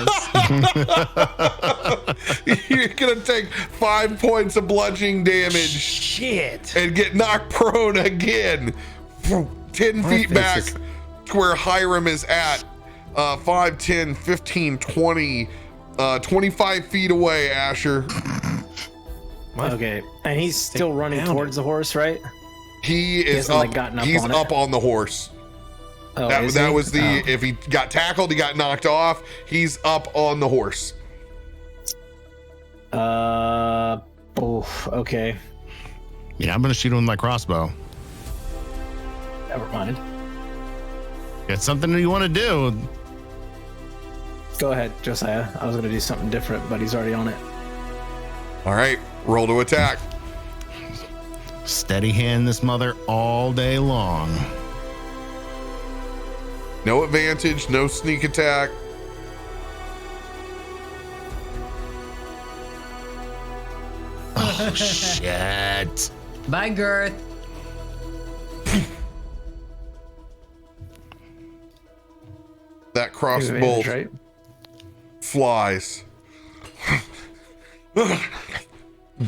S6: this.
S1: You're gonna take 5 points of bludgeoning damage
S5: shit.
S1: and get knocked prone again. 10 feet back to where Hiram is at. 5, 10, 15, 20, 25 feet away, Asher.
S3: Okay, and he's still running
S5: down.
S3: towards the horse, right?
S1: He is
S3: hasn't,
S1: up.
S3: like, gotten up
S1: He's
S3: on it?
S1: up on the horse.
S3: Oh,
S1: That
S3: is
S1: that
S3: he?
S1: was the
S3: Oh.
S1: if he got tackled, he got knocked off. He's up on the horse.
S3: Oof, okay.
S4: Yeah, I'm gonna shoot him with my crossbow.
S3: Never mind.
S4: Got something that you want to do?
S3: Go ahead, Josiah. I was gonna do something different, but he's already on it.
S1: All right, roll to attack.
S4: Steady hand this mother all day long.
S1: No advantage, no sneak attack.
S4: Oh shit!
S6: Bye, Girth.
S1: That crossbow
S3: Advantage, right?
S1: flies.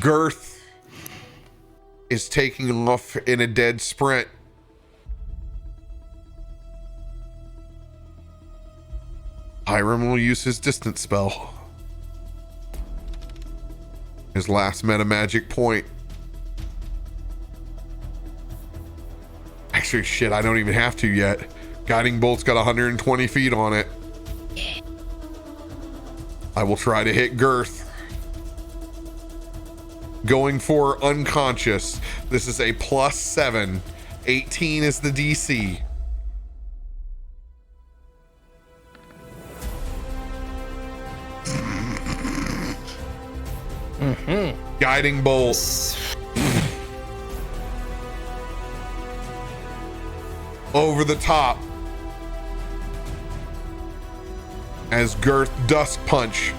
S1: Girth is taking off in a dead sprint. Hiram will use his distance spell. His last meta magic point. Actually, shit, I don't even have to yet. Guiding Bolt's got 120 feet on it. I will try to hit Girth. Going for unconscious. This is a +7. 18 is the DC. Guiding bolt over the top as Girth Dusk Punch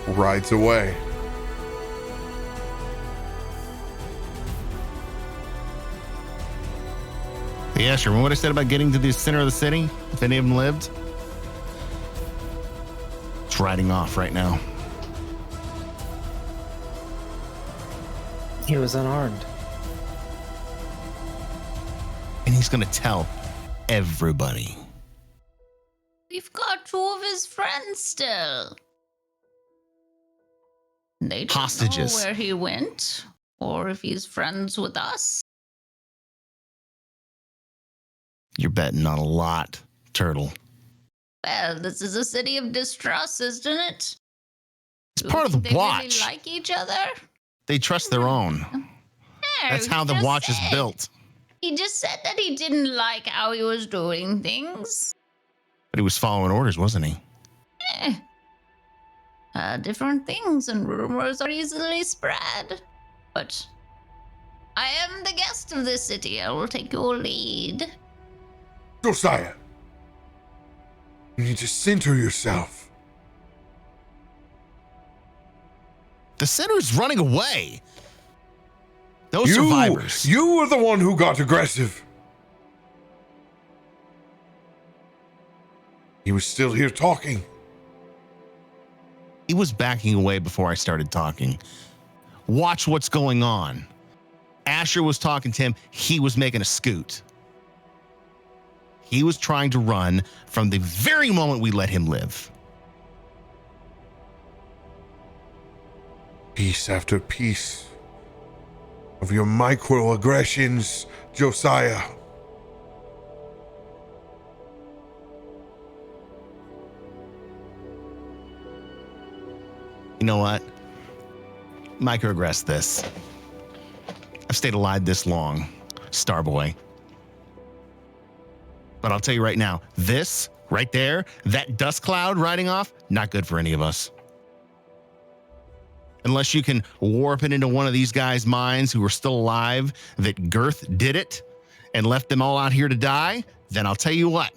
S1: rides away.
S4: Yeah, sure. Remember what I said about getting to the center of the city? If any of them lived? It's riding off right now.
S3: He was unarmed.
S4: And he's going to tell everybody.
S2: We've got 2 of his friends still. They don't
S4: Hostages.
S2: know where he went, or if he's friends with us.
S4: You're betting on a lot, Turtle.
S2: Well, this is a city of distrust, isn't it?
S4: It's part of the
S2: They
S4: watch.
S2: really like each other.
S4: They trust their own.
S2: No,
S4: That's
S2: he
S4: how the
S2: just
S4: watch is
S2: said-
S4: built.
S2: He just said that he didn't like how he was doing things.
S4: But he was following orders, wasn't he?
S2: Different things and rumors are easily spread. But I am the guest of this city. I will take your lead.
S1: Josiah, you need to center yourself.
S4: The center is running away. Those survivors.
S1: You were the one who got aggressive. He was still here talking.
S4: He was backing away before I started talking. Watch what's going on. Asher was talking to him. He was making a scoot. He was trying to run from the very moment we let him live.
S1: Piece after piece of your microaggressions, Josiah.
S4: You know what? Microaggress this. I've stayed alive this long, Starboy. But I'll tell you right now, this right there, that dust cloud riding off, not good for any of us. Unless you can warp it into one of these guys' minds who are still alive that Girth did it and left them all out here to die, then I'll tell you what,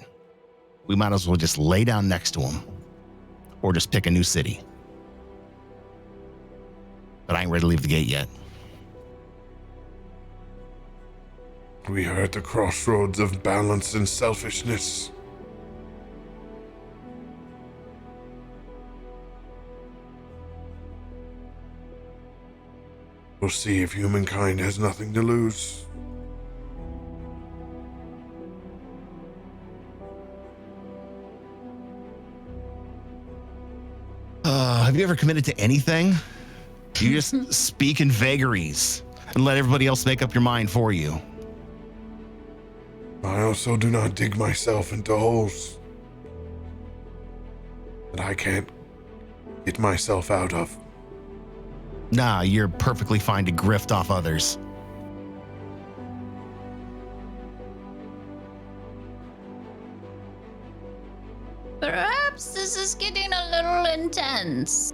S4: we might as well just lay down next to him or just pick a new city. But I ain't ready to leave the gate yet.
S1: We are at the crossroads of balance and selfishness. We'll see if humankind has nothing to lose.
S4: Have you ever committed to anything? You just speak in vagaries and let everybody else make up your mind for you.
S1: I also do not dig myself into holes that I can't get myself out of.
S4: Nah, you're perfectly fine to grift off others.
S2: Perhaps this is getting a little intense.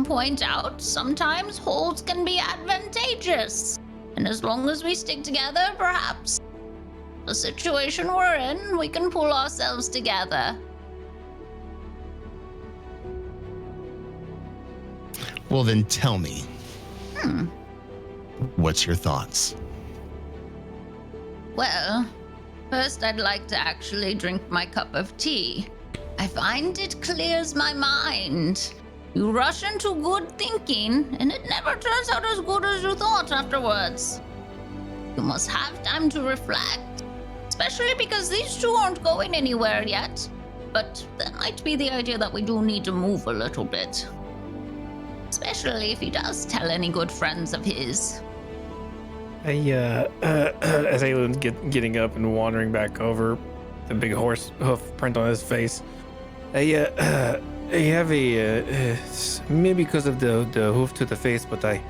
S2: Point out, sometimes holes can be advantageous. And as long as we stick together, perhaps the situation we're in, we can pull ourselves together.
S4: Well, then tell me. What's your thoughts?
S2: Well, first I'd like to actually drink my cup of tea. I find it clears my mind. You rush into good thinking, and it never turns out as good as you thought afterwards. You must have time to reflect, especially because these 2 aren't going anywhere yet. But that might be the idea that we do need to move a little bit. Especially if he does tell any good friends of his.
S5: As Aelun's getting up and wandering back over, the big horse hoof print on his face, I have a maybe because of the hoof to the face, but I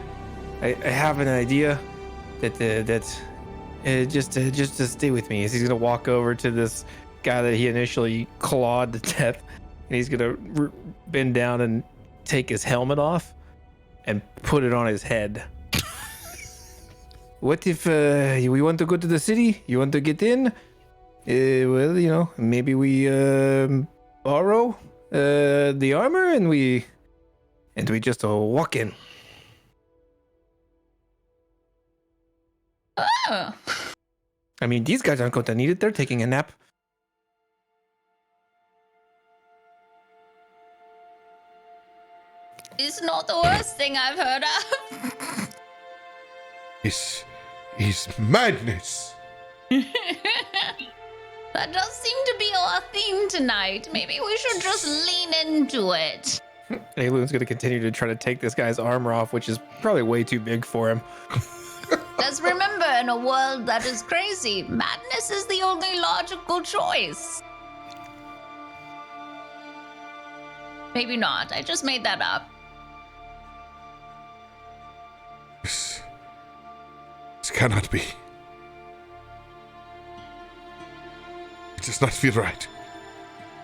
S5: have an idea that just to stay with me. He's gonna walk over to this guy that he initially clawed to death, and he's gonna bend down and take his helmet off and put it on his head. What if we want to go to the city? You want to get in? Well, you know, maybe we borrow the armor and we just walk in.
S2: Oh,
S5: I mean, these guys aren't going to need it. They're taking a nap.
S2: It's not the worst thing I've heard of.
S1: It's madness.
S2: That does seem to be our theme tonight. Maybe we should just lean into it.
S5: Aelun's going to continue to try to take this guy's armor off, which is probably way too big for him.
S2: Let's remember, in a world that is crazy, madness is the only logical choice. Maybe not. I just made that up.
S1: This cannot be. It does not feel right.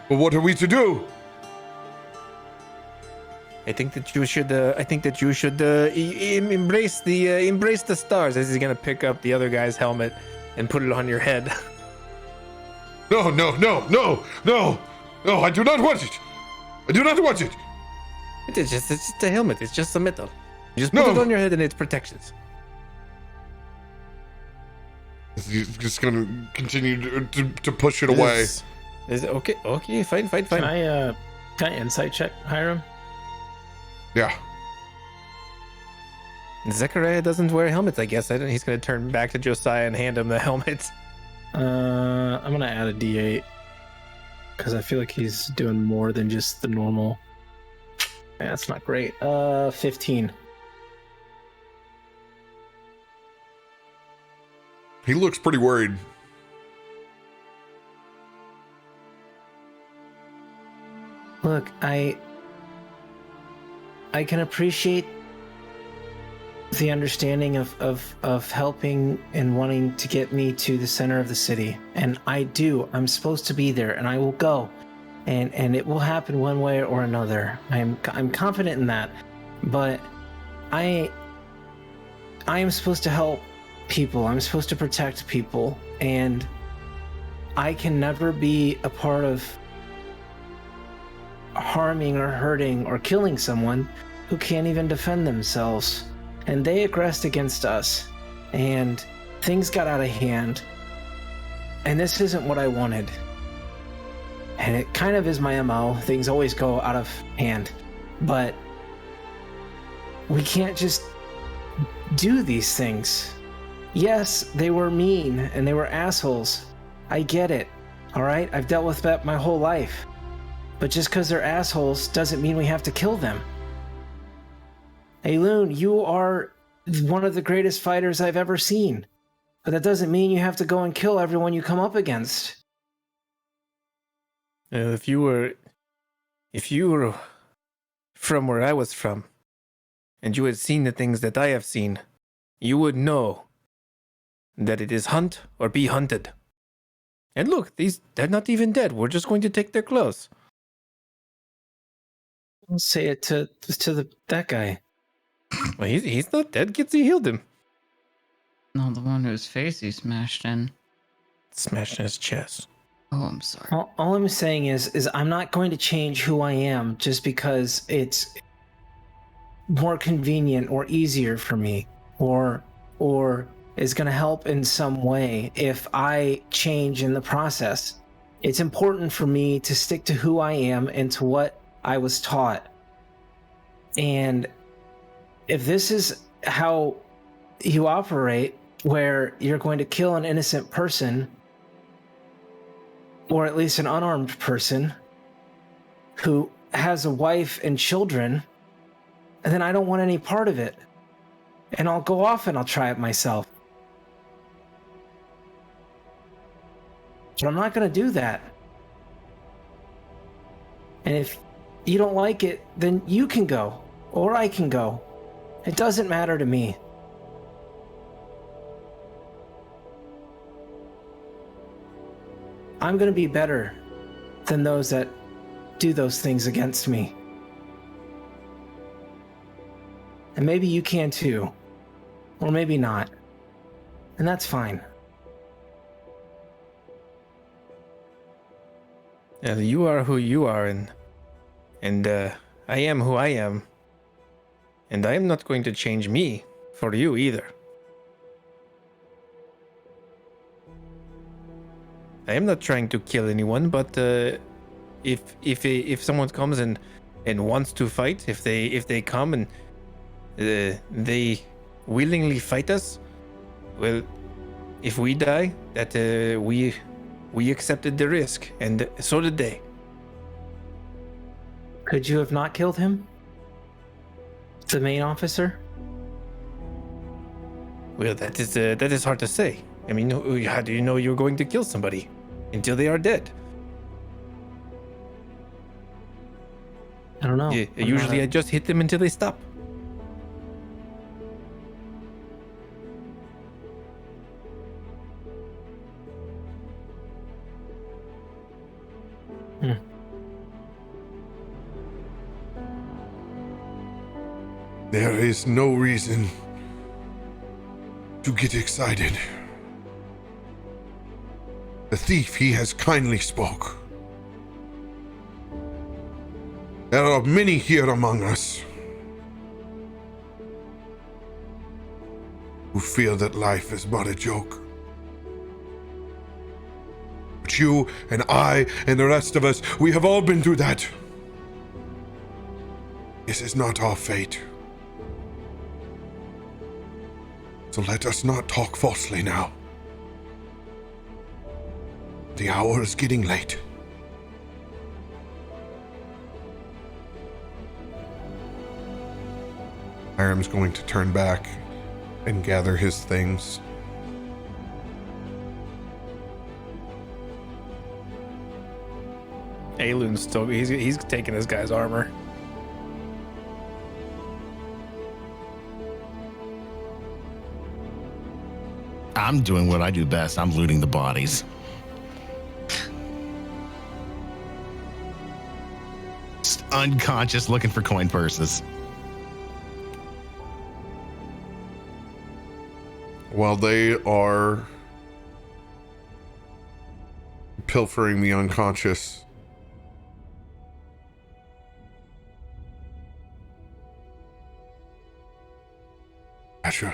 S1: But what are we to do?
S5: I think that you should. Embrace the stars. As he's gonna pick up the other guy's helmet and put it on your head.
S1: No! I do not want it. I do not want it.
S5: It's just a helmet. It's just a metal. You just put it on your head and it protects.
S1: He's just gonna continue to push it away.
S5: Is okay? Okay, fine.
S3: Can I insight check Hiram?
S1: Yeah.
S5: Zechariah doesn't wear helmets, I guess. He's going to turn back to Josiah and hand him the helmet.
S3: I'm gonna add a D8 because I feel like he's doing more than just the normal. Yeah, that's not great. 15.
S1: He looks pretty worried.
S3: Look, I can appreciate the understanding of helping and wanting to get me to the center of the city. And I do. I'm supposed to be there, and I will go. And it will happen one way or another. I'm confident in that. But I am supposed to help people. I'm supposed to protect people. And I can never be a part of harming or hurting or killing someone who can't even defend themselves. And they aggressed against us, and things got out of hand, and this isn't what I wanted. And it kind of is my MO. Things always go out of hand, but we can't just do these things. Yes, they were mean and they were assholes. I get it. All right, I've dealt with that my whole life. But just because they're assholes doesn't mean we have to kill them. Aelun, you are one of the greatest fighters I've ever seen. But that doesn't mean you have to go and kill everyone you come up against.
S5: If you were from where I was from, and you had seen the things that I have seen, you would know that it is hunt or be hunted. And look, they're not even dead. We're just going to take their clothes.
S3: I'll say it to that guy.
S5: Well, he's not dead. Gitzi healed him.
S6: No, the one whose face he smashed in.
S5: Smashed in his chest.
S6: Oh, I'm sorry.
S3: All I'm saying is I'm not going to change who I am just because it's more convenient or easier for me, or is going to help in some way if I change in the process. It's important for me to stick to who I am and to what I was taught. And if this is how you operate, where you're going to kill an innocent person, or at least an unarmed person who has a wife and children, then I don't want any part of it. And I'll go off and I'll try it myself. But I'm not going to do that. And if you don't like it, then you can go, or I can go. It doesn't matter to me. I'm going to be better than those that do those things against me. And maybe you can too. Or maybe not. And that's fine.
S5: Yeah, you are who you are, and I am who I am. And I am not going to change me for you either. I am not trying to kill anyone, but if someone comes and wants to fight, if they come and they willingly fight us, well, if we die, that we accepted the risk, and so did they.
S3: Could you have not killed him? The main officer?
S5: Well, that is hard to say. I mean, how do you know you're going to kill somebody until they are dead?
S3: I don't know.
S5: Yeah, usually I just hit them until they stop.
S1: There is no reason to get excited. The thief, he has kindly spoke. There are many here among us who feel that life is but a joke. But you and I and the rest of us, we have all been through that. This is not our fate. So let us not talk falsely now. The hour is getting late. Hiram's going to turn back and gather his things.
S5: Aelun's still he's taking this guy's armor.
S4: I'm doing what I do best. I'm looting the bodies. Just unconscious looking for coin purses.
S1: While they are pilfering the unconscious, Asher,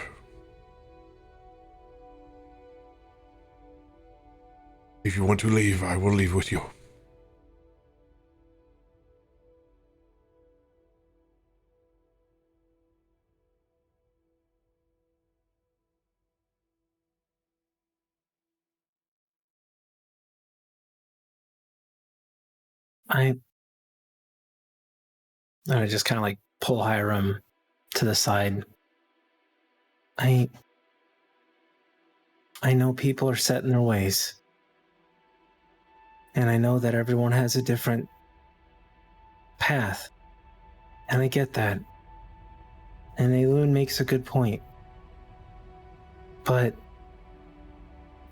S1: if you want to leave, I will leave with you.
S3: I just kind of like pull Hiram to the side. I know people are set in their ways. And I know that everyone has a different path. And I get that. And Aelun makes a good point. But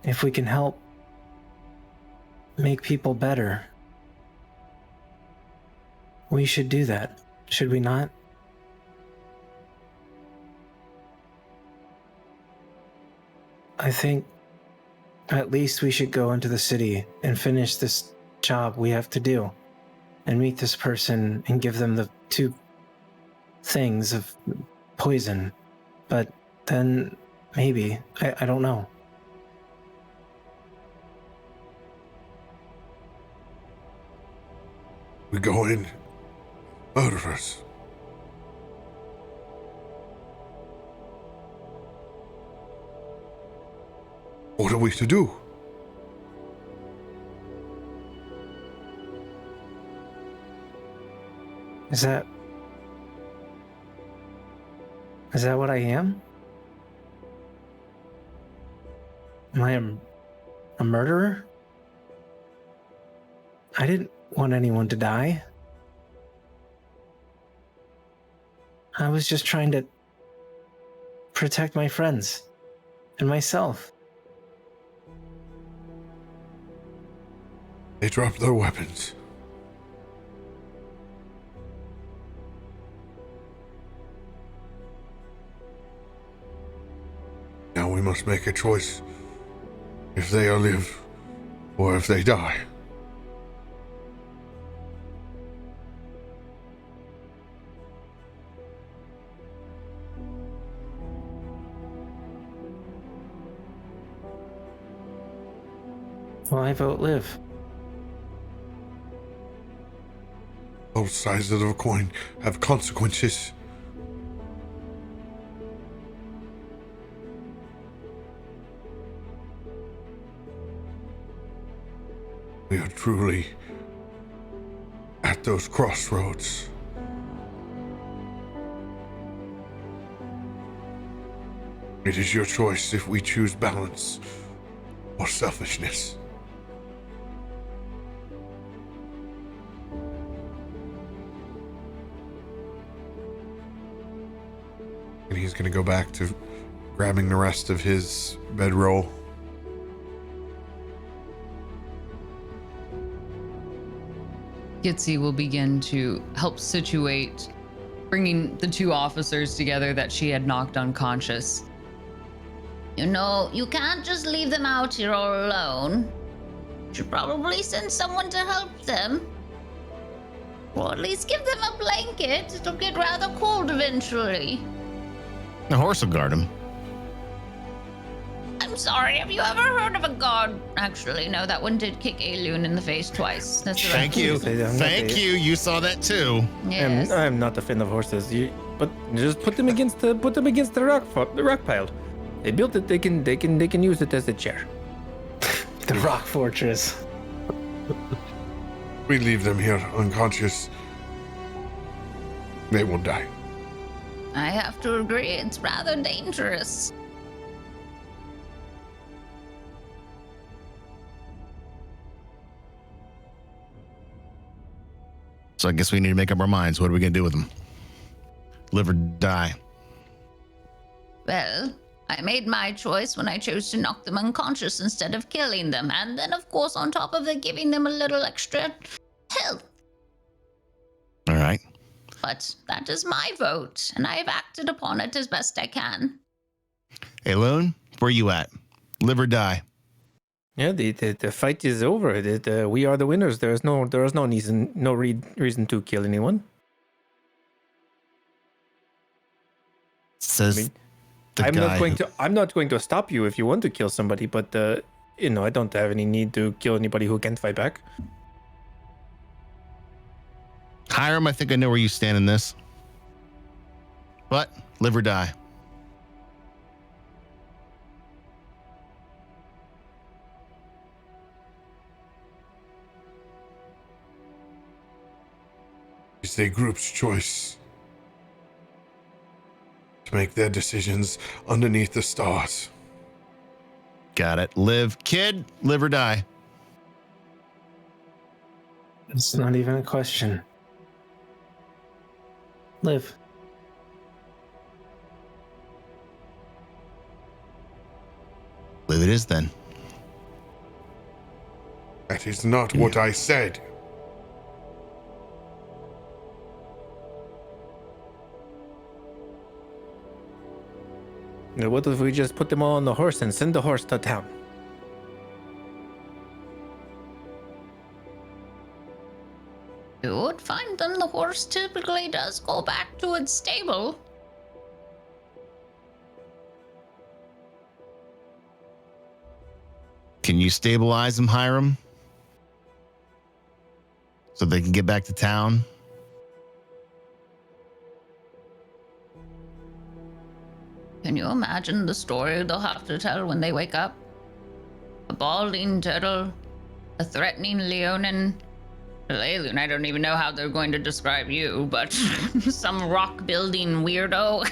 S3: if we can help make people better, we should do that, should we not? I think at least we should go into the city and finish this job we have to do and meet this person and give them the 2 things of poison. But then maybe, I don't know.
S1: We go in, murderers. What are we to do?
S3: Is that what I am? Am I a murderer? I didn't want anyone to die. I was just trying to protect my friends and myself.
S1: They dropped their weapons. Now we must make a choice if they live or if they die.
S3: Well, I vote live.
S1: Both sides of the coin have consequences. We are truly at those crossroads. It is your choice if we choose balance or selfishness. And he's going to go back to grabbing the rest of his bedroll.
S6: Gitzi will begin to help situate, bringing the two officers together that she had knocked unconscious.
S2: You know, you can't just leave them out here all alone. Should probably send someone to help them. Or at least give them a blanket. It'll get rather cold eventually.
S4: The horse will guard him.
S2: I'm sorry, have you ever heard of a god? Actually, no, that one did kick Aelun in the face twice. That's right.
S4: Thank you. Thank you. You saw that too.
S2: Yes.
S5: I'm not a fan of horses. But just put them against the rock pile. They built it. They can use it as a chair.
S3: The rock fortress.
S1: We leave them here unconscious. They will die.
S2: I have to agree, it's rather dangerous.
S4: So I guess we need to make up our minds. What are we going to do with them? Live or die?
S2: Well, I made my choice when I chose to knock them unconscious instead of killing them, and then of course on top of it giving them a little extra health.
S4: All right.
S2: But that is my vote, and I have acted upon it as best I can.
S4: Aelun, where you at? Live or die?
S5: Yeah, the fight is over. We are the winners. There is no reason to kill anyone.
S4: Says
S5: I'm not going to stop you if you want to kill somebody, but I don't have any need to kill anybody who can't fight back.
S4: Hiram, I think I know where you stand in this. But live or die?
S1: It's the group's choice to make their decisions underneath the stars.
S4: Got it. Live. Kid, live or die?
S3: It's not even a question. Live.
S4: Live it is then.
S1: That is not what I said.
S5: Now, what if we just put them all on the horse and send the horse to town?
S2: You would find them. The horse typically does go back to its stable.
S4: Can you stabilize them, Hiram? So they can get back to town?
S2: Can you imagine the story they'll have to tell when they wake up? A balding turtle, a threatening Leonin. Well, Aelun, I don't even know how they're going to describe you, but some rock-building weirdo.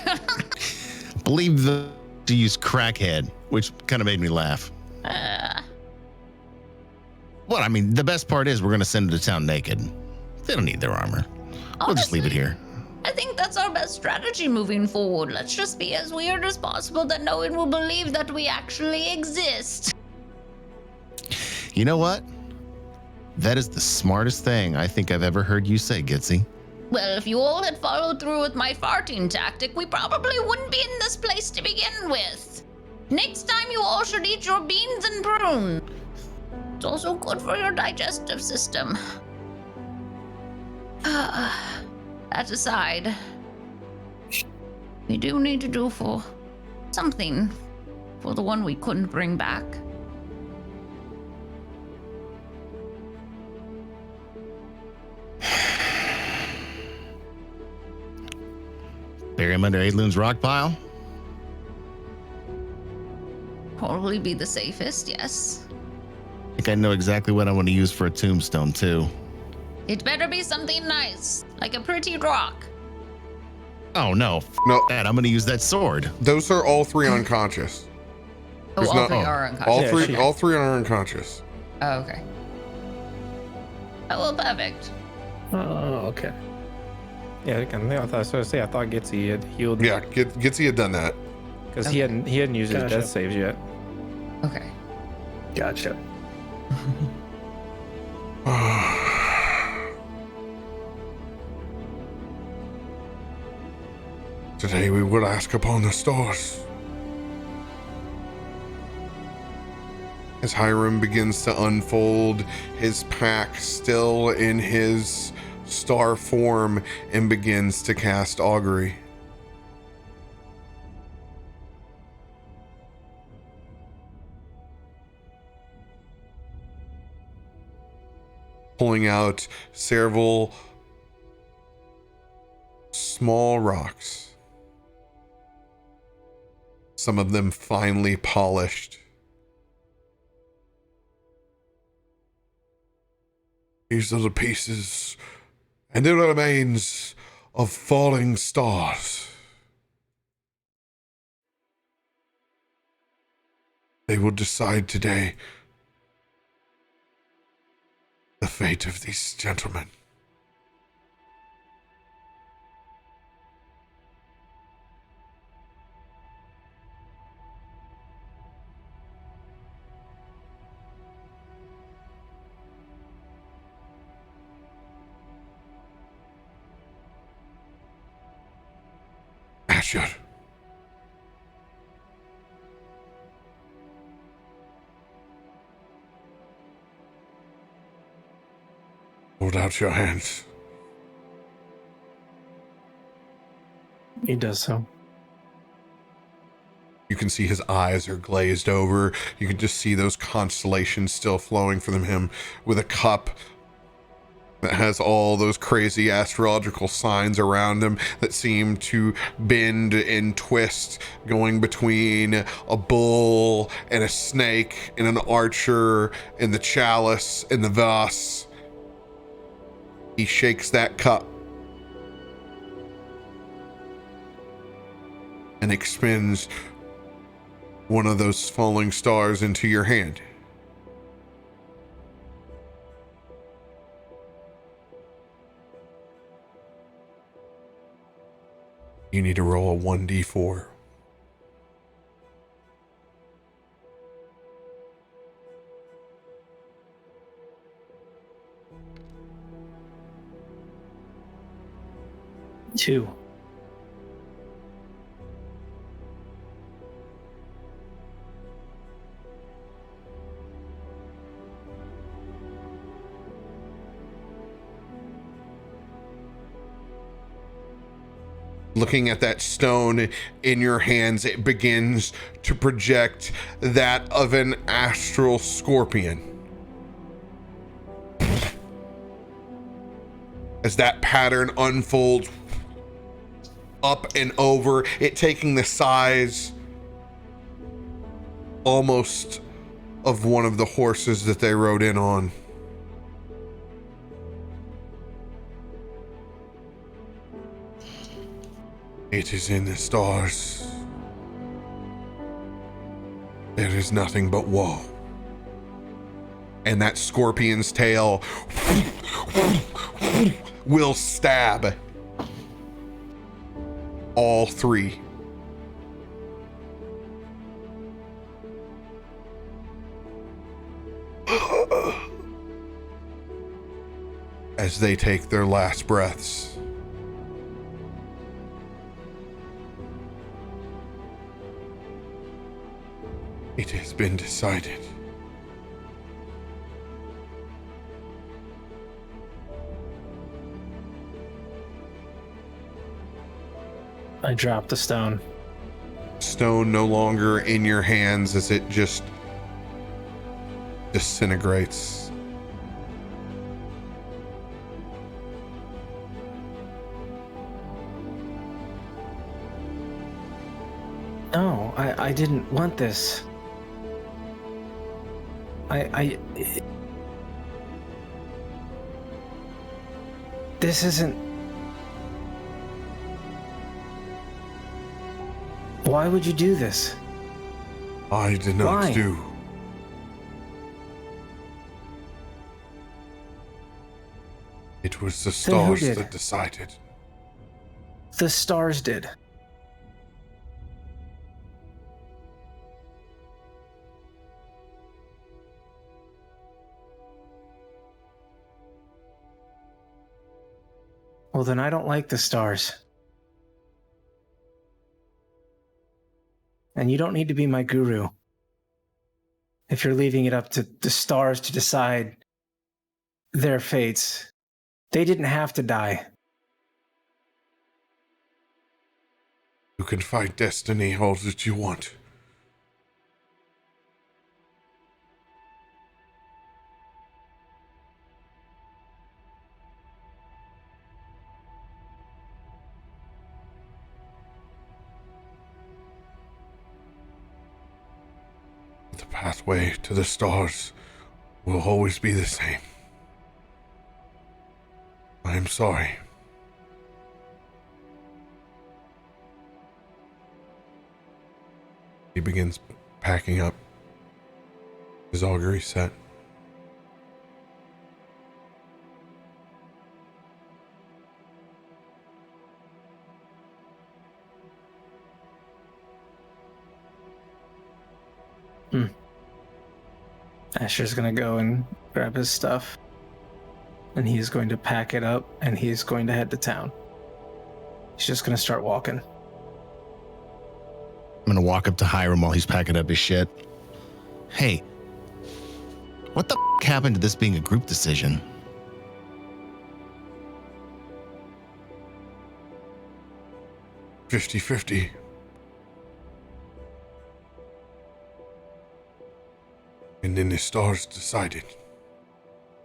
S4: Believe to use crackhead, which kind of made me laugh. Well, I mean, the best part is we're going to send them to town naked. They don't need their armor. We'll just leave it here.
S2: I think that's our best strategy moving forward. Let's just be as weird as possible that no one will believe that we actually exist.
S4: You know what? That is the smartest thing I think I've ever heard you say, Gitzi.
S2: Well, if you all had followed through with my farting tactic, we probably wouldn't be in this place to begin with. Next time you all should eat your beans and prune. It's also good for your digestive system. That aside, we do need to do something for the one we couldn't bring back.
S4: Bury him under Aelun's rock pile?
S2: Probably be the safest, yes.
S4: I think I know exactly what I want to use for a tombstone, too.
S2: It better be something nice, like a pretty rock.
S4: Oh, no.
S1: No,
S4: That. I'm going to use that sword.
S1: those are all three unconscious.
S6: Oh,
S1: There's
S6: all
S1: not-
S6: three
S1: oh,
S6: are unconscious.
S1: All
S5: Yeah,
S1: three,
S5: she-
S1: all three are unconscious.
S6: Oh, okay.
S2: Oh, well, perfect.
S3: Oh, okay.
S5: Yeah, I thought Gitzi had healed.
S1: Yeah, Gitzi had done that.
S5: because he hadn't used his
S3: Gotcha.
S5: death saves yet.
S6: Okay.
S3: Gotcha.
S1: Today we would ask upon the stars. As Hiram begins to unfold his pack still in his star form and begins to cast augury. Pulling out several small rocks. Some of them finely polished. These are the pieces and the remains of falling stars. They will decide today the fate of these gentlemen. Asher. Hold out your hands.
S3: He does so.
S1: You can see his eyes are glazed over. You can just see those constellations still flowing from him with a cup that has all those crazy astrological signs around him that seem to bend and twist, going between a bull and a snake and an archer and the chalice and the vase. He shakes that cup and expends one of those falling stars into your hand. You need to roll a 1d4.
S3: Two.
S1: Looking at that stone in your hands, it begins to project that of an astral scorpion. As that pattern unfolds up and over, it taking the size almost of one of the horses that they rode in on. It is in the stars. There is nothing but woe. And that scorpion's tail will stab all three. As they take their last breaths. It has been decided.
S3: I dropped the stone.
S1: Stone no longer in your hands as it just disintegrates.
S3: I didn't want this. This isn't... Why would you do this?
S1: I did not
S3: Why?
S1: do. It was the
S3: Then who
S1: stars
S3: did?
S1: that decided.
S3: The stars did. Well, then I don't like the stars. And you don't need to be my guru. If you're leaving it up to the stars to decide their fates, they didn't have to die.
S1: You can fight destiny all that you want. The pathway to the stars will always be the same. I am sorry. He begins packing up his augury set.
S3: Asher's gonna go and grab his stuff. And he's going to pack it up and he's going to head to town. He's just gonna start walking.
S4: I'm gonna walk up to Hiram while he's packing up his shit. Hey, what the happened to this being a group decision?
S1: $50-50. And then the stars decided.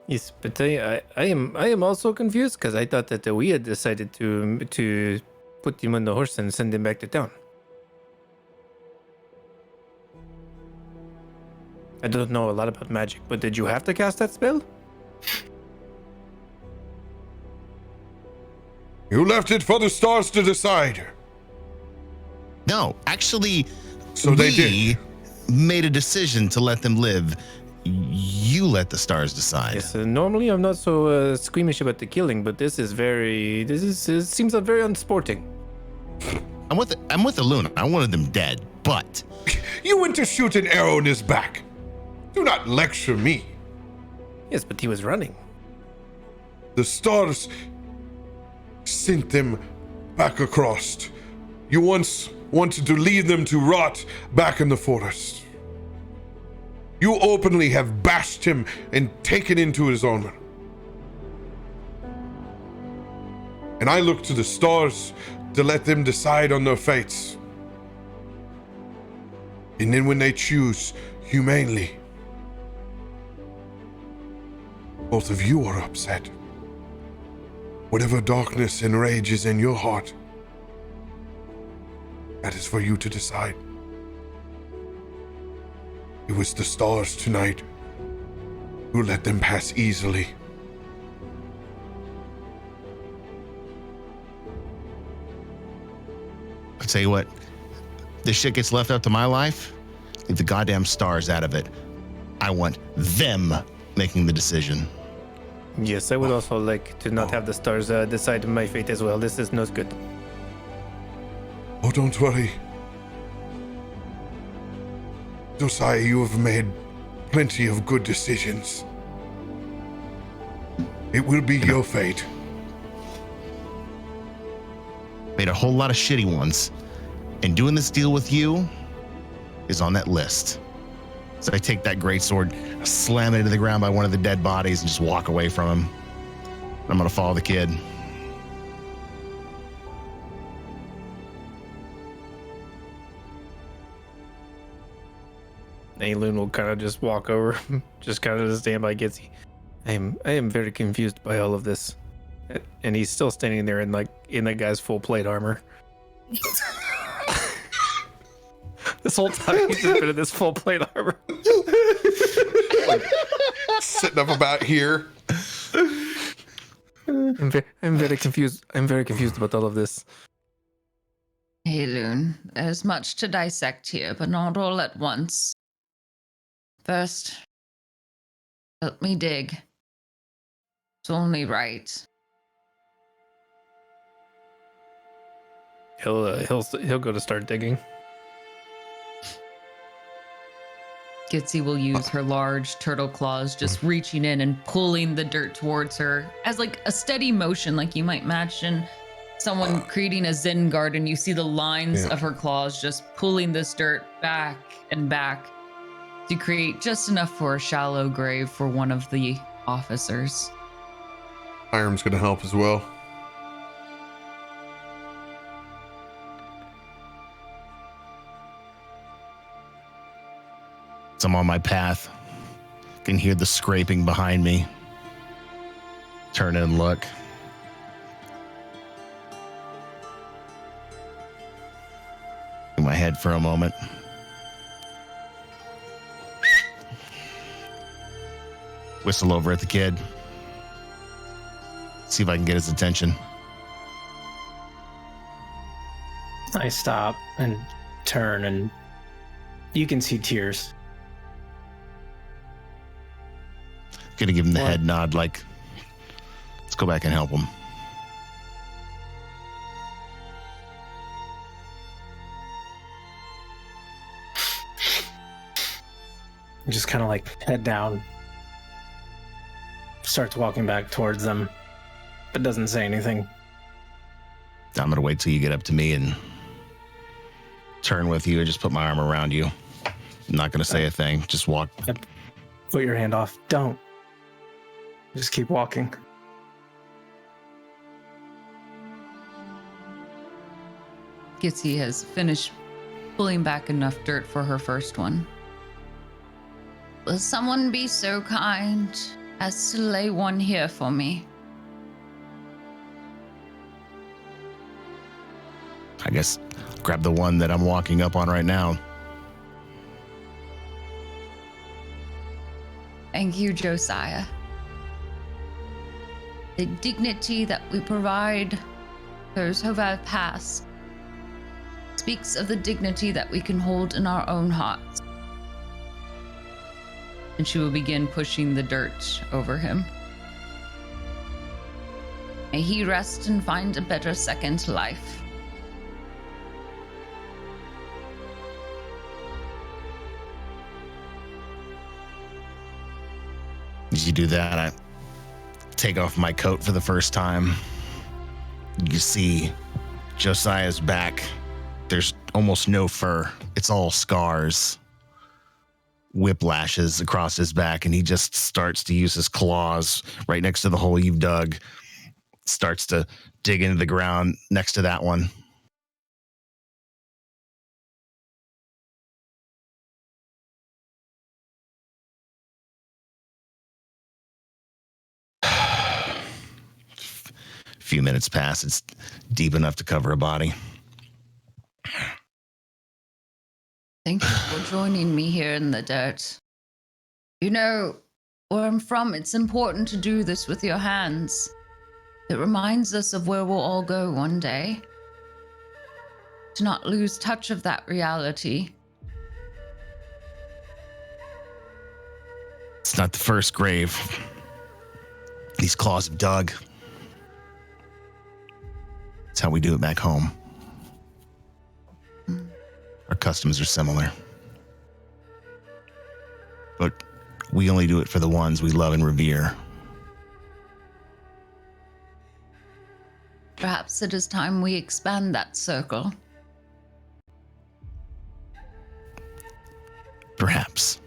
S5: Yes, but I am also confused because I thought that we had decided to put him on the horse and send him back to town. I don't know a lot about magic, but did you have to cast that spell?
S1: You left it for the stars to decide.
S4: No, actually,
S1: So they
S4: we
S1: did.
S4: made a decision to let them live. You let the stars decide.
S5: Yes, normally I'm not so squeamish about the killing, but this seems very unsporting.
S4: I'm with Aelun. I wanted them dead, but
S1: You went to shoot an arrow in his back. Do not lecture me.
S5: Yes, but he was running.
S1: The stars sent them back across. You once wanted to leave them to rot back in the forest. You openly have bashed him and taken into his armor. And I look to the stars to let them decide on their fates. And then when they choose humanely, both of you are upset. Whatever darkness and rage is in your heart, that is for you to decide. It was the stars tonight who let them pass easily.
S4: I'll tell you what, this shit gets left up to my life. Leave the goddamn stars out of it. I want them making the decision.
S5: Yes, I would also like to not have the stars decide my fate as well. This is not good.
S1: Oh, don't worry. Josiah, you have made plenty of good decisions. It will be your fate.
S4: Made a whole lot of shitty ones. And doing this deal with you is on that list. So I take that greatsword, slam it into the ground by one of the dead bodies, and just walk away from him. I'm gonna follow the kid.
S5: Aelun will kind of just walk over, just kind of stand by Gitzi. I am very confused by all of this, and he's still standing there in that guy's full plate armor. This whole time he's just been in this full plate armor.
S1: Like, sitting up about here.
S5: I'm very confused. I'm very confused about all of this.
S2: Aelun, there's much to dissect here, but not all at once. First, help me dig. It's only right.
S5: He'll go to start digging.
S6: Gitzi will use her large turtle claws, just reaching in and pulling the dirt towards her as like a steady motion, like you might imagine someone creating a Zen garden. You see the lines of her claws just pulling this dirt back and back to create just enough for a shallow grave for one of the officers.
S1: Hiram's going to help as well.
S4: I'm on my path. Can hear the scraping behind me. Turn and look. In my head for a moment. Whistle over at the kid. See if I can get his attention.
S3: I stop and turn, and you can see tears.
S4: Gonna give him the head nod, like, let's go back and help him.
S3: Just kind of like head down. Starts walking back towards them, but doesn't say anything.
S4: I'm gonna wait till you get up to me and turn with you and just put my arm around you. I'm not gonna say a thing. Just walk.
S3: Put your hand off. Don't. Just keep walking.
S6: Gitzi has finished pulling back enough dirt for her first one.
S2: Will someone be so kind as to lay one here for me?
S4: I guess grab the one that I'm walking up on right now.
S2: Thank you, Josiah. The dignity that we provide those who have passed speaks of the dignity that we can hold in our own hearts.
S6: And she will begin pushing the dirt over him.
S2: May he rest and find a better second life.
S4: As you do that, I take off my coat for the first time. You see Josiah's back. There's almost no fur. It's all scars, whiplashes across his back, and he just starts to use his claws right next to the hole you've dug. Starts to dig into the ground next to that one. Few minutes pass. It's deep enough to cover a body.
S2: Thank you for joining me here in the dirt. You know, where I'm from, it's important to do this with your hands. It reminds us of where we'll all go one day. To not lose touch of that reality.
S4: It's not the first grave these claws have dug. It's how we do it back home. Our customs are similar. But we only do it for the ones we love and revere.
S2: Perhaps it is time we expand that circle.
S4: Perhaps.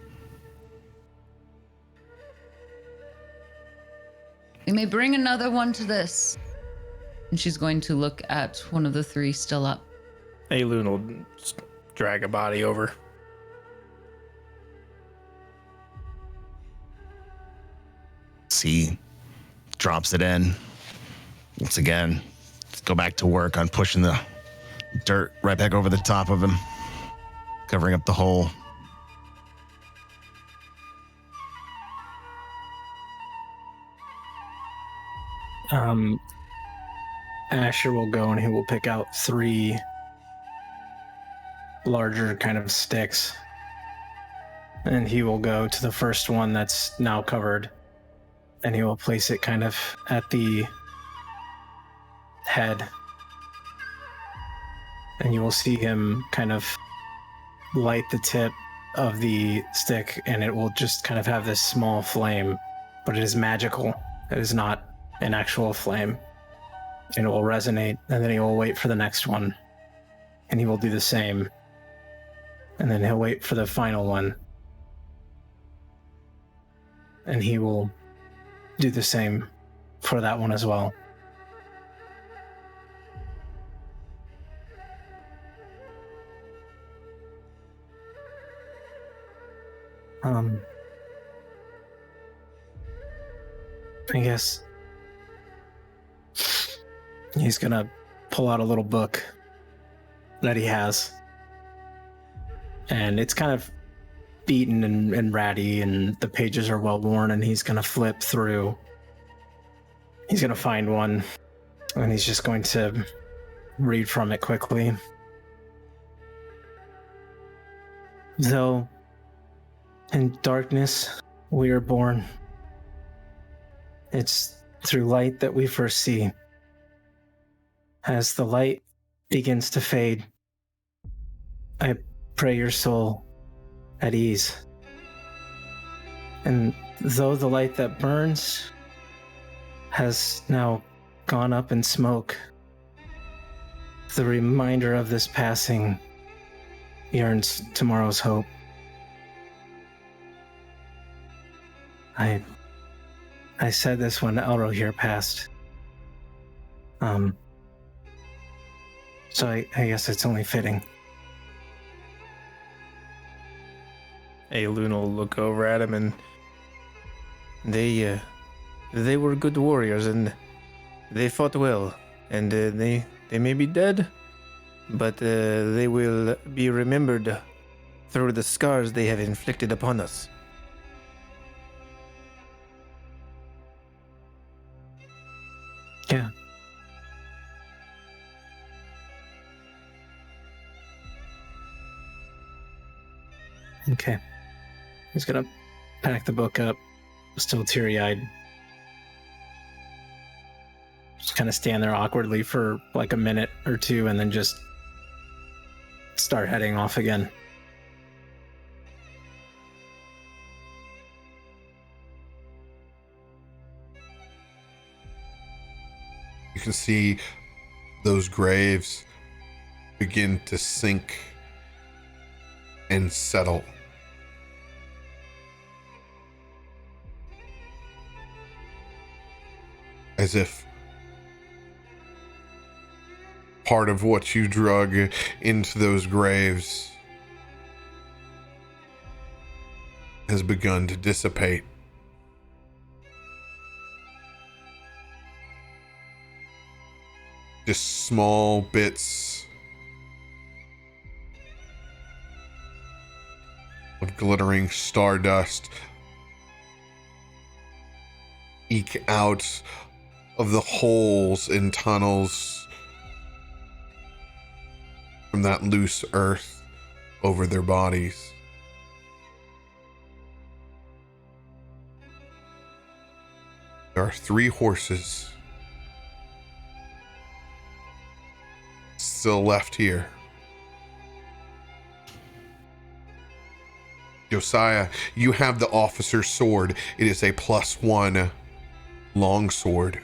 S2: We may bring another one to this.
S6: And she's going to look at one of the three still up.
S5: Aelun will drag a body over.
S4: See, drops it in. Once again, go back to work on pushing the dirt right back over the top of him. covering up the hole.
S3: Asher will go and he will pick out 3 larger kind of sticks. And he will go to the first one that's now covered. And he will place it kind of at the head. And you will see him kind of light the tip of the stick, and it will just kind of have this small flame, but it is magical. It is not an actual flame. And it will resonate, and then he will wait for the next one. And he will do the same. And then he'll wait for the final one. And he will do the same for that one as well. I guess he's gonna pull out a little book that he has. And it's kind of beaten and ratty, and the pages are well worn, and he's gonna flip through. He's gonna find one, and he's just going to read from it quickly. Though in darkness we are born, it's through light that we first see. As the light begins to fade, I pray your soul at ease. And though the light that burns has now gone up in smoke, the reminder of this passing yearns tomorrow's hope. I said this when Elro here passed. So I guess it's only fitting.
S5: Aelun will look over at him, and they were good warriors, and they fought well, and they may be dead, but they will be remembered through the scars they have inflicted upon us.
S3: Yeah. Okay. He's gonna pack the book up, still teary-eyed. Just kind of stand there awkwardly for like a minute or two, and then just start heading off again.
S1: You can see those graves begin to sink and settle. As if part of what you drug into those graves has begun to dissipate. Just small bits of glittering stardust eke out of the holes and tunnels from that loose earth over their bodies. There are 3 horses still left here. Josiah, you have the officer's sword. It is a +1 longsword.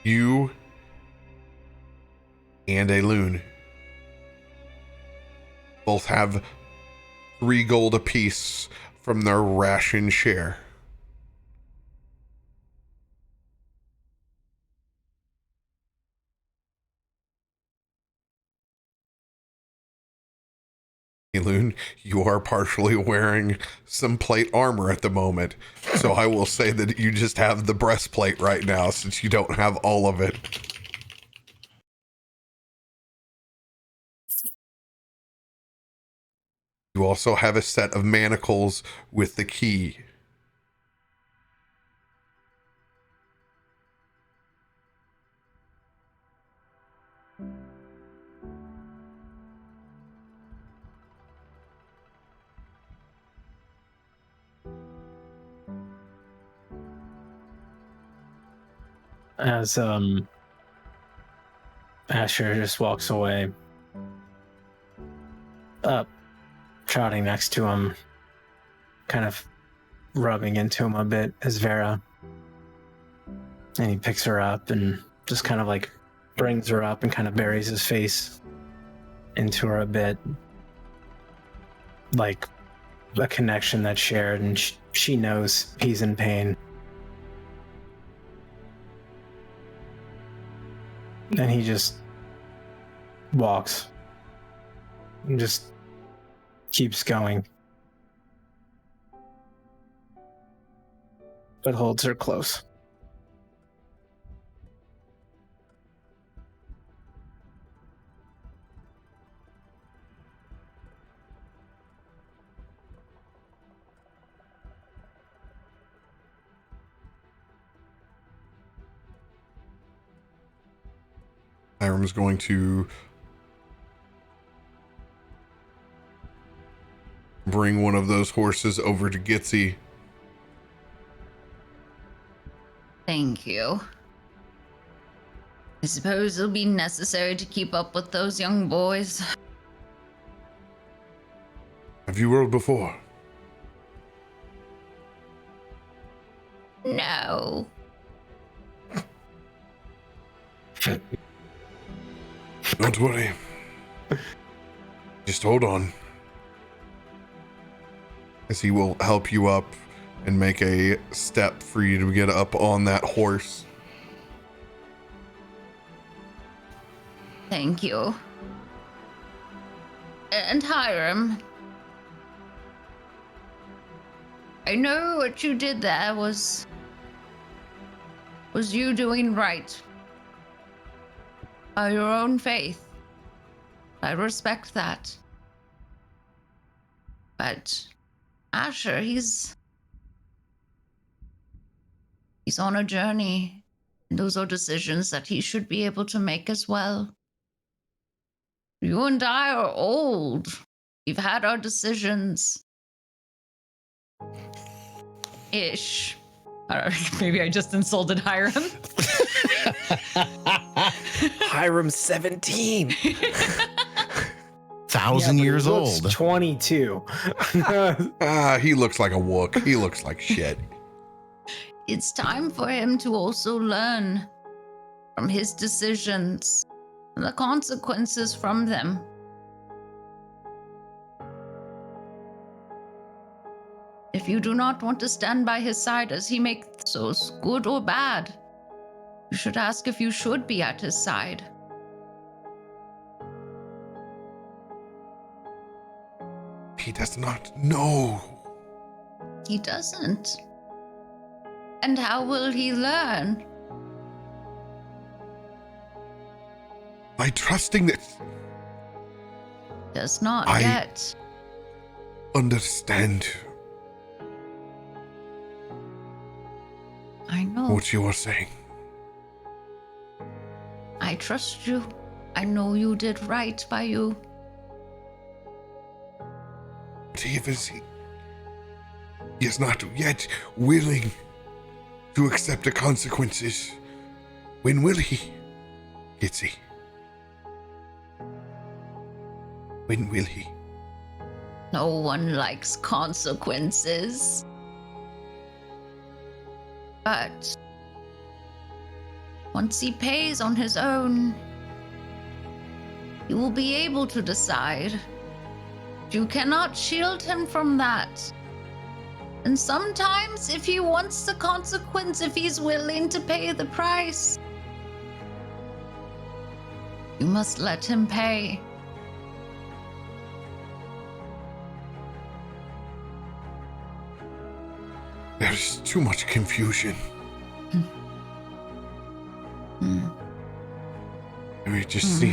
S1: You and Aelun both have 3 gold apiece from their ration share. Aelun, you are partially wearing some plate armor at the moment, so I will say that you just have the breastplate right now since you don't have all of it. You also have a set of manacles with the key.
S3: As Asher just walks away, trotting next to him, kind of rubbing into him a bit, is Vera. And he picks her up and just kind of like brings her up and kind of buries his face into her a bit. Like a connection that's shared, and she knows he's in pain. And he just walks and just keeps going, but holds her close.
S1: Hiram's going to bring one of those horses over to Gitzi.
S2: Thank you. I suppose it'll be necessary to keep up with those young boys.
S1: Have you rode before?
S2: No.
S1: Don't worry. Just hold on. As he will help you up and make a step for you to get up on that horse.
S2: Thank you. And Hiram, I know what you did there was you doing right. By your own faith. I respect that. But Asher, he's on a journey. And those are decisions that he should be able to make as well. You and I are old. We've had our decisions. Ish.
S6: Maybe I just insulted Hiram.
S5: Hiram's 17.
S4: 1,000 years old.
S3: 22.
S1: He looks like a wook. He looks like shit.
S2: It's time for him to also learn from his decisions and the consequences from them. If you do not want to stand by his side as he makes those good or bad, you should ask if you should be at his side.
S1: He does not know.
S2: He doesn't. And how will he learn?
S1: By trusting that
S2: Does not
S1: I-
S2: yet.
S1: understand
S2: I know.
S1: what you are saying.
S2: I trust you. I know you did right by you.
S1: But he is not yet willing to accept the consequences. When will he, Gitzi? When will he?
S2: No one likes consequences. But once he pays on his own, he will be able to decide. You cannot shield him from that. And sometimes, if he wants the consequence, if he's willing to pay the price, you must let him pay.
S1: There's too much confusion. We just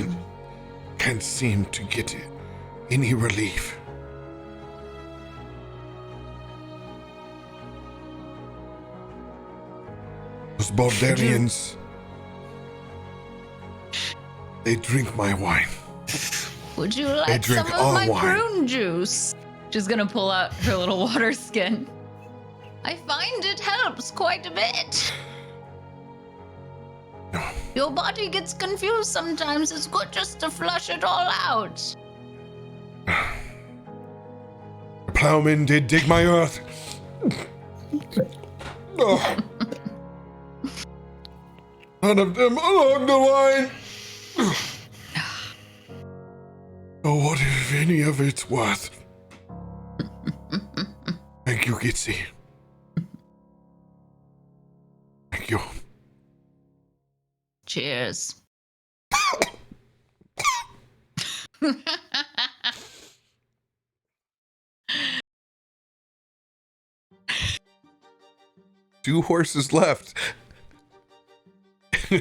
S1: can't seem to get any relief. Those Baldurians, they drink my wine.
S2: Would you like some of my prune juice?
S6: She's gonna pull out her little water skin.
S2: I find it helps quite a bit. Your body gets confused sometimes. It's good just to flush it all out.
S1: The plowmen did dig my earth. Oh. None of them along the line. Oh, what if any of it's worth? Thank you, Gitzi. Thank you.
S2: Cheers.
S1: Two horses left.
S6: Oh,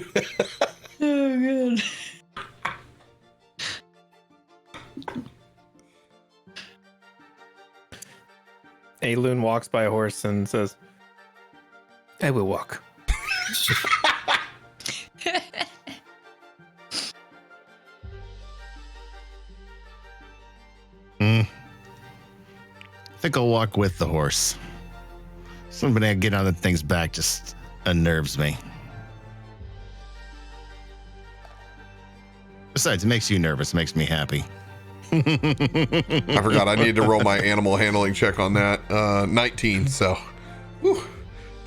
S6: good.
S5: Aelun walks by a horse and says, I will walk.
S4: I think I'll walk with the horse. Somebody get on the thing's back just unnerves me. Besides, it makes you nervous, makes me happy.
S1: I forgot I need to roll my animal handling check on that. 19, so whew,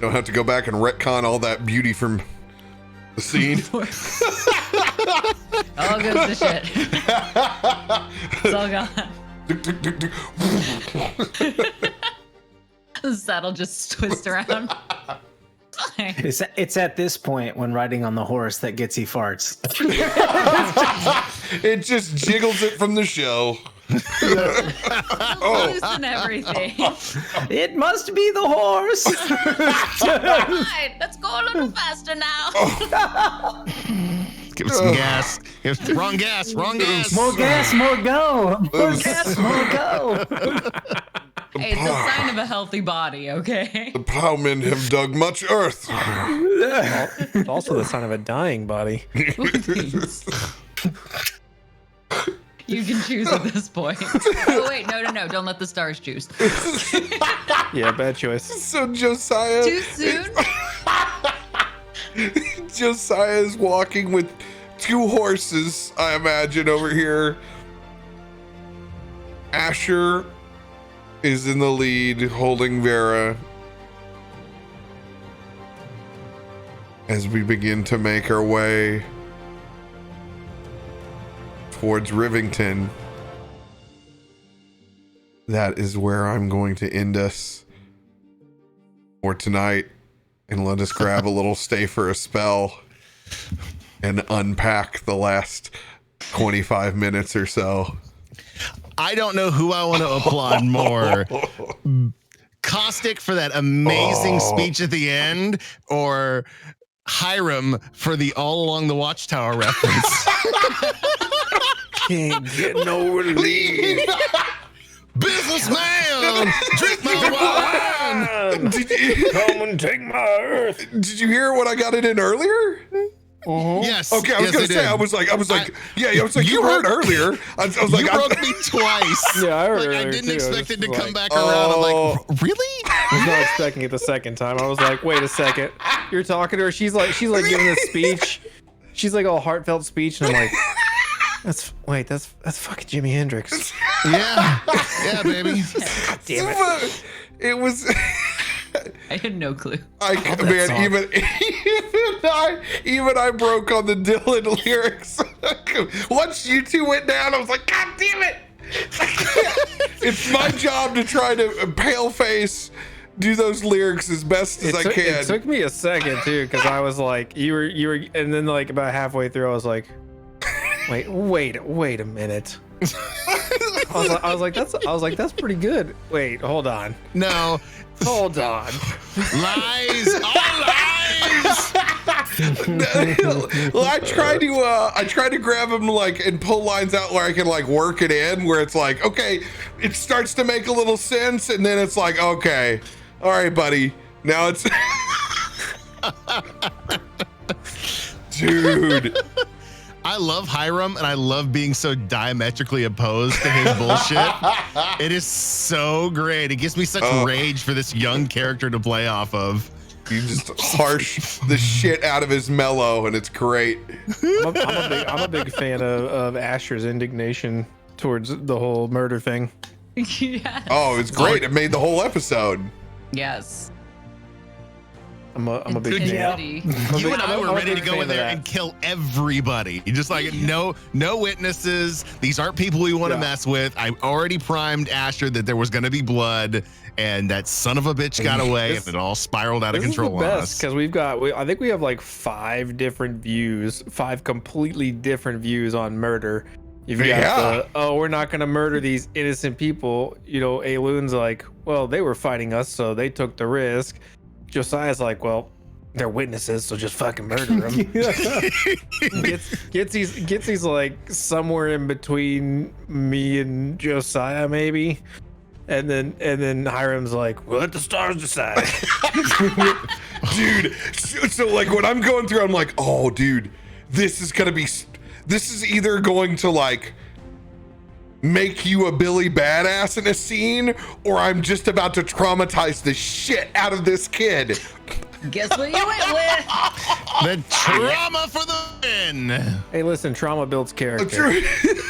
S1: don't have to go back and retcon all that beauty from the scene.
S6: All goes to shit. It's all gone. The saddle just twists around.
S3: It's at this point when riding on the horse that Gitzi farts.
S1: It just jiggles it from the show.
S6: Loosen everything.
S3: It must be the horse.
S2: All right, let's go a little faster now.
S4: Give it some gas. Wrong gas.
S3: More gas, more go. More gas, more go.
S6: Hey, it's a sign of a healthy body, okay?
S1: The plowmen have dug much earth.
S5: It's also the sign of a dying body.
S6: You can choose at this point. Oh, wait, no. Don't let the stars choose.
S5: Yeah, bad choice.
S1: So Josiah.
S6: Too soon?
S1: Josiah is walking with two horses, I imagine, over here. Asher is in the lead, holding Vera. As we begin to make our way towards Rivington, that is where I'm going to end us for tonight. And let us grab a little stay for a spell and unpack the last 25 minutes or so.
S4: I don't know who I want to applaud more. Caustic for that amazing speech at the end, or Hiram for the All Along the Watchtower reference.
S5: Can't get no relief.
S4: Businessman, drink my wine.
S5: Come and take my earth.
S1: Did you hear what I got it in earlier?
S4: Yes.
S1: Okay, I was gonna say, I was like, you heard earlier. I was like,
S4: you broke me twice.
S5: Yeah, I heard
S4: Like, I
S5: earlier,
S4: didn't
S5: too.
S4: expect it to
S5: Just
S4: come
S5: like,
S4: back around. I'm like, really?
S5: I was not expecting it the second time. I was like, wait a second. You're talking to her. She's like giving a speech. She's like a heartfelt speech, and I'm like, that's fucking Jimi Hendrix.
S4: Yeah, baby.
S5: Damn it.
S1: It was.
S6: I had no clue.
S1: Even I broke on the Dylan lyrics. Once you two went down, I was like, God damn it! It's my job to try to pale face do those lyrics as best as I can.
S5: It took me a second too, because I was like, you were, and then like about halfway through, I was like, wait a minute. I was like, that's pretty good. Wait, hold on.
S4: No,
S5: Hold on.
S4: lies, all lies.
S1: Well, I try to grab him like and pull lines out where I can like work it in, where it's like, okay, it starts to make a little sense, and then it's like, okay, all right, buddy, now it's dude.
S4: I love Hiram, and I love being so diametrically opposed to his bullshit. It is so great. It gives me such rage for this young character to play off of.
S1: You just harsh the shit out of his mellow, and it's great.
S5: I'm a big fan of Asher's indignation towards the whole murder thing.
S6: Yes.
S1: Oh, it's great. It made the whole episode.
S6: Yes.
S5: I'm a big fan.
S6: Intensity.
S4: You and I were
S5: I'm a
S4: ready to
S5: big
S4: go
S5: fan
S4: in there
S5: of that.
S4: and kill everybody. Just like no witnesses. These aren't people we want to mess with. I already primed Asher that there was going to be blood, and that son of a bitch got away, and it all spiraled out of control
S5: This is the
S4: on
S5: best
S4: us.
S5: because I think we have like 5 different views, 5 completely different views on murder. You've got we're not gonna murder these innocent people. You know, Aelun's like, well, they were fighting us, so they took the risk. Josiah's like, well, they're witnesses, so just fucking murder them. Gitzi's like somewhere in between me and Josiah, maybe. And then Hiram's like, well, let the stars decide.
S1: Dude, so like when I'm going through, I'm like, oh, dude, this is either going to like make you a Billy badass in a scene, or I'm just about to traumatize the shit out of this kid.
S2: Guess what you went with?
S4: The trauma for the win.
S5: Hey, listen, trauma builds character.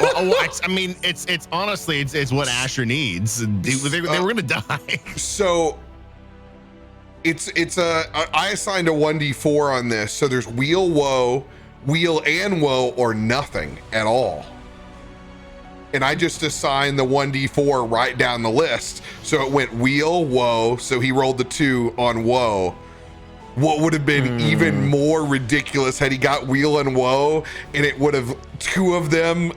S4: I mean, it's honestly, it's what Asher needs. They were gonna die.
S1: So I assigned a 1d4 on this. So there's wheel and woe, or nothing at all. And I just assigned the 1d4 right down the list. So it went wheel, woe. So he rolled the 2 on woe. What would have been even more ridiculous had he got wheel and woe, and it would have two of them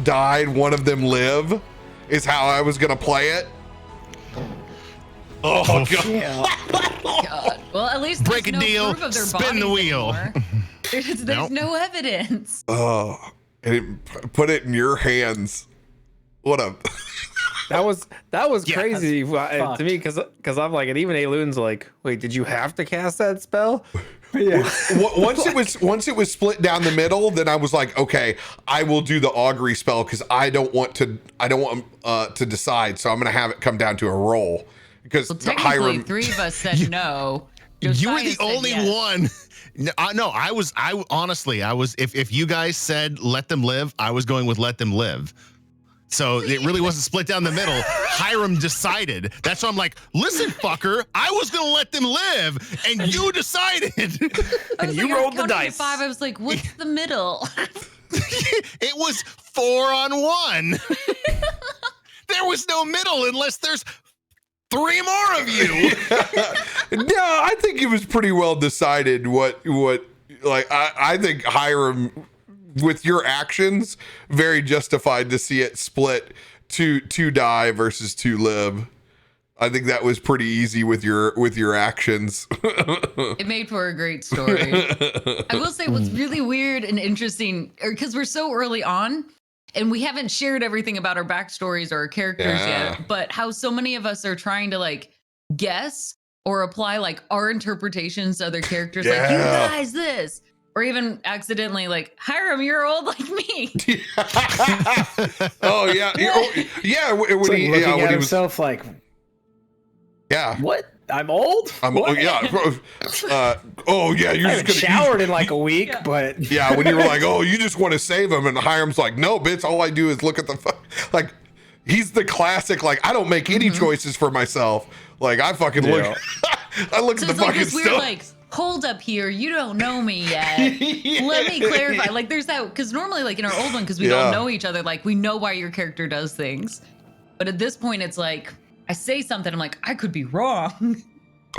S1: died, one of them live, is how I was gonna play it. Oh god.
S6: Yeah. God. Well, at least
S4: Break a
S6: there's no
S4: deal,
S6: proof of their
S4: spin the
S6: bodies
S4: wheel.
S6: anymore. There's no evidence.
S1: Oh, and put it in your hands. What a
S5: That was
S3: Yeah,
S5: crazy
S3: that's
S5: to me because I'm like, and even Aelun's like, wait, did you have to cast that spell?
S3: Yeah.
S1: once it was split down the middle, then I was like, okay, I will do the augury spell because I don't want to decide, so I'm gonna have it come down to a roll. Because
S6: Well, technically,
S1: Hiram,
S6: 3 of us said no.
S4: You were
S6: Josiah
S4: the
S6: said
S4: only
S6: yes.
S4: one. No, I was honestly, if you guys said let them live, I was going with let them live. So it really wasn't split down the middle. Hiram decided. That's why I'm like, listen, fucker, I was gonna let them live, and you decided.
S6: I was
S5: You
S6: like, I
S5: rolled the
S6: counted to
S5: dice.
S6: 5. I was like, what's the middle?
S4: It was 4-on-1. There was no middle unless there's 3 more of you.
S1: no, I think it was pretty well decided what like I think Hiram, with your actions, very justified to see it split to die versus 2 live. I think that was pretty easy with your actions.
S6: It made for a great story. I will say what's really weird and interesting, because we're so early on and we haven't shared everything about our backstories or our characters yet, but how so many of us are trying to like guess or apply like our interpretations to other characters. Like, you guys this. Or even accidentally like, Hiram, you're old like me.
S1: Oh yeah, yeah. When
S3: It's like
S1: he
S3: looking
S1: when
S3: at
S1: he was
S3: himself like, what? I'm old? What?
S1: oh yeah, you're
S3: I
S1: just
S3: haven't
S1: gonna
S3: showered in like a week, but
S1: yeah, when you were like, oh, you just want to save him, and Hiram's like, no, bitch, all I do is look at the like. He's the classic, like, I don't make any choices for myself. Like, I fucking look, I look
S6: So
S1: at the
S6: it's like
S1: fucking
S6: this weird,
S1: stuff.
S6: like, hold up here, you don't know me yet. Let me clarify. Like, there's that, because normally, like, in our old one, because we all know each other, like, we know why your character does things. But at this point, it's like, I say something, I'm like, I could be wrong.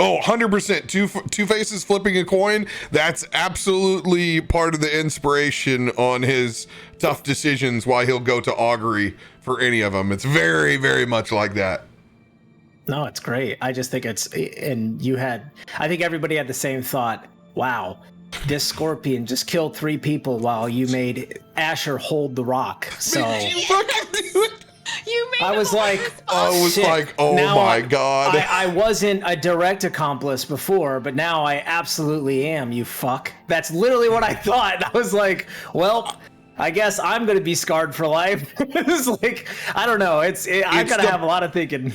S1: Oh, 100%. Two Faces flipping a coin. That's absolutely part of the inspiration on his tough decisions why he'll go to augury for any of them. It's very, very much like that.
S3: No, it's great. I just think I think everybody had the same thought. Wow, this scorpion just killed 3 people while you made Asher hold the rock. So
S1: You fucking do it.
S6: You made
S3: I was like, shit.
S1: oh
S3: Now
S1: my God.
S3: I wasn't a direct accomplice before, but now I absolutely am, you fuck. That's literally what I thought. I was like, well, I guess I'm going to be scarred for life. It's like, I don't know. I've got to have a lot of thinking.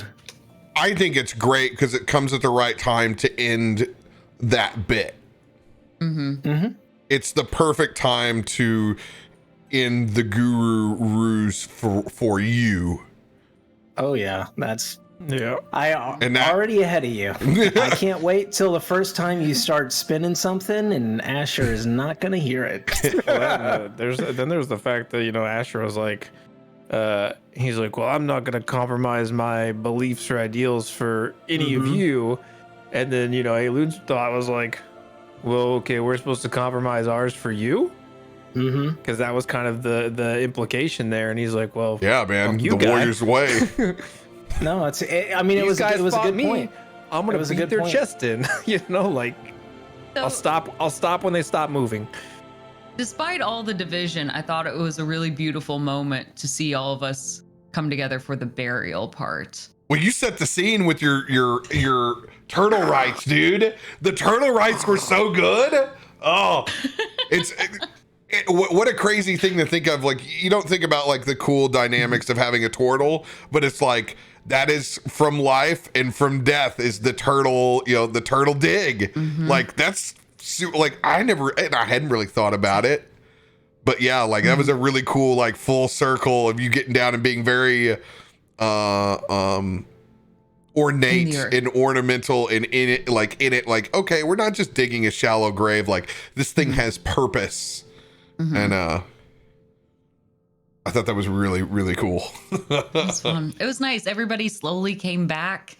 S1: I think it's great because it comes at the right time to end that bit. It's the perfect time to end the guru ruse for you.
S3: Oh yeah, I'm
S1: that-
S3: already ahead of you. I can't wait till the first time you start spinning something and Asher is not gonna hear it.
S5: Well, there's the fact that Asher was like, he's like, well, I'm not gonna compromise my beliefs or ideals for any of you, and then Aelun's thought was like, well, okay, we're supposed to compromise ours for you. Because that was kind of the implication there, and he's like, "Well,
S1: yeah, man, the
S5: guy.
S1: Warrior's way."
S3: No, it was a good point.
S5: I'm gonna beat their chest in. Like I'll stop when they stop moving.
S6: Despite all the division, I thought it was a really beautiful moment to see all of us come together for the burial part.
S1: Well, you set the scene with your turtle rights, dude. The turtle rights were so good. Oh, what a crazy thing to think of. Like, you don't think about like the cool dynamics of having a turtle, but it's like that is from life and from death is the turtle, the turtle dig. Like that's like I hadn't really thought about it, but yeah, like that was a really cool like full circle of you getting down and being very ornate and ornamental and in it like, okay, we're not just digging a shallow grave, like this thing has purpose. And I thought that was really, really cool.
S6: It was fun. It was nice. Everybody slowly came back.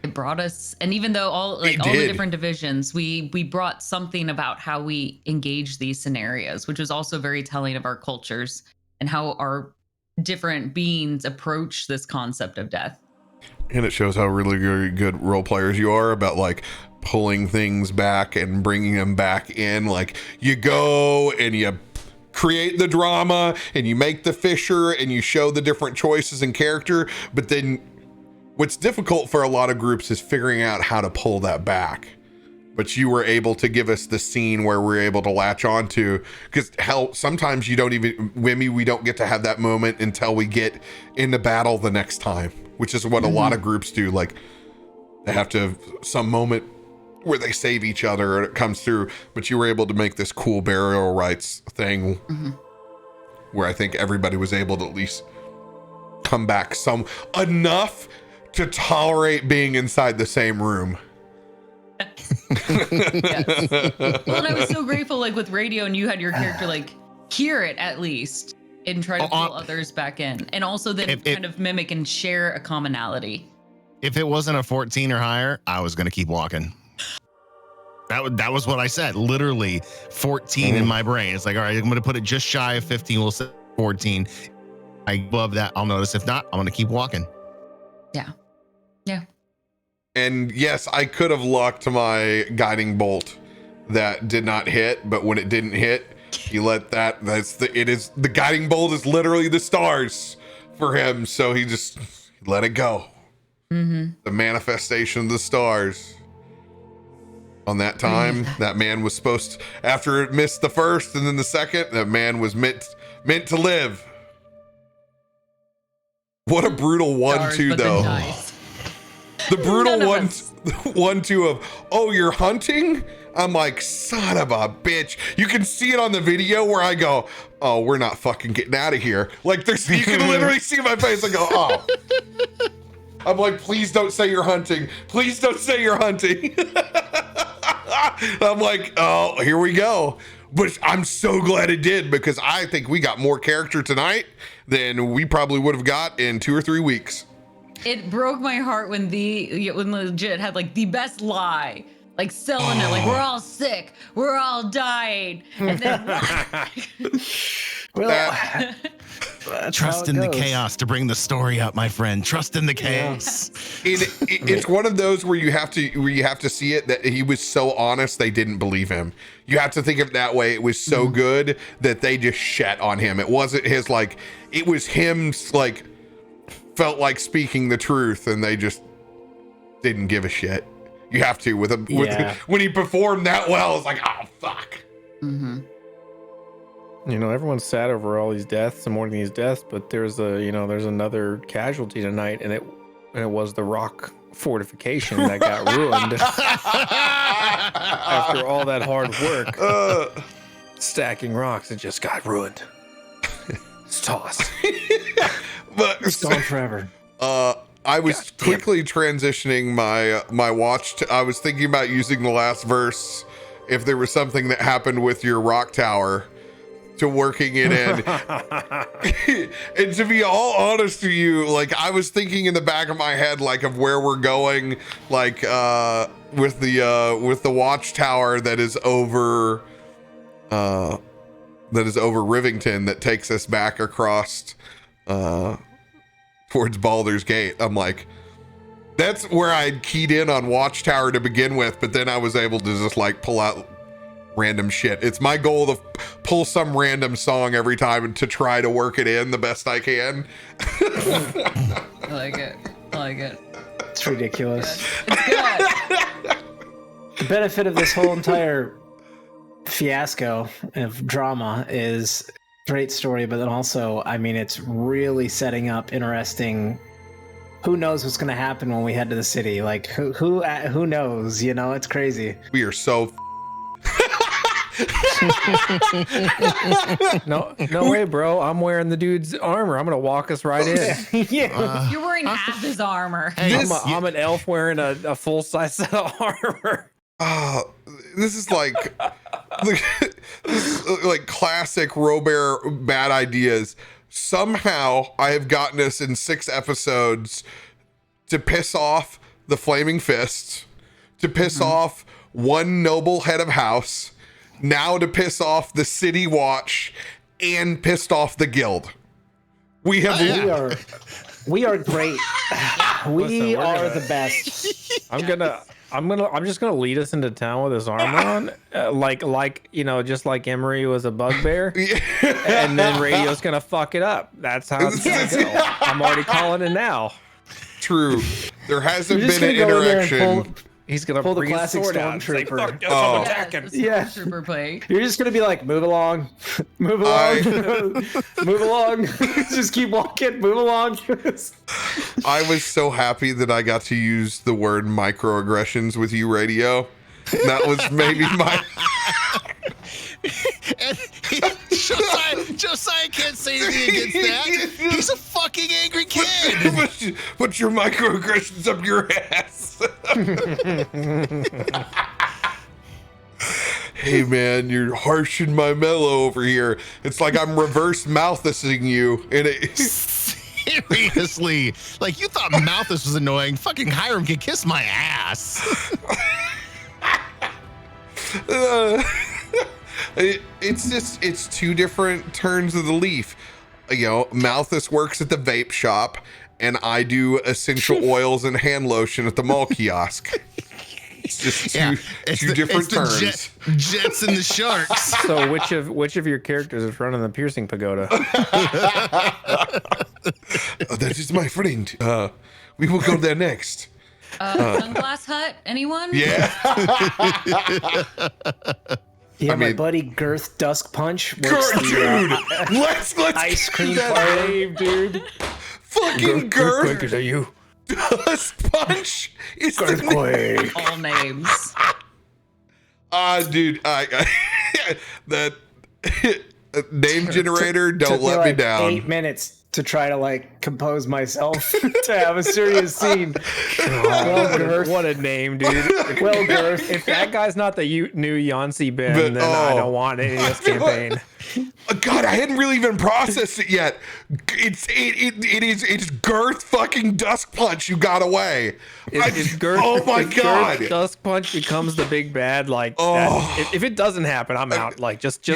S6: It brought us, and even though all the different divisions, we brought something about how we engage these scenarios, which was also very telling of our cultures and how our different beings approach this concept of death.
S1: And it shows how really, really good role players you are about like pulling things back and bringing them back in. Like you go and you create the drama and you make the fissure and you show the different choices and character. But then what's difficult for a lot of groups is figuring out how to pull that back. But you were able to give us the scene where we're able to latch onto, because hell, sometimes we don't get to have that moment until we get into battle the next time, which is what a lot of groups do. Like they have to have some moment where they save each other and it comes through, but you were able to make this cool burial rites thing where I think everybody was able to at least come back enough to tolerate being inside the same room.
S6: Yes. Well, and I was so grateful, like with radio, and you had your character like hear it at least and try to pull others back in, and also then kind of mimic and share a commonality.
S4: If it wasn't a 14 or higher, I was going to keep walking. That was what I said. Literally 14 in my brain. It's like, all right, I'm going to put it just shy of 15. We'll say 14. I love that. I'll notice. If not, I'm going to keep walking.
S6: Yeah.
S1: And yes, I could have locked my guiding bolt that did not hit, but when it didn't hit, you let the guiding bolt is literally the stars for him. So he just let it go. The manifestation of the stars. On that time, that man was supposed to, after it missed the first and then the second, that man was meant to live. What a brutal 1-2 though. The brutal 1-2 of, oh, you're hunting? I'm like, son of a bitch. You can see it on the video where I go, oh, we're not fucking getting out of here. Like you can literally see my face. I go, oh. I'm like, please don't say you're hunting. Please don't say you're hunting. I'm like, oh, here we go. But I'm so glad it did, because I think we got more character tonight than we probably would have got in 2 or 3 weeks.
S6: it broke my heart when when Legit had like the best lie, like selling it, like we're all sick, we're all dying, and then
S3: Well,
S4: Trust in the chaos to bring the story up, my friend. Trust in the chaos.
S1: It's one of those where you have to see it that he was so honest they didn't believe him. You have to think of it that way. It was so good that they just shat on him. It wasn't his like. It was him like felt like speaking the truth, and they just didn't give a shit. You have to with when he performed that well. It's like, oh fuck.
S2: Mm-hmm.
S5: You know, everyone's sad over all these deaths and mourning these deaths, but there's another casualty tonight, and it was the rock fortification that got ruined after all that hard work. Stacking rocks, it just got ruined. It's tossed.
S1: But
S3: it's gone forever.
S1: I was quickly transitioning my watch. I was thinking about using the last verse if there was something that happened with your rock tower, to working it in. And to be all honest with you, like I was thinking in the back of my head, like of where we're going, like with the watchtower that is over Rivington, that takes us back across towards Baldur's Gate. I'm like, that's where I'd keyed in on watchtower to begin with, but then I was able to just like pull out random shit. It's my goal to pull some random song every time and to try to work it in the best I can.
S6: I like it.
S3: It's ridiculous.
S6: It's good.
S3: The benefit of this whole entire fiasco of drama is great story, but then also, I mean, it's really setting up interesting. Who knows what's going to happen when we head to the city? Like, who knows? You know, it's crazy.
S1: We are so
S5: No way, bro. I'm wearing the dude's armor. I'm gonna walk us right in.
S3: Yeah.
S6: You're wearing half his armor.
S5: I'm an elf wearing a full size set of armor.
S1: This is like classic RoBear bad ideas. Somehow I have gotten us in 6 episodes to piss off the Flaming Fists, to piss off one noble head of house, now to piss off the City Watch, and pissed off the guild. We have
S3: we are great. We
S5: Listen,
S3: are the best.
S5: I'm just gonna lead us into town with his armor on, like you know, just like Emery was a bugbear, and then Radio's gonna fuck it up. That's how it's gonna go. I'm already calling it now.
S1: True. There hasn't been an interaction.
S5: He's gonna
S3: pull the
S5: bring his
S3: classic
S5: sword out and say,
S3: Stormtrooper.
S5: "Fuck this, I'm attacking."
S3: Yeah.
S6: Trooper play.
S3: You're just gonna be like, move along, move along, move along. Just keep walking, move along.
S1: I was so happy that I got to use the word microaggressions with you, Radio. That was maybe my.
S4: Josiah can't say anything against that. He's a fucking angry kid.
S1: Put your microaggressions up your ass. Hey man, you're harshing my mellow over here. It's like I'm reverse Malthusing you in it.
S4: Seriously, like you thought Malthus was annoying. Fucking Hiram can kiss my ass.
S1: It's 2 different turns of the leaf. You know, Malthus works at the vape shop, and I do essential oils and hand lotion at the mall kiosk. It's just two different turns.
S4: Jets and the sharks.
S5: So which of your characters is running the piercing pagoda?
S1: That is my friend. We will go there next.
S6: Sunglass Hut? Anyone?
S1: Yeah.
S3: Yeah, my
S1: mean-
S3: buddy Girth Dusk Punch works
S1: Dude,
S3: the
S1: let's
S3: ice cream parlor.
S5: Name, dude.
S1: fucking Girth
S5: Are you?
S1: Dust Punch is
S3: Girth
S1: the name.
S3: Quake.
S6: All names.
S1: Dude, I that name generator don't
S3: Took me
S1: let
S3: like
S1: me down.
S3: 8 minutes to try to like compose myself to have a serious scene. Well, Girth.
S5: What a name, dude.
S3: Well, Girth.
S5: If that guy's not the new Yancey Ben, then I don't want any of this campaign.
S1: God, I hadn't really even processed it yet. It's Girth fucking Dusk Punch. You got away.
S5: Girth,
S1: oh my God.
S5: Girth Dusk Punch becomes the big bad. Like, that, if it doesn't happen, I'm out. Like, just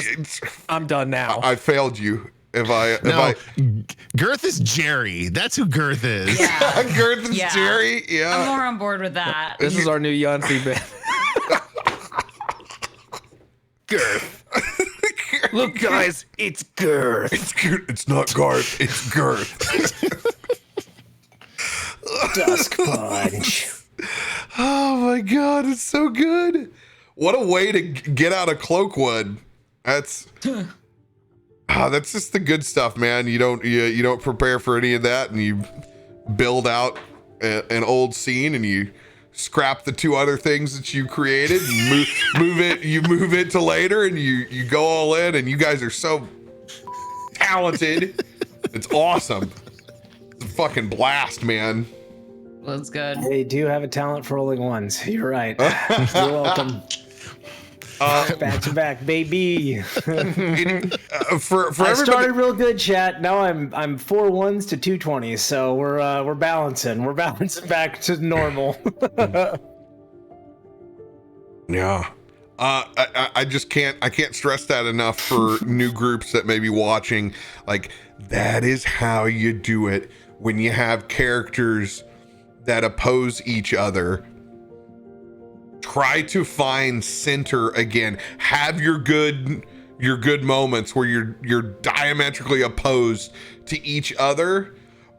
S5: I'm done now.
S1: I failed you.
S4: Girth is Jerry. That's who Girth is.
S2: Yeah.
S1: Girth is
S6: Yeah.
S1: Jerry. Yeah.
S6: I'm more on board with that.
S5: This is our new Yancey Ben. Girth. Look, guys, it's Girth.
S1: It's not Garth. It's Girth.
S3: Dusk Punch.
S1: Oh my God, it's so good. What a way to get out of Cloakwood. That's just the good stuff, man. You don't prepare for any of that, and you build out an old scene, and you scrap the two other things that you created, and move it to later, and you go all in, and you guys are so talented. It's awesome. It's a fucking blast, man.
S6: That's good.
S3: They do have a talent for rolling ones. You're right. You're welcome. Back to back, baby.
S1: For
S3: I
S1: everybody,
S3: started real good, chat. Now I'm 4 1s to 2 20s, so we're balancing. We're balancing back to normal.
S1: yeah. I just can't stress that enough for new groups that may be watching. Like, that is how you do it when you have characters that oppose each other. Try to find center again. Have your good moments where you're diametrically opposed to each other,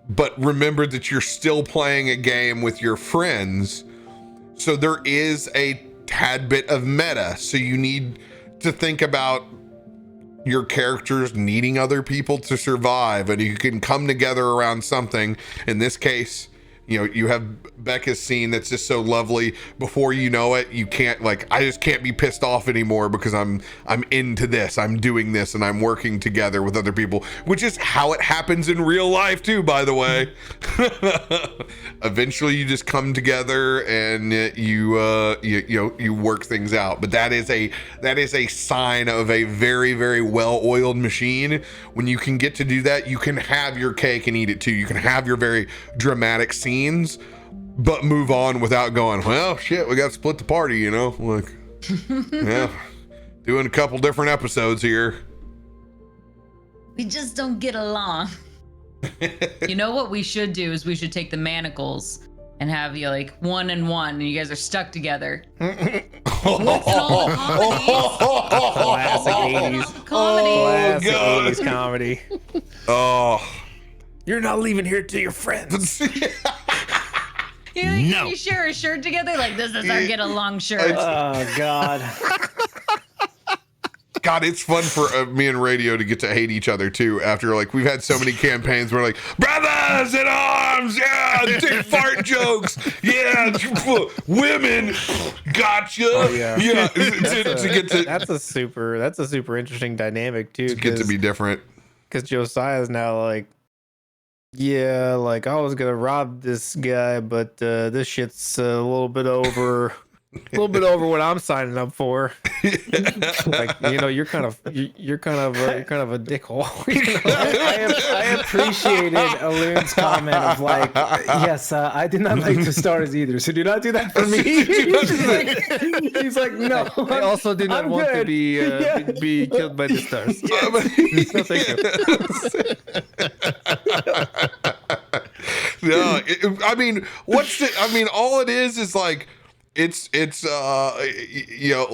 S1: but remember that you're still playing a game with your friends. So there is a tad bit of meta. So you need to think about your characters needing other people to survive, and you can come together around something. In this case, you have Becca's scene that's just so lovely. Before you know it, you can't, like, I just can't be pissed off anymore because I'm into this, I'm doing this, and I'm working together with other people, which is how it happens in real life too, by the way. Eventually you just come together and you work things out. But that is a sign of a very, very well-oiled machine. When you can get to do that, you can have your cake and eat it too. You can have your very dramatic scenes, but move on without going, well, shit, we got to split the party, like, yeah, doing a couple different episodes here.
S6: We just don't get along. You know what we should do is we should take the manacles and have you like 1 and 1, and you guys are stuck together. What's in all the
S5: Classic 80s.
S6: comedies?
S5: Classic 80s comedy.
S1: Oh,
S5: You're not leaving here to your friends.
S6: You share a shirt together? Like, this is our get along shirt.
S3: Oh God.
S1: God, it's fun for me and Radio to get to hate each other too. After, like, we've had so many campaigns where, like, brothers in arms, yeah, dick fart jokes, yeah, women, gotcha, yeah.
S5: That's a super interesting dynamic too.
S1: To get to be different.
S5: Because Josiah's now like, yeah, like, I was gonna rob this guy, but this shit's a little bit over. A little bit over what I'm signing up for. Like, you're kind of a dickhole.
S3: I appreciated Aelun's comment of like, yes, I did not like the stars either, so do not do that for me. He's like, no.
S5: I also do not want to be killed by the stars. No, thank you.
S1: No, all it is like, it's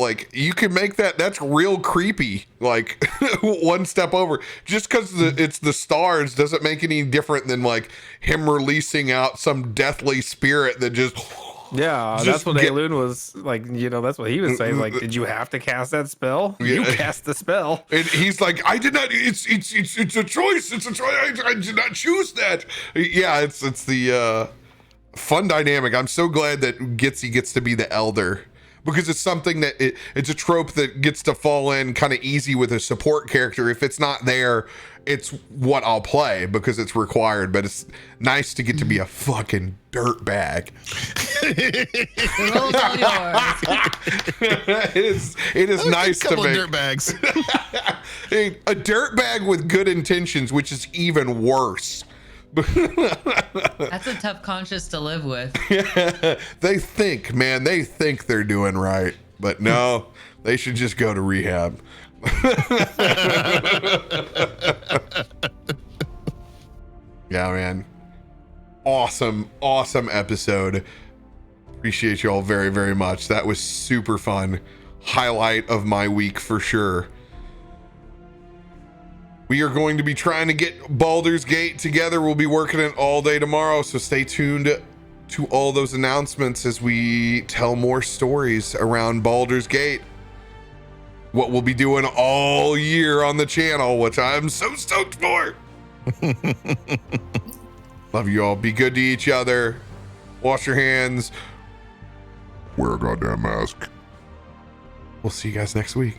S1: like, you can make that's real creepy, like, one step over. Just because it's the stars doesn't make any different than, like, him releasing out some deathly spirit that just
S5: that's what Aelun was like. That's what he was saying. Like, did you have to cast that spell? You cast the spell,
S1: and he's like, I did not. It's a choice. It's a choice. I did not choose that. Yeah, it's the fun dynamic. I'm so glad that Gitzi gets to be the elder. because it's something that it's a trope that gets to fall in kind of easy with a support character. If it's not there, it's what I'll play because it's required, but it's nice to get to be a fucking dirtbag.
S6: The role's all yours.
S1: It is nice to
S4: couple
S1: make
S4: of dirtbags.
S1: a dirtbag with good intentions, which is even worse.
S6: That's a tough conscience to live with.
S1: They think they're doing right, but no, they should just go to rehab. Yeah, man. Awesome episode. Appreciate you all very, very much. That was super fun. Highlight of my week for sure. We are going to be trying to get Baldur's Gate together. We'll be working it all day tomorrow, so stay tuned to all those announcements as we tell more stories around Baldur's Gate. What we'll be doing all year on the channel, which I'm so stoked for. Love you all. Be good to each other. Wash your hands. Wear a goddamn mask. We'll see you guys next week.